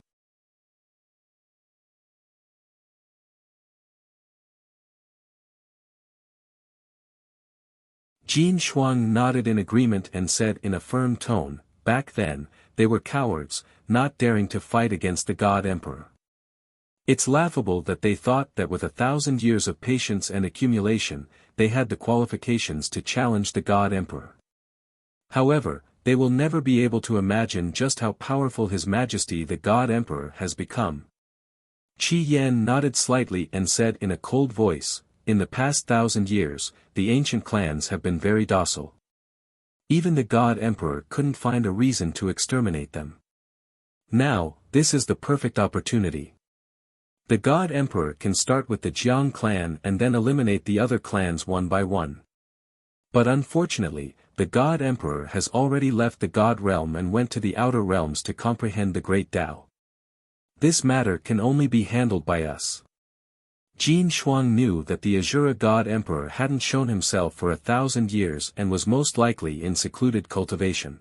Jin Shuang nodded in agreement and said in a firm tone, back then, they were cowards, not daring to fight against the God Emperor. It's laughable that they thought that with 1,000 years of patience and accumulation, they had the qualifications to challenge the God Emperor. However, they will never be able to imagine just how powerful His Majesty the God Emperor has become. Qi Yan nodded slightly and said in a cold voice, in the past 1,000 years, the ancient clans have been very docile. Even the God Emperor couldn't find a reason to exterminate them. Now, this is the perfect opportunity. The God Emperor can start with the Jiang clan and then eliminate the other clans one by one. But unfortunately, the God Emperor has already left the God realm and went to the outer realms to comprehend the great Tao. This matter can only be handled by us. Jin Shuang knew that the Azura God Emperor hadn't shown himself for 1,000 years and was most likely in secluded cultivation.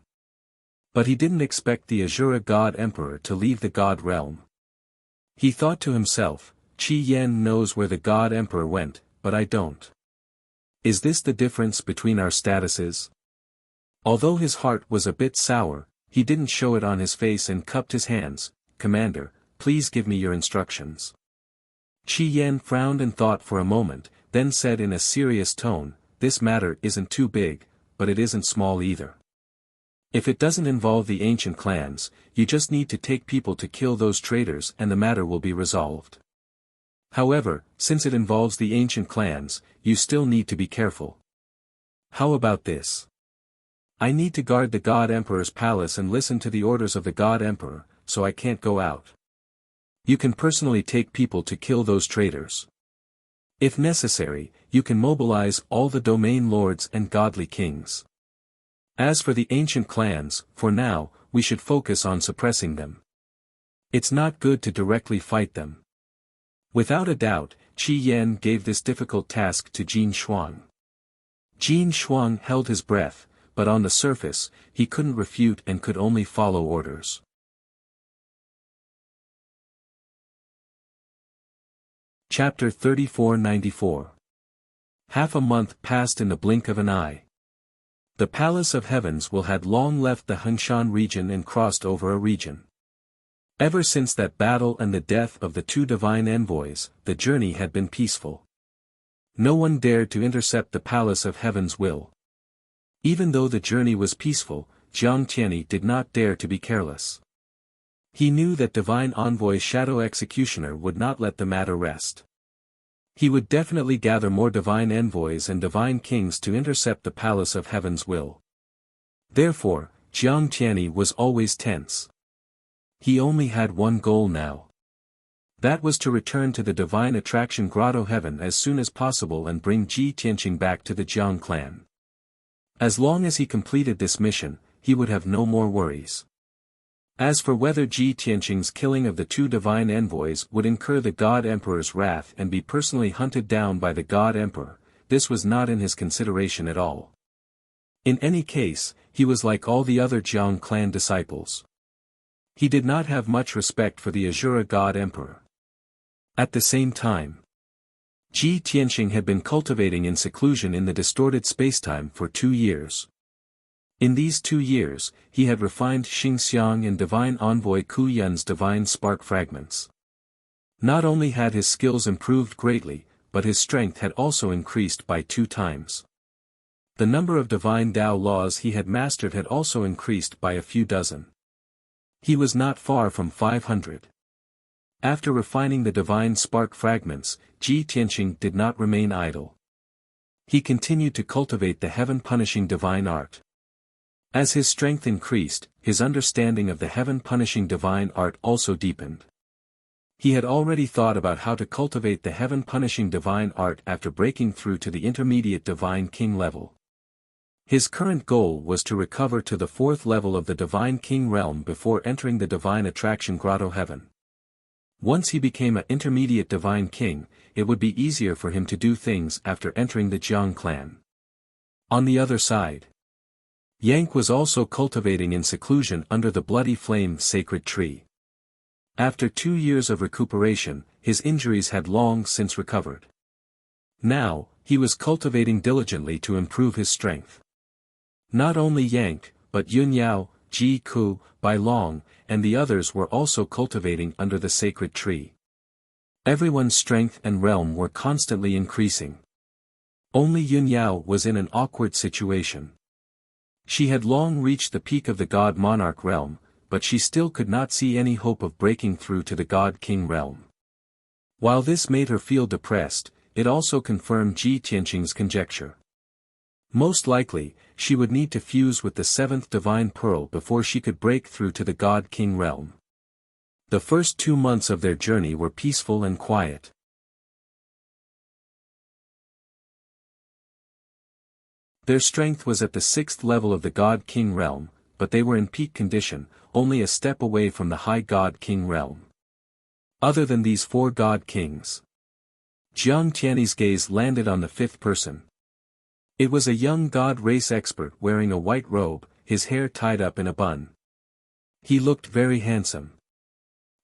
But he didn't expect the Azura God Emperor to leave the God realm. He thought to himself, Qi Yan knows where the God Emperor went, but I don't. Is this the difference between our statuses? Although his heart was a bit sour, he didn't show it on his face and cupped his hands. Commander, please give me your instructions. Qi Yan frowned and thought for a moment, then said in a serious tone, this matter isn't too big, but it isn't small either. If it doesn't involve the ancient clans, you just need to take people to kill those traitors and the matter will be resolved. However, since it involves the ancient clans, you still need to be careful. How about this? I need to guard the God Emperor's palace and listen to the orders of the God Emperor, so I can't go out. You can personally take people to kill those traitors. If necessary, you can mobilize all the domain lords and godly kings. As for the ancient clans, for now, we should focus on suppressing them. It's not good to directly fight them. Without a doubt, Qi Yan gave this difficult task to Jin Shuang. Jin Shuang held his breath, but on the surface, he couldn't refute and could only follow orders. Chapter 3494. Half a month passed in the blink of an eye. The Palace of Heavens will had long left the Hengshan region and crossed over a region. Ever since that battle and the death of the two divine envoys, the journey had been peaceful. No one dared to intercept the Palace of Heaven's will. Even though the journey was peaceful, Jiang Tianyi did not dare to be careless. He knew that Divine Envoy Shadow Executioner would not let the matter rest. He would definitely gather more divine envoys and divine kings to intercept the Palace of Heaven's will. Therefore, Jiang Tianyi was always tense. He only had one goal now. That was to return to the Divine Attraction Grotto Heaven as soon as possible and bring Ji Tianqing back to the Jiang clan. As long as he completed this mission, he would have no more worries. As for whether Ji Tianqing's killing of the two divine envoys would incur the God Emperor's wrath and be personally hunted down by the God Emperor, this was not in his consideration at all. In any case, he was like all the other Jiang clan disciples. He did not have much respect for the Azura God Emperor. At the same time, Ji Tianqing had been cultivating in seclusion in the distorted spacetime for 2 years. In these 2 years, he had refined Xingxiang and divine envoy Ku Yun's divine spark fragments. Not only had his skills improved greatly, but his strength had also increased by 2 times. The number of divine Tao laws he had mastered had also increased by a few dozen. He was not far from 500. After refining the divine spark fragments, Ji Tianqing did not remain idle. He continued to cultivate the heaven-punishing divine art. As his strength increased, his understanding of the heaven-punishing divine art also deepened. He had already thought about how to cultivate the heaven-punishing divine art after breaking through to the intermediate divine king level. His current goal was to recover to the 4th level of the divine king realm before entering the divine attraction grotto heaven. Once he became an intermediate divine king, it would be easier for him to do things after entering the Jiang clan. On the other side, Yank was also cultivating in seclusion under the bloody flame sacred tree. After 2 years of recuperation, his injuries had long since recovered. Now, he was cultivating diligently to improve his strength. Not only Yank, but Yun Yao, Ji Ku, Bai Long, and the others were also cultivating under the sacred tree. Everyone's strength and realm were constantly increasing. Only Yun Yao was in an awkward situation. She had long reached the peak of the God Monarch realm, but she still could not see any hope of breaking through to the God King realm. While this made her feel depressed, it also confirmed Ji Tianqing's conjecture. Most likely, she would need to fuse with the 7th divine pearl before she could break through to the God King realm. The first 2 months of their journey were peaceful and quiet. Their strength was at the 6th level of the God King realm, but they were in peak condition, only a step away from the high God King realm. Other than these 4 God Kings, Jiang Tianyi's gaze landed on the 5th person. It was a young God race expert wearing a white robe, his hair tied up in a bun. He looked very handsome.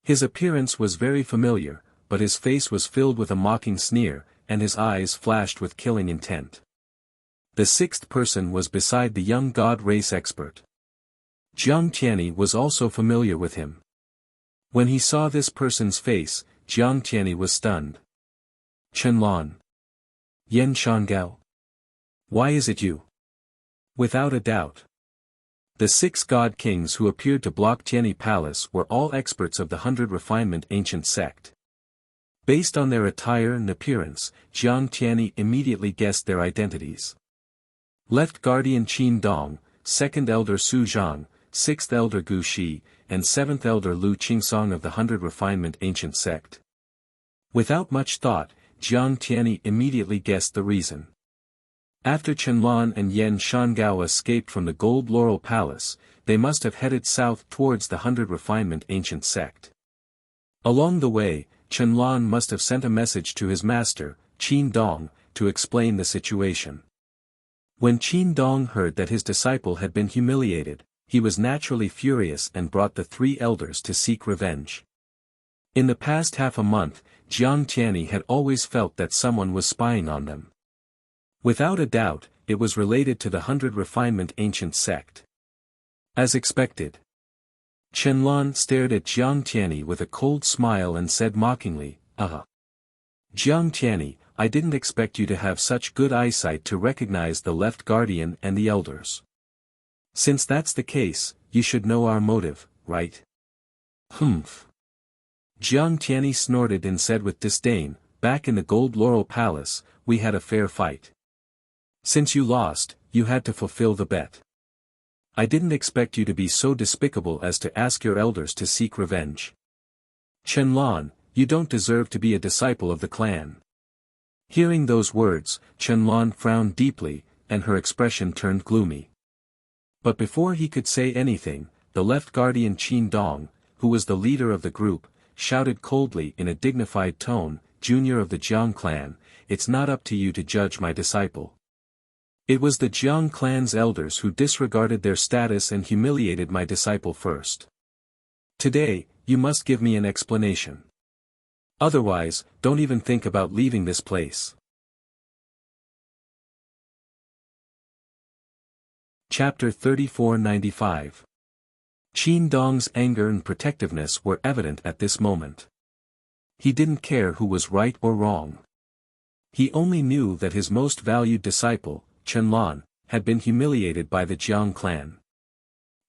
His appearance was very familiar, but his face was filled with a mocking sneer, and his eyes flashed with killing intent. The 6th person was beside the young God race expert. Jiang Tianyi was also familiar with him. When he saw this person's face, Jiang Tianyi was stunned. Chenlan. Yan Shangao. Why is it you? Without a doubt. The 6 God Kings who appeared to block Tianyi Palace were all experts of the 100 Refinement Ancient Sect. Based on their attire and appearance, Jiang Tianyi immediately guessed their identities. Left Guardian Qin Dong, 2nd Elder Su Zhang, 6th Elder Gu Shi, and 7th Elder Lu Qingsong of the 100 Refinement Ancient Sect. Without much thought, Jiang Tianyi immediately guessed the reason. After Chenlan and Yan Shangao escaped from the Gold Laurel Palace, they must have headed south towards the 100 Refinement Ancient Sect. Along the way, Chenlan must have sent a message to his master, Qin Dong, to explain the situation. When Qin Dong heard that his disciple had been humiliated, he was naturally furious and brought the 3 elders to seek revenge. In the past half a month, Jiang Tianyi had always felt that someone was spying on them. Without a doubt, it was related to the 100 Refinement Ancient Sect. As expected, Chenlan stared at Jiang Tianyi with a cold smile and said mockingly, Jiang Tianyi, I didn't expect you to have such good eyesight to recognize the left guardian and the elders. Since that's the case, you should know our motive, right? Humph. Jiang Tianyi snorted and said with disdain, back in the Gold Laurel Palace, we had a fair fight. Since you lost, you had to fulfill the bet. I didn't expect you to be so despicable as to ask your elders to seek revenge. Chenlan, you don't deserve to be a disciple of the clan. Hearing those words, Chenlan frowned deeply, and her expression turned gloomy. But before he could say anything, the left guardian Qin Dong, who was the leader of the group, shouted coldly in a dignified tone, "Junior of the Jiang clan, it's not up to you to judge my disciple." It was the Jiang clan's elders who disregarded their status and humiliated my disciple first. Today, you must give me an explanation. Otherwise, don't even think about leaving this place. Chapter 3495. Qin Dong's anger and protectiveness were evident at this moment. He didn't care who was right or wrong. He only knew that his most valued disciple, Qianlan, had been humiliated by the Jiang clan.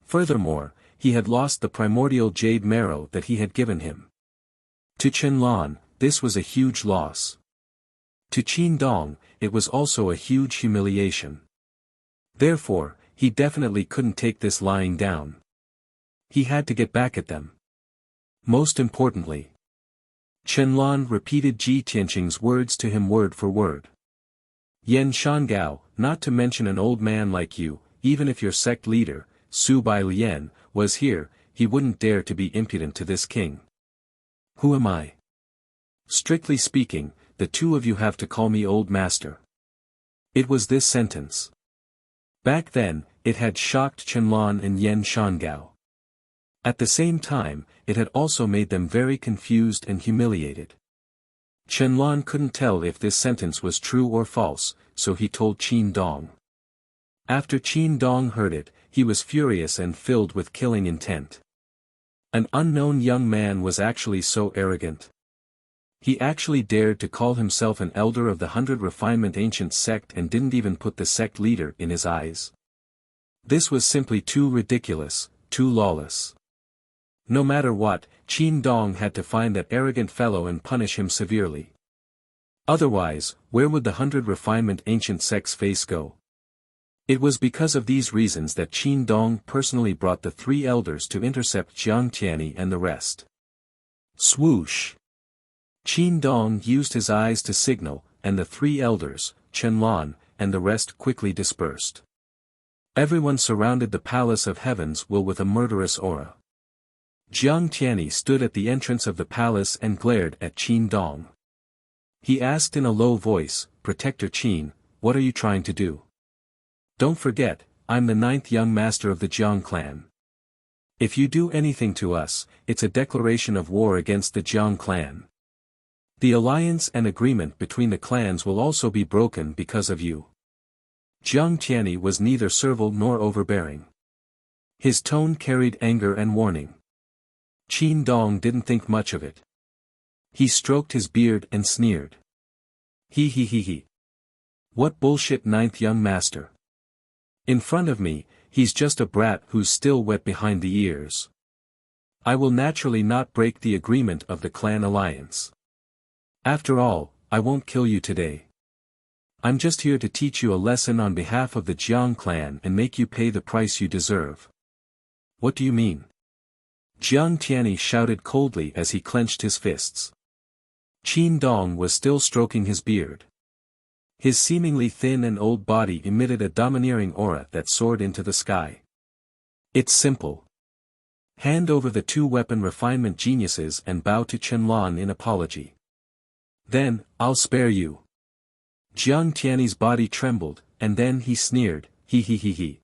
Furthermore, he had lost the primordial jade marrow that he had given him. To Qianlan, this was a huge loss. To Qin Dong, it was also a huge humiliation. Therefore, he definitely couldn't take this lying down. He had to get back at them. Most importantly, Qianlan repeated Ji Tianqing's words to him word for word. "Yan Shangao, not to mention an old man like you, even if your sect leader, Su Bai Lian, was here, he wouldn't dare to be impudent to this king. Who am I? Strictly speaking, the two of you have to call me old master." It was this sentence. Back then, it had shocked Qianlan and Yan Shangao. At the same time, it had also made them very confused and humiliated. Qianlan couldn't tell if this sentence was true or false, so he told Qin Dong. After Qin Dong heard it, he was furious and filled with killing intent. An unknown young man was actually so arrogant. He actually dared to call himself an elder of the 100 Refinement Ancient sect and didn't even put the sect leader in his eyes. This was simply too ridiculous, too lawless. No matter what, Qin Dong had to find that arrogant fellow and punish him severely. Otherwise, where would the 100 Refinement Ancient sect's face go? It was because of these reasons that Qin Dong personally brought the 3 elders to intercept Jiang Tianyi and the rest. Swoosh! Qin Dong used his eyes to signal, and the 3 elders, Qianlan, and the rest quickly dispersed. Everyone surrounded the Palace of Heavens with a murderous aura. Jiang Tianyi stood at the entrance of the palace and glared at Qin Dong. He asked in a low voice, "Protector Qin, what are you trying to do? Don't forget, I'm the 9th young master of the Jiang clan. If you do anything to us, it's a declaration of war against the Jiang clan. The alliance and agreement between the clans will also be broken because of you." Jiang Tianyi was neither servile nor overbearing. His tone carried anger and warning. Qin Dong didn't think much of it. He stroked his beard and sneered. He. What bullshit 9th young master. In front of me, he's just a brat who's still wet behind the ears. I will naturally not break the agreement of the clan alliance. After all, I won't kill you today. I'm just here to teach you a lesson on behalf of the Jiang clan and make you pay the price you deserve. What do you mean? Jiang Tianyi shouted coldly as he clenched his fists. Qin Dong was still stroking his beard. His seemingly thin and old body emitted a domineering aura that soared into the sky. It's simple. Hand over the 2 weapon refinement geniuses and bow to Qianlan in apology. Then, I'll spare you. Jiang Tianyi's body trembled, and then he sneered, he.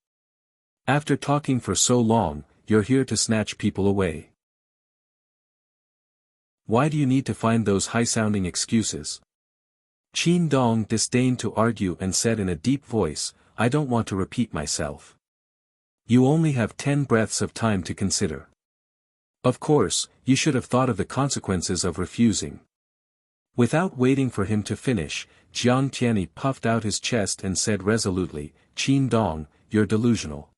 After talking for so long, you're here to snatch people away. Why do you need to find those high-sounding excuses? Qin Dong disdained to argue and said in a deep voice, I don't want to repeat myself. You only have 10 breaths of time to consider. Of course, you should have thought of the consequences of refusing. Without waiting for him to finish, Jiang Tianyi puffed out his chest and said resolutely, Qin Dong, you're delusional.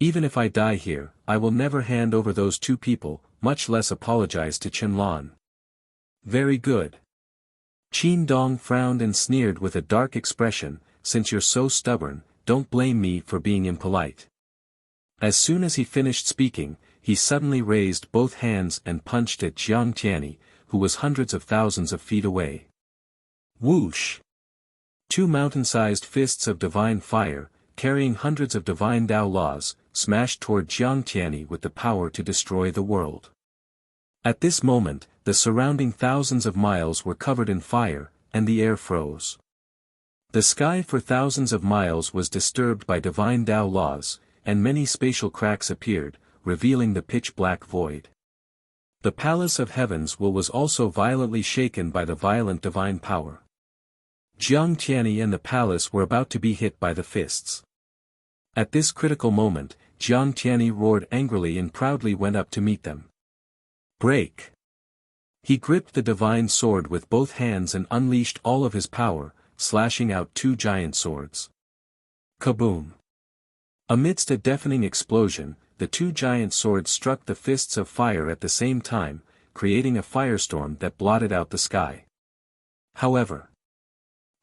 Even if I die here, I will never hand over those 2 people, much less apologize to Qianlan. Very good. Qin Dong frowned and sneered with a dark expression, since you're so stubborn, don't blame me for being impolite. As soon as he finished speaking, he suddenly raised both hands and punched at Jiang Tianyi, who was hundreds of thousands of feet away. Whoosh! Two mountain-sized fists of divine fire, carrying hundreds of divine Tao laws, smashed toward Jiang Tianyi with the power to destroy the world. At this moment, the surrounding thousands of miles were covered in fire, and the air froze. The sky for thousands of miles was disturbed by divine Tao laws, and many spatial cracks appeared, revealing the pitch-black void. The palace of heavens was also violently shaken by the violent divine power. Jiang Tianyi and the palace were about to be hit by the fists. At this critical moment, Jiang Tianyi roared angrily and proudly went up to meet them. Break! He gripped the divine sword with both hands and unleashed all of his power, slashing out two giant swords. Kaboom! Amidst a deafening explosion, the two giant swords struck the fists of fire at the same time, creating a firestorm that blotted out the sky. However,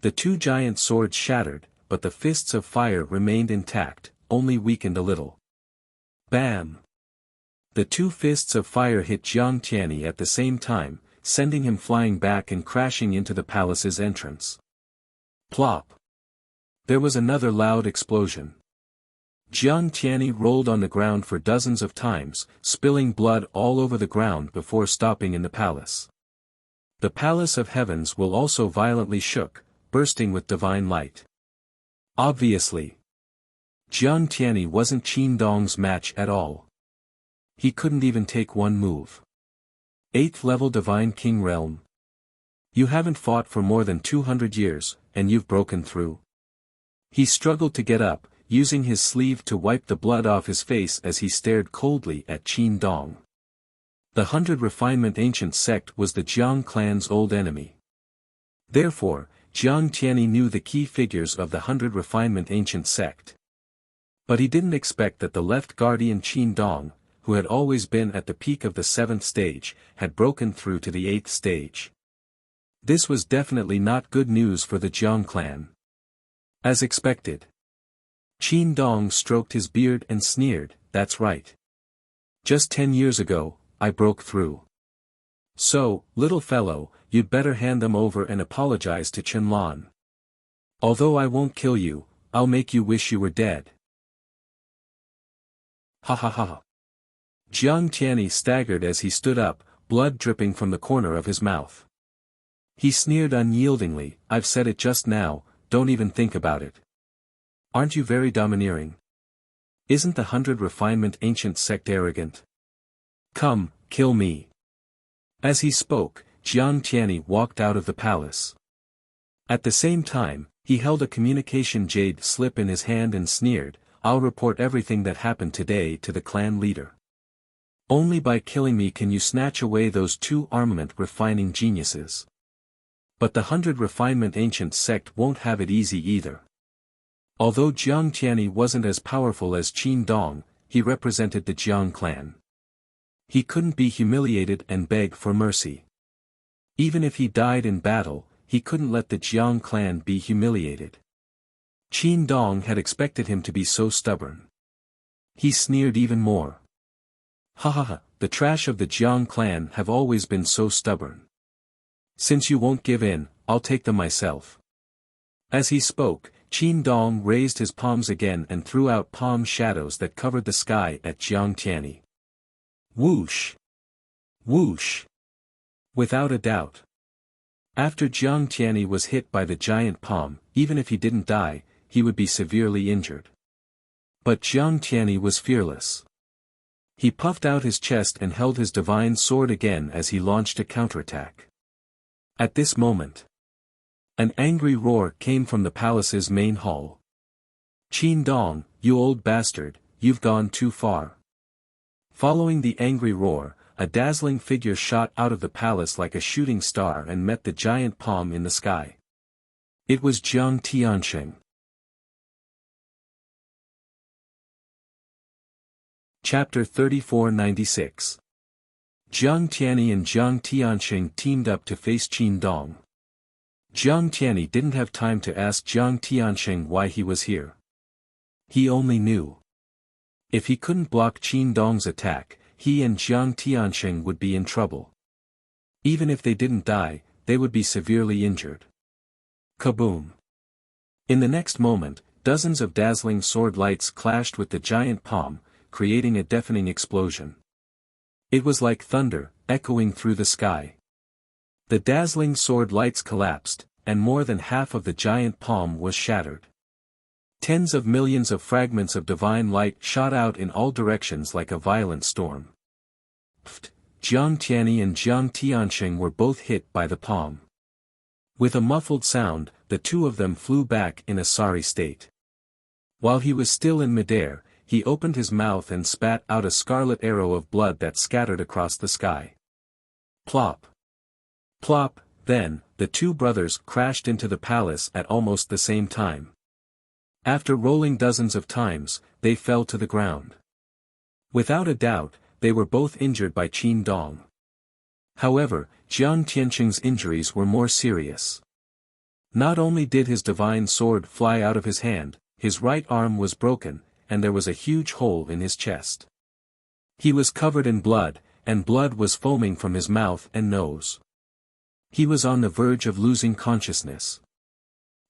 the two giant swords shattered, but the fists of fire remained intact, only weakened a little. Bam! The two fists of fire hit Jiang Tianyi at the same time, sending him flying back and crashing into the palace's entrance. Plop! There was another loud explosion. Jiang Tianyi rolled on the ground for dozens of times, spilling blood all over the ground before stopping in the palace. The palace of heavens will also violently shook, bursting with divine light. Obviously, Jiang Tianyi wasn't Qin Dong's match at all. He couldn't even take one move. 8th level Divine King Realm. You haven't fought for more than 200 years, and you've broken through. He struggled to get up, using his sleeve to wipe the blood off his face as he stared coldly at Qin Dong. The 100 Refinement Ancient Sect was the Jiang clan's old enemy. Therefore, Jiang Tianyi knew the key figures of the 100 Refinement Ancient Sect. But he didn't expect that the left guardian Qin Dong, who had always been at the peak of the 7th stage, had broken through to the 8th stage. This was definitely not good news for the Jiang clan. As expected, Qin Dong stroked his beard and sneered, "That's right. Just 10 years ago, I broke through. So, little fellow, you'd better hand them over and apologize to Qianlan. Although I won't kill you, I'll make you wish you were dead." Ha ha ha. Jiang Tianyi staggered as he stood up, blood dripping from the corner of his mouth. He sneered unyieldingly, "I've said it just now, don't even think about it. Aren't you very domineering? Isn't the 100 Refinement Ancient Sect arrogant? Come, kill me." As he spoke, Jiang Tianyi walked out of the palace. At the same time, he held a communication jade slip in his hand and sneered, "I'll report everything that happened today to the clan leader. Only by killing me can you snatch away those two armament refining geniuses. But the 100 Refinement Ancient Sect won't have it easy either." Although Jiang Tianyi wasn't as powerful as Qin Dong, he represented the Jiang clan. He couldn't be humiliated and beg for mercy. Even if he died in battle, he couldn't let the Jiang clan be humiliated. Qin Dong had expected him to be so stubborn. He sneered even more. "Ha ha ha, the trash of the Jiang clan have always been so stubborn. Since you won't give in, I'll take them myself." As he spoke, Qin Dong raised his palms again and threw out palm shadows that covered the sky at Jiang Tianyi. Whoosh! Whoosh! Without a doubt. After Jiang Tianyi was hit by the giant palm, even if he didn't die, he would be severely injured. But Jiang Tianyi was fearless. He puffed out his chest and held his divine sword again as he launched a counterattack. At this moment, an angry roar came from the palace's main hall. "Qin Dong, you old bastard, you've gone too far." Following the angry roar, a dazzling figure shot out of the palace like a shooting star and met the giant palm in the sky. It was Jiang Tianxing. Chapter 3496. Jiang Tianyi and Jiang Tianxing teamed up to face Qin Dong. Jiang Tianyi didn't have time to ask Jiang Tianxing why he was here. He only knew. If he couldn't block Qin Dong's attack, he and Jiang Tianxing would be in trouble. Even if they didn't die, they would be severely injured. Kaboom! In the next moment, dozens of dazzling sword lights clashed with the giant palm, creating a deafening explosion. It was like thunder, echoing through the sky. The dazzling sword lights collapsed, and more than half of the giant palm was shattered. Tens of millions of fragments of divine light shot out in all directions like a violent storm. Jiang Tianyi and Jiang Tianxing were both hit by the palm. With a muffled sound, the two of them flew back in a sorry state. While he was still in midair, he opened his mouth and spat out a scarlet arrow of blood that scattered across the sky. Plop! Plop! Then, the two brothers crashed into the palace at almost the same time. After rolling dozens of times, they fell to the ground. Without a doubt, they were both injured by Qin Dong. However, Jiang Tianqing's injuries were more serious. Not only did his divine sword fly out of his hand, his right arm was broken, and there was a huge hole in his chest. He was covered in blood, and blood was foaming from his mouth and nose. He was on the verge of losing consciousness.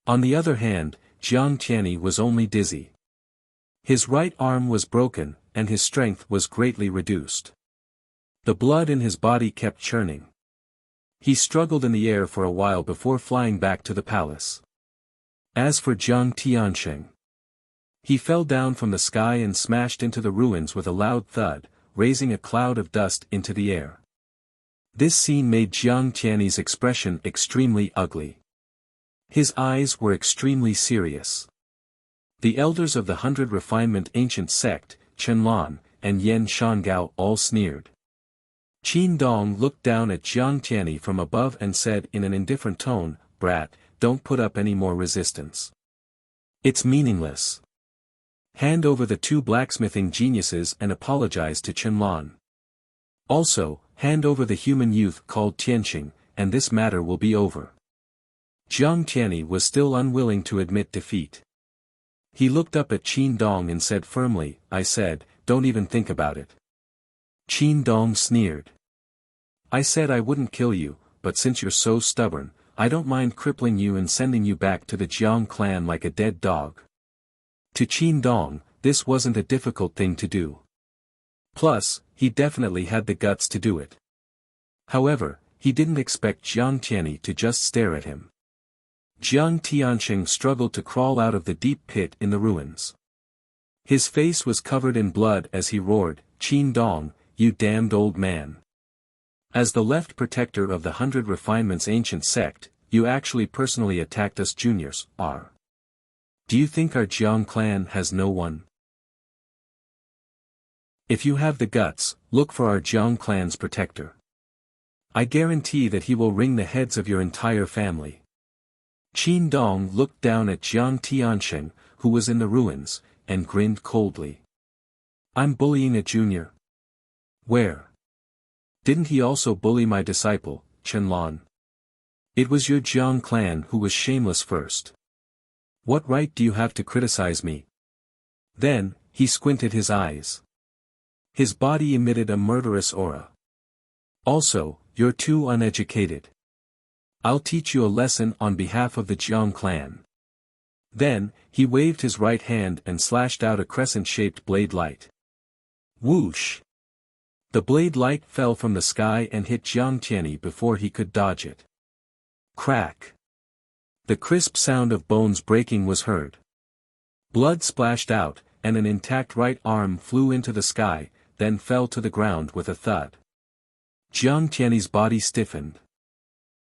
On the other hand, Jiang Tianyi was only dizzy. His right arm was broken, and his strength was greatly reduced. The blood in his body kept churning. He struggled in the air for a while before flying back to the palace. As for Jiang Tianxing, he fell down from the sky and smashed into the ruins with a loud thud, raising a cloud of dust into the air. This scene made Jiang Tianyi's expression extremely ugly. His eyes were extremely serious. The elders of the 100 Refinement Ancient Sect, Chenlan, and Yan Shangao all sneered. Qin Dong looked down at Jiang Tianyi from above and said in an indifferent tone, "Brat, don't put up any more resistance. It's meaningless. Hand over the two blacksmithing geniuses and apologize to Chenlan. Also, hand over the human youth called Tianqing, and this matter will be over." Jiang Tianyi was still unwilling to admit defeat. He looked up at Qin Dong and said firmly, "I said, don't even think about it." Qin Dong sneered. "I said I wouldn't kill you, but since you're so stubborn, I don't mind crippling you and sending you back to the Jiang clan like a dead dog." To Qin Dong, this wasn't a difficult thing to do. Plus, he definitely had the guts to do it. However, he didn't expect Jiang Tianyi to just stare at him. Jiang Tianxing struggled to crawl out of the deep pit in the ruins. His face was covered in blood as he roared, "Qin Dong, you damned old man. As the left protector of the 100 Refinements Ancient Sect, you actually personally attacked us juniors, Do you think our Jiang clan has no one? If you have the guts, look for our Jiang clan's protector. I guarantee that he will wring the heads of your entire family." Qin Dong looked down at Jiang Tianxing, who was in the ruins, and grinned coldly. "I'm bullying a junior? Where? Didn't he also bully my disciple, Chenlan? It was your Jiang clan who was shameless first. What right do you have to criticize me?" Then, he squinted his eyes. His body emitted a murderous aura. "Also, you're too uneducated. I'll teach you a lesson on behalf of the Jiang clan." Then, he waved his right hand and slashed out a crescent-shaped blade light. Whoosh! The blade light fell from the sky and hit Jiang Tianyi before he could dodge it. Crack! The crisp sound of bones breaking was heard. Blood splashed out, and an intact right arm flew into the sky, then fell to the ground with a thud. Jiang Tianyi's body stiffened.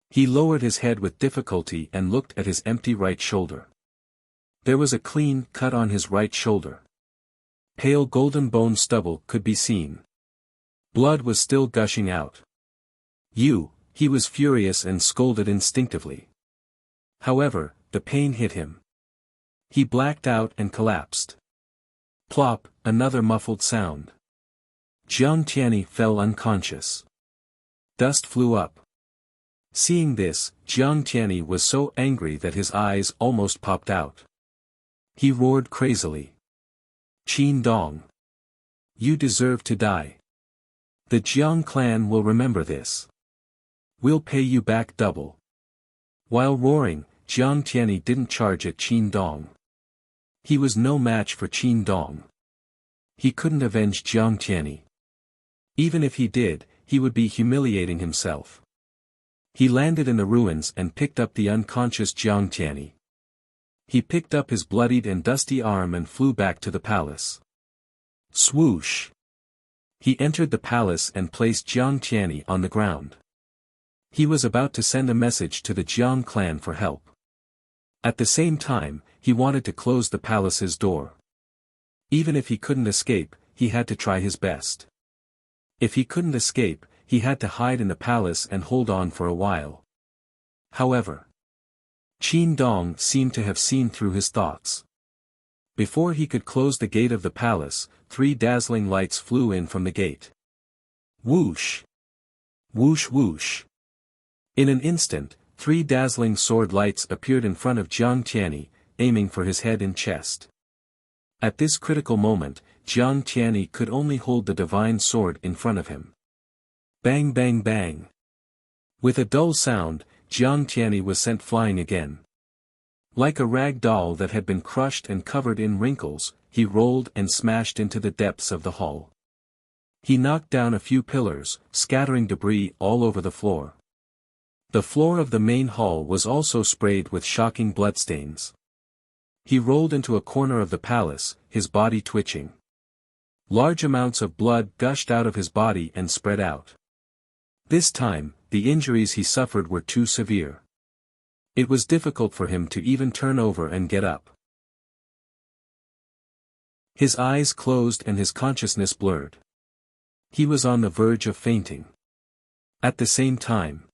He lowered his head with difficulty and looked at his empty right shoulder. There was a clean cut on his right shoulder. Pale golden bone stubble could be seen. Blood was still gushing out. He was furious and scolded instinctively. However, the pain hit him. He blacked out and collapsed. Plop, another muffled sound. Jiang Tianyi fell unconscious. Dust flew up. Seeing this, Jiang Tianyi was so angry that his eyes almost popped out. He roared crazily. "Qin Dong! You deserve to die. The Jiang clan will remember this. We'll pay you back double." While roaring, Jiang Tianyi didn't charge at Qin Dong. He was no match for Qin Dong. He couldn't avenge Jiang Tianyi. Even if he did, he would be humiliating himself. He landed in the ruins and picked up the unconscious Jiang Tianyi. He picked up his bloodied and dusty arm and flew back to the palace. Swoosh! He entered the palace and placed Jiang Tianyi on the ground. He was about to send a message to the Jiang clan for help. At the same time, he wanted to close the palace's door. Even if he couldn't escape, he had to try his best. If he couldn't escape, he had to hide in the palace and hold on for a while. However, Qin Dong seemed to have seen through his thoughts. Before he could close the gate of the palace, 3 dazzling lights flew in from the gate. Whoosh! Whoosh whoosh! In an instant, 3 dazzling sword lights appeared in front of Jiang Tianyi, aiming for his head and chest. At this critical moment, Jiang Tianyi could only hold the divine sword in front of him. Bang bang bang! With a dull sound, Jiang Tianyi was sent flying again. Like a rag doll that had been crushed and covered in wrinkles, he rolled and smashed into the depths of the hall. He knocked down a few pillars, scattering debris all over the floor. The floor of the main hall was also sprayed with shocking bloodstains. He rolled into a corner of the palace, his body twitching. Large amounts of blood gushed out of his body and spread out. This time, the injuries he suffered were too severe. It was difficult for him to even turn over and get up. His eyes closed and his consciousness blurred. He was on the verge of fainting. At the same time,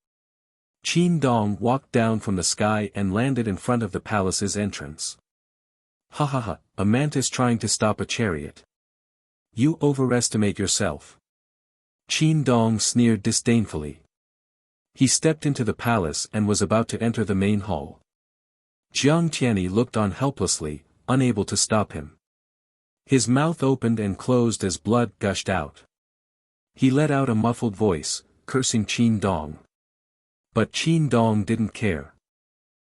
Qin Dong walked down from the sky and landed in front of the palace's entrance. Ha ha ha, a mantis trying to stop a chariot. You overestimate yourself. Qin Dong sneered disdainfully. He stepped into the palace and was about to enter the main hall. Jiang Tianyi looked on helplessly, unable to stop him. His mouth opened and closed as blood gushed out. He let out a muffled voice, cursing Qin Dong. But Qin Dong didn't care.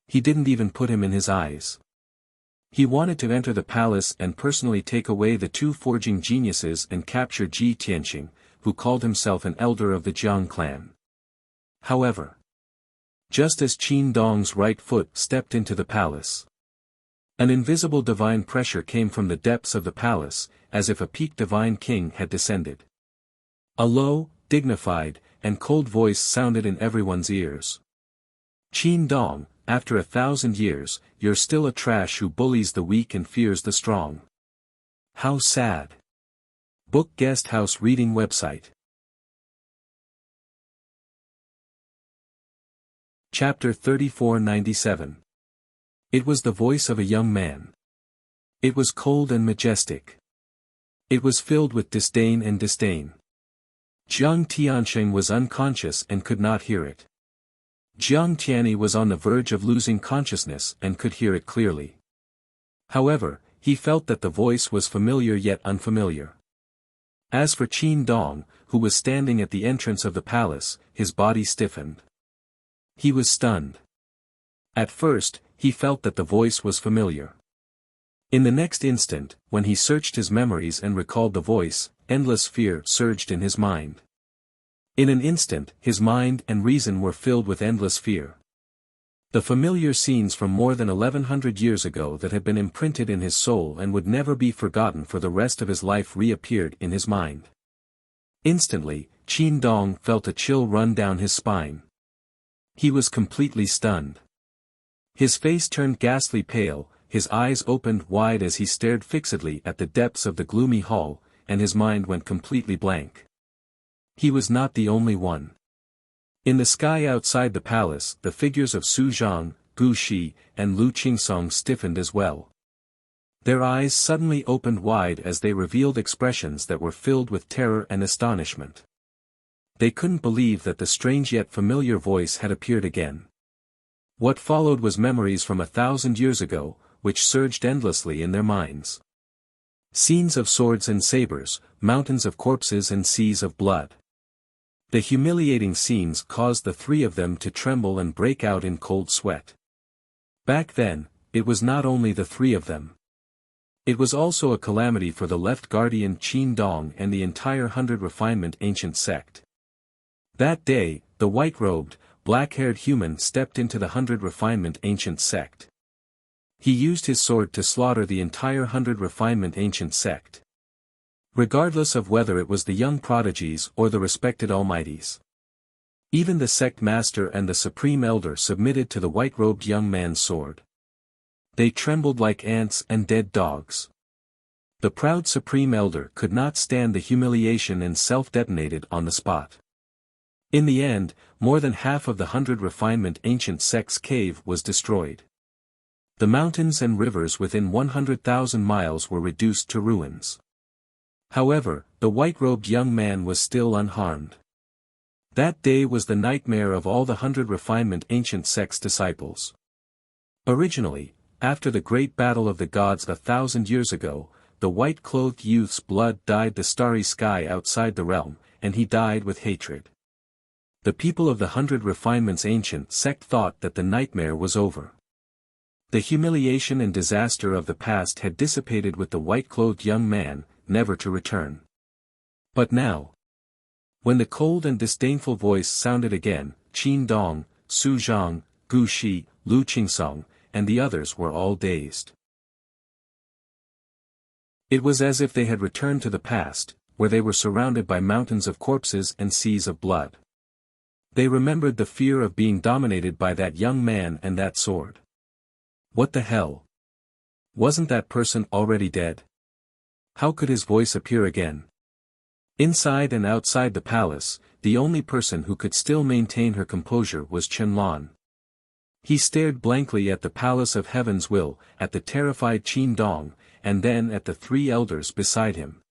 He didn't even put him in his eyes. He wanted to enter the palace and personally take away the 2 forging geniuses and capture Ji Tianqing, who called himself an elder of the Jiang clan. However, just as Qin Dong's right foot stepped into the palace, an invisible divine pressure came from the depths of the palace, as if a peak divine king had descended. A low, dignified, and cold voice sounded in everyone's ears. Qin Dong, after 1,000 years, you're still a trash who bullies the weak and fears the strong. How sad. Book Guest House Reading Website. Chapter 3497. It was the voice of a young man. It was cold and majestic. It was filled with disdain and disdain. Jiang Tianqing was unconscious and could not hear it. Jiang Tianyi was on the verge of losing consciousness and could hear it clearly. However, he felt that the voice was familiar yet unfamiliar. As for Qin Dong, who was standing at the entrance of the palace, his body stiffened. He was stunned. At first, he felt that the voice was familiar. In the next instant, when he searched his memories and recalled the voice, endless fear surged in his mind. In an instant, his mind and reason were filled with endless fear. The familiar scenes from more than 1100 years ago that had been imprinted in his soul and would never be forgotten for the rest of his life reappeared in his mind. Instantly, Qin Dong felt a chill run down his spine. He was completely stunned. His face turned ghastly pale, his eyes opened wide as he stared fixedly at the depths of the gloomy hall, and his mind went completely blank. He was not the only one. In the sky outside the palace, the figures of Su Zhang, Gu Shi, and Lu Qingsong stiffened as well. Their eyes suddenly opened wide as they revealed expressions that were filled with terror and astonishment. They couldn't believe that the strange yet familiar voice had appeared again. What followed was memories from 1,000 years ago, which surged endlessly in their minds. Scenes of swords and sabers, mountains of corpses and seas of blood. The humiliating scenes caused the 3 of them to tremble and break out in cold sweat. Back then, it was not only the three of them. It was also a calamity for the left guardian Qin Dong and the entire 100 Refinement ancient sect. That day, the white-robed, black-haired human stepped into the 100 Refinement ancient sect. He used his sword to slaughter the entire 100 Refinement ancient sect. Regardless of whether it was the young prodigies or the respected almighties. Even the sect master and the supreme elder submitted to the white-robed young man's sword. They trembled like ants and dead dogs. The proud supreme elder could not stand the humiliation and self-detonated on the spot. In the end, more than half of the 100 Refinement ancient sect's cave was destroyed. The mountains and rivers within 100,000 miles were reduced to ruins. However, the white-robed young man was still unharmed. That day was the nightmare of all the 100 Refinement ancient sect's disciples. Originally, after the great battle of the gods 1,000 years ago, the white-clothed youth's blood dyed the starry sky outside the realm, and he died with hatred. The people of the 100 Refinement's ancient sect thought that the nightmare was over. The humiliation and disaster of the past had dissipated with the white-clothed young man, never to return. But now, when the cold and disdainful voice sounded again, Qin Dong, Su Zhang, Gu Shi, Lu Qingsong, and the others were all dazed. It was as if they had returned to the past, where they were surrounded by mountains of corpses and seas of blood. They remembered the fear of being dominated by that young man and that sword. What the hell? Wasn't that person already dead? How could his voice appear again? Inside and outside the palace, the only person who could still maintain her composure was Qianlong. He stared blankly at the Palace of Heaven's Will, at the terrified Qin Dong, and then at the three elders beside him.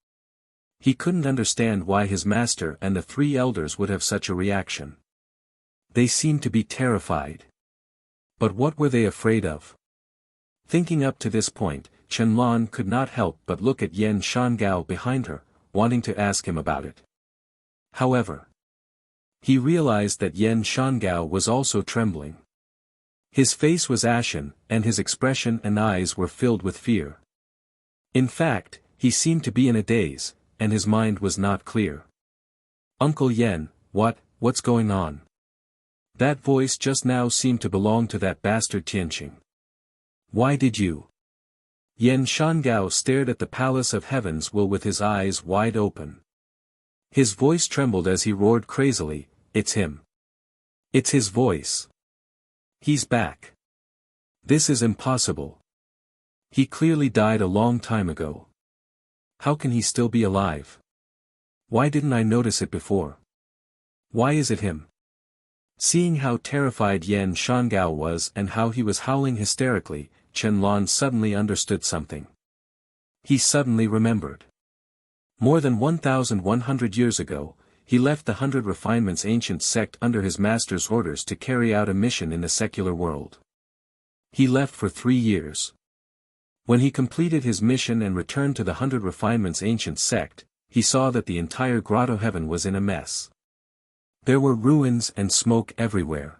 He couldn't understand why his master and the three elders would have such a reaction. They seemed to be terrified. But what were they afraid of? Thinking up to this point, Qianlong could not help but look at Yan Shangao behind her, wanting to ask him about it. However, he realized that Yan Shangao was also trembling. His face was ashen, and his expression and eyes were filled with fear. In fact, he seemed to be in a daze, and his mind was not clear. Uncle Yan, what's going on? That voice just now seemed to belong to that bastard Tianqing. Why did you? Yan Shangao stared at the Palace of Heaven's Will with his eyes wide open. His voice trembled as he roared crazily, "It's him. It's his voice. He's back. This is impossible. He clearly died a long time ago. How can he still be alive? Why didn't I notice it before? Why is it him?" Seeing how terrified Yan Shangao was and how he was howling hysterically, Qianlong suddenly understood something. He suddenly remembered. More than 1,100 years ago, he left the 100 Refinement's ancient sect under his master's orders to carry out a mission in the secular world. He left for 3 years. When he completed his mission and returned to the 100 Refinement's ancient sect, he saw that the entire grotto heaven was in a mess. There were ruins and smoke everywhere.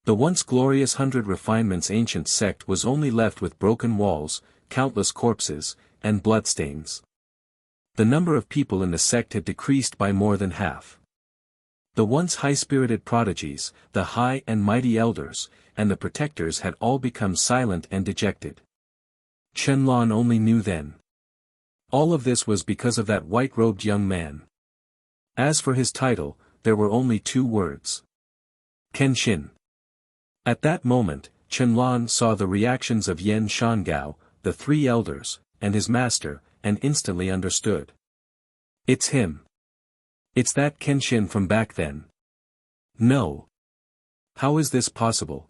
The once glorious 100 Refinement's ancient sect was only left with broken walls, countless corpses, and bloodstains. The number of people in the sect had decreased by more than half. The once high-spirited prodigies, the high and mighty elders, and the protectors had all become silent and dejected. Qianlong only knew then. All of this was because of that white-robed young man. As for his title, there were only 2 words. Kenshin. At that moment, Qianlong saw the reactions of Yan Shangao, the 3 elders, and his master, and instantly understood. It's him. It's that Kenshin from back then. No. How is this possible?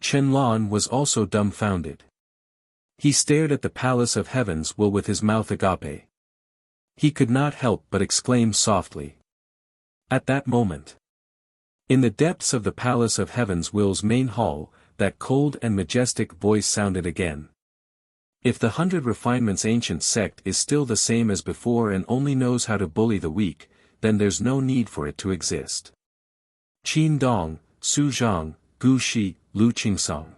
Qianlong was also dumbfounded. He stared at the Palace of Heaven's Will with his mouth agape. He could not help but exclaim softly. At that moment, in the depths of the Palace of Heaven's Will's main hall, that cold and majestic voice sounded again. If the 100 Refinement's ancient sect is still the same as before and only knows how to bully the weak, then there's no need for it to exist. Qin Dong, Su Zhang, Gu Shi, Lu Qingsong.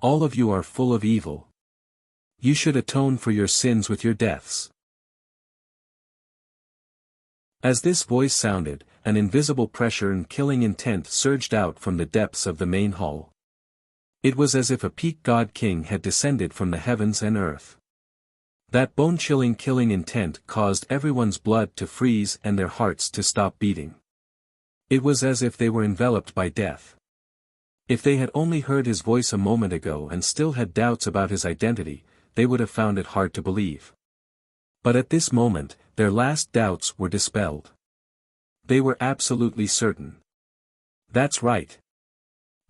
All of you are full of evil. You should atone for your sins with your deaths. As this voice sounded, an invisible pressure and killing intent surged out from the depths of the main hall. It was as if a peak god king had descended from the heavens and earth. That bone-chilling killing intent caused everyone's blood to freeze and their hearts to stop beating. It was as if they were enveloped by death. If they had only heard his voice a moment ago and still had doubts about his identity, they would have found it hard to believe. But at this moment, their last doubts were dispelled. They were absolutely certain. That's right.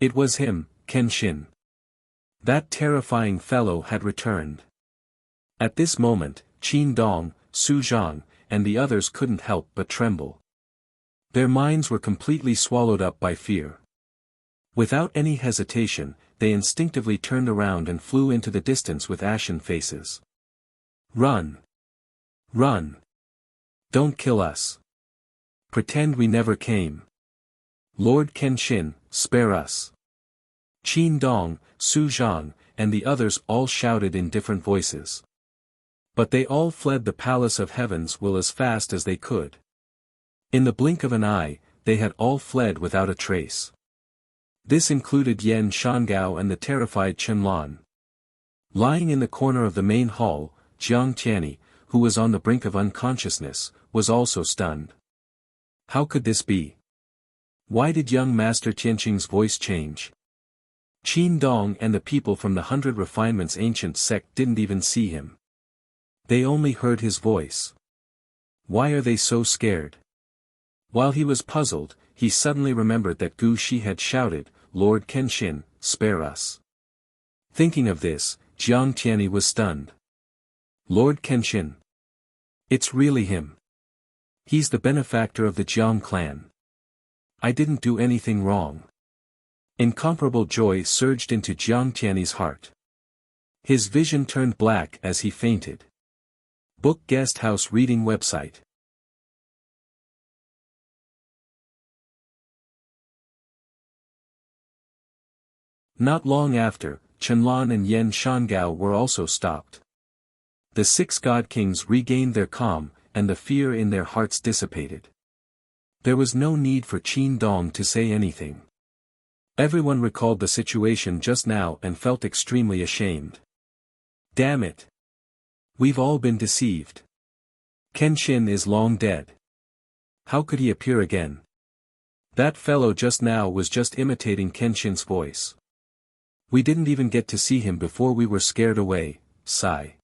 It was him, Kenshin. That terrifying fellow had returned. At this moment, Qin Dong, Su Zhang, and the others couldn't help but tremble. Their minds were completely swallowed up by fear. Without any hesitation, they instinctively turned around and flew into the distance with ashen faces. Run! Run! Don't kill us! Pretend we never came. Lord Kenshin, spare us! Qin Dong, Su Zhang, and the others all shouted in different voices. But they all fled the Palace of Heaven's will as fast as they could. In the blink of an eye, they had all fled without a trace. This included Yan Shangao and the terrified Chenlan. Lying in the corner of the main hall, Jiang Tianyi, who was on the brink of unconsciousness, was also stunned. How could this be? Why did young Master Tianqing's voice change? Qin Dong and the people from the 100 Refinements ancient sect didn't even see him. They only heard his voice. Why are they so scared? While he was puzzled, he suddenly remembered that Gu Shi had shouted, Lord Kenshin, spare us. Thinking of this, Jiang Tianyi was stunned. Lord Kenshin. It's really him. He's the benefactor of the Jiang clan. I didn't do anything wrong. Incomparable joy surged into Jiang Tianyi's heart. His vision turned black as he fainted. Book Guest House Reading Website. Not long after, Chenlan and Yan Shangao were also stopped. The 6 god kings regained their calm, and the fear in their hearts dissipated. There was no need for Qin Dong to say anything. Everyone recalled the situation just now and felt extremely ashamed. Damn it! We've all been deceived. Kenshin is long dead. How could he appear again? That fellow just now was just imitating Kenshin's voice. We didn't even get to see him before we were scared away, sigh.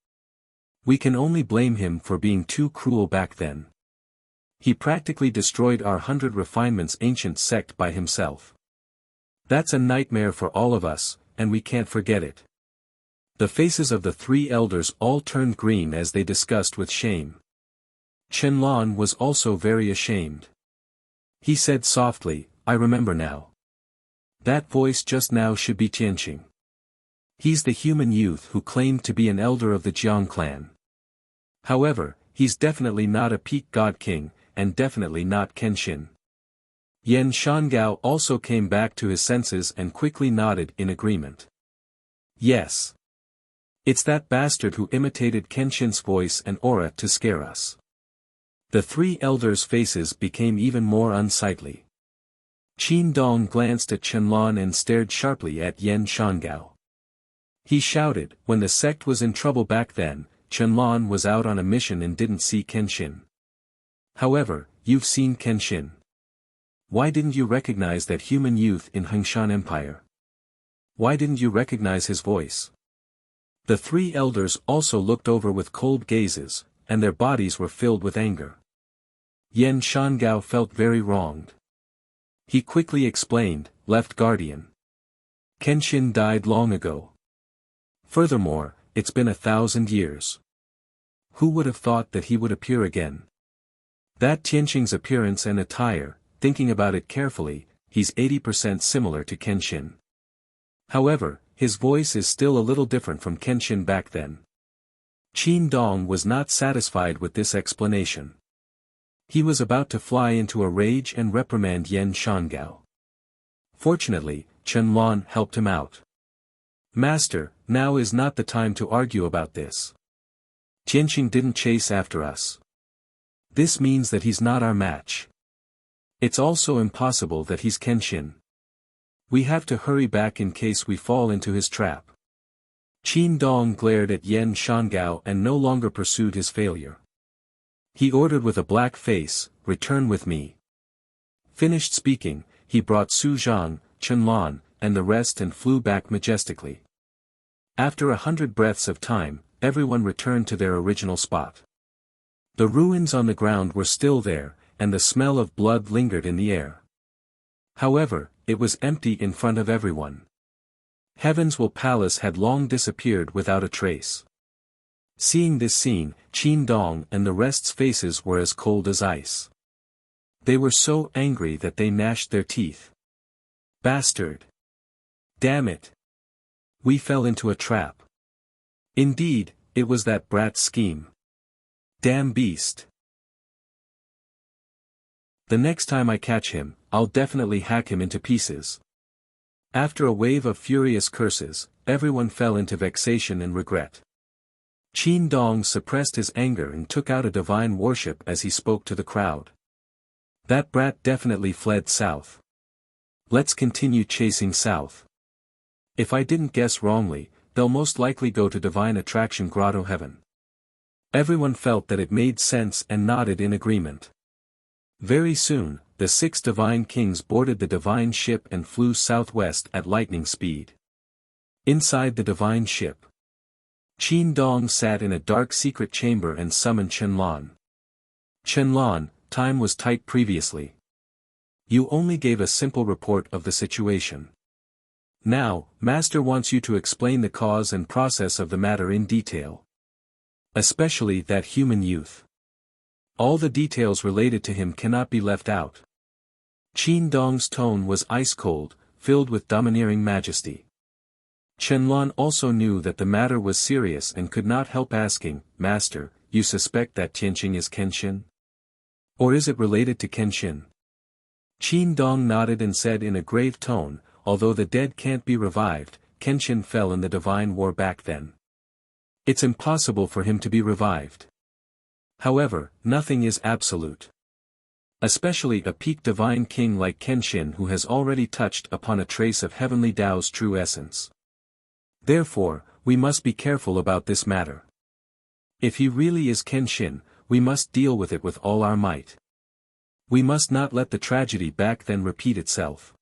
We can only blame him for being too cruel back then. He practically destroyed our 100 Refinements ancient sect by himself. That's a nightmare for all of us, and we can't forget it. The faces of the 3 elders all turned green as they discussed with shame. Chenlan was also very ashamed. He said softly, I remember now. That voice just now should be Tianqing. He's the human youth who claimed to be an elder of the Jiang clan. However, he's definitely not a peak god king, and definitely not Kenshin. Yan Shangao also came back to his senses and quickly nodded in agreement. Yes. It's that bastard who imitated Kenshin's voice and aura to scare us. The 3 elders' faces became even more unsightly. Qin Dong glanced at Chenlan and stared sharply at Yan Shangao. He shouted, when the sect was in trouble back then, Chenlan was out on a mission and didn't see Kenshin. However, you've seen Kenshin. Why didn't you recognize that human youth in Hengshan Empire? Why didn't you recognize his voice? The 3 elders also looked over with cold gazes, and their bodies were filled with anger. Yan Shangao felt very wronged. He quickly explained, Left Guardian. Kenshin died long ago. Furthermore, it's been 1,000 years. Who would have thought that he would appear again? That Tianqing's appearance and attire, thinking about it carefully, he's 80% similar to Kenshin. However, his voice is still a little different from Kenshin back then. Qin Dong was not satisfied with this explanation. He was about to fly into a rage and reprimand Yan Shangao. Fortunately, Chenlan helped him out. Master, now is not the time to argue about this. Tianqing didn't chase after us. This means that he's not our match. It's also impossible that he's Kenshin. We have to hurry back in case we fall into his trap. Qin Dong glared at Yan Shangao and no longer pursued his failure. He ordered with a black face, "Return with me." Finished speaking, he brought Su Zhang, Chen and the rest and flew back majestically. After 100 breaths of time, everyone returned to their original spot. The ruins on the ground were still there, and the smell of blood lingered in the air. However, it was empty in front of everyone. Heavenswell Palace had long disappeared without a trace. Seeing this scene, Qin Dong and the rest's faces were as cold as ice. They were so angry that they gnashed their teeth. Bastard! Damn it! We fell into a trap. Indeed, it was that brat's scheme. Damn beast! The next time I catch him, I'll definitely hack him into pieces. After a wave of furious curses, everyone fell into vexation and regret. Qin Dong suppressed his anger and took out a divine worship as he spoke to the crowd. That brat definitely fled south. Let's continue chasing south. If I didn't guess wrongly, they'll most likely go to Divine Attraction Grotto Heaven. Everyone felt that it made sense and nodded in agreement. Very soon, the 6 divine kings boarded the divine ship and flew southwest at lightning speed. Inside the divine ship, Qin Dong sat in a dark secret chamber and summoned Chen. Chen, time was tight previously. You only gave a simple report of the situation. Now, Master wants you to explain the cause and process of the matter in detail. Especially that human youth. All the details related to him cannot be left out. Qin Dong's tone was ice-cold, filled with domineering majesty. Chen also knew that the matter was serious and could not help asking, "Master, you suspect that Tianqing is Kenshin? Or is it related to Kenshin?" Qin Dong nodded and said in a grave tone, "Although the dead can't be revived, Kenshin fell in the divine war back then. It's impossible for him to be revived. However, nothing is absolute. Especially a peak divine king like Kenshin who has already touched upon a trace of heavenly Tao's true essence. Therefore, we must be careful about this matter. If he really is Kenshin, we must deal with it with all our might. We must not let the tragedy back then repeat itself.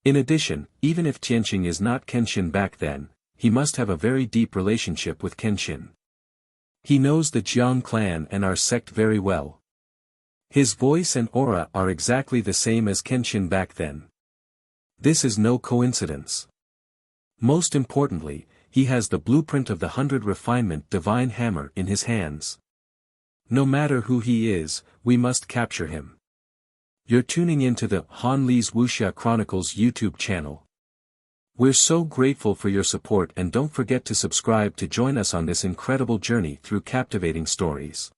In addition, even if Tianqing is not Kenshin back then, he must have a very deep relationship with Kenshin. He knows the Jiang clan and our sect very well. His voice and aura are exactly the same as Kenshin back then. This is no coincidence. Most importantly, he has the blueprint of the 100 refinement divine hammer in his hands. No matter who he is, we must capture him. You're tuning into the Han Li's Wuxia Chronicles YouTube channel. We're so grateful for your support and don't forget to subscribe to join us on this incredible journey through captivating stories.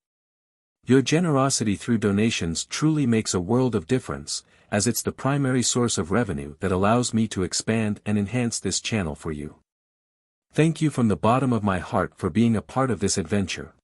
Your generosity through donations truly makes a world of difference, as it's the primary source of revenue that allows me to expand and enhance this channel for you. Thank you from the bottom of my heart for being a part of this adventure.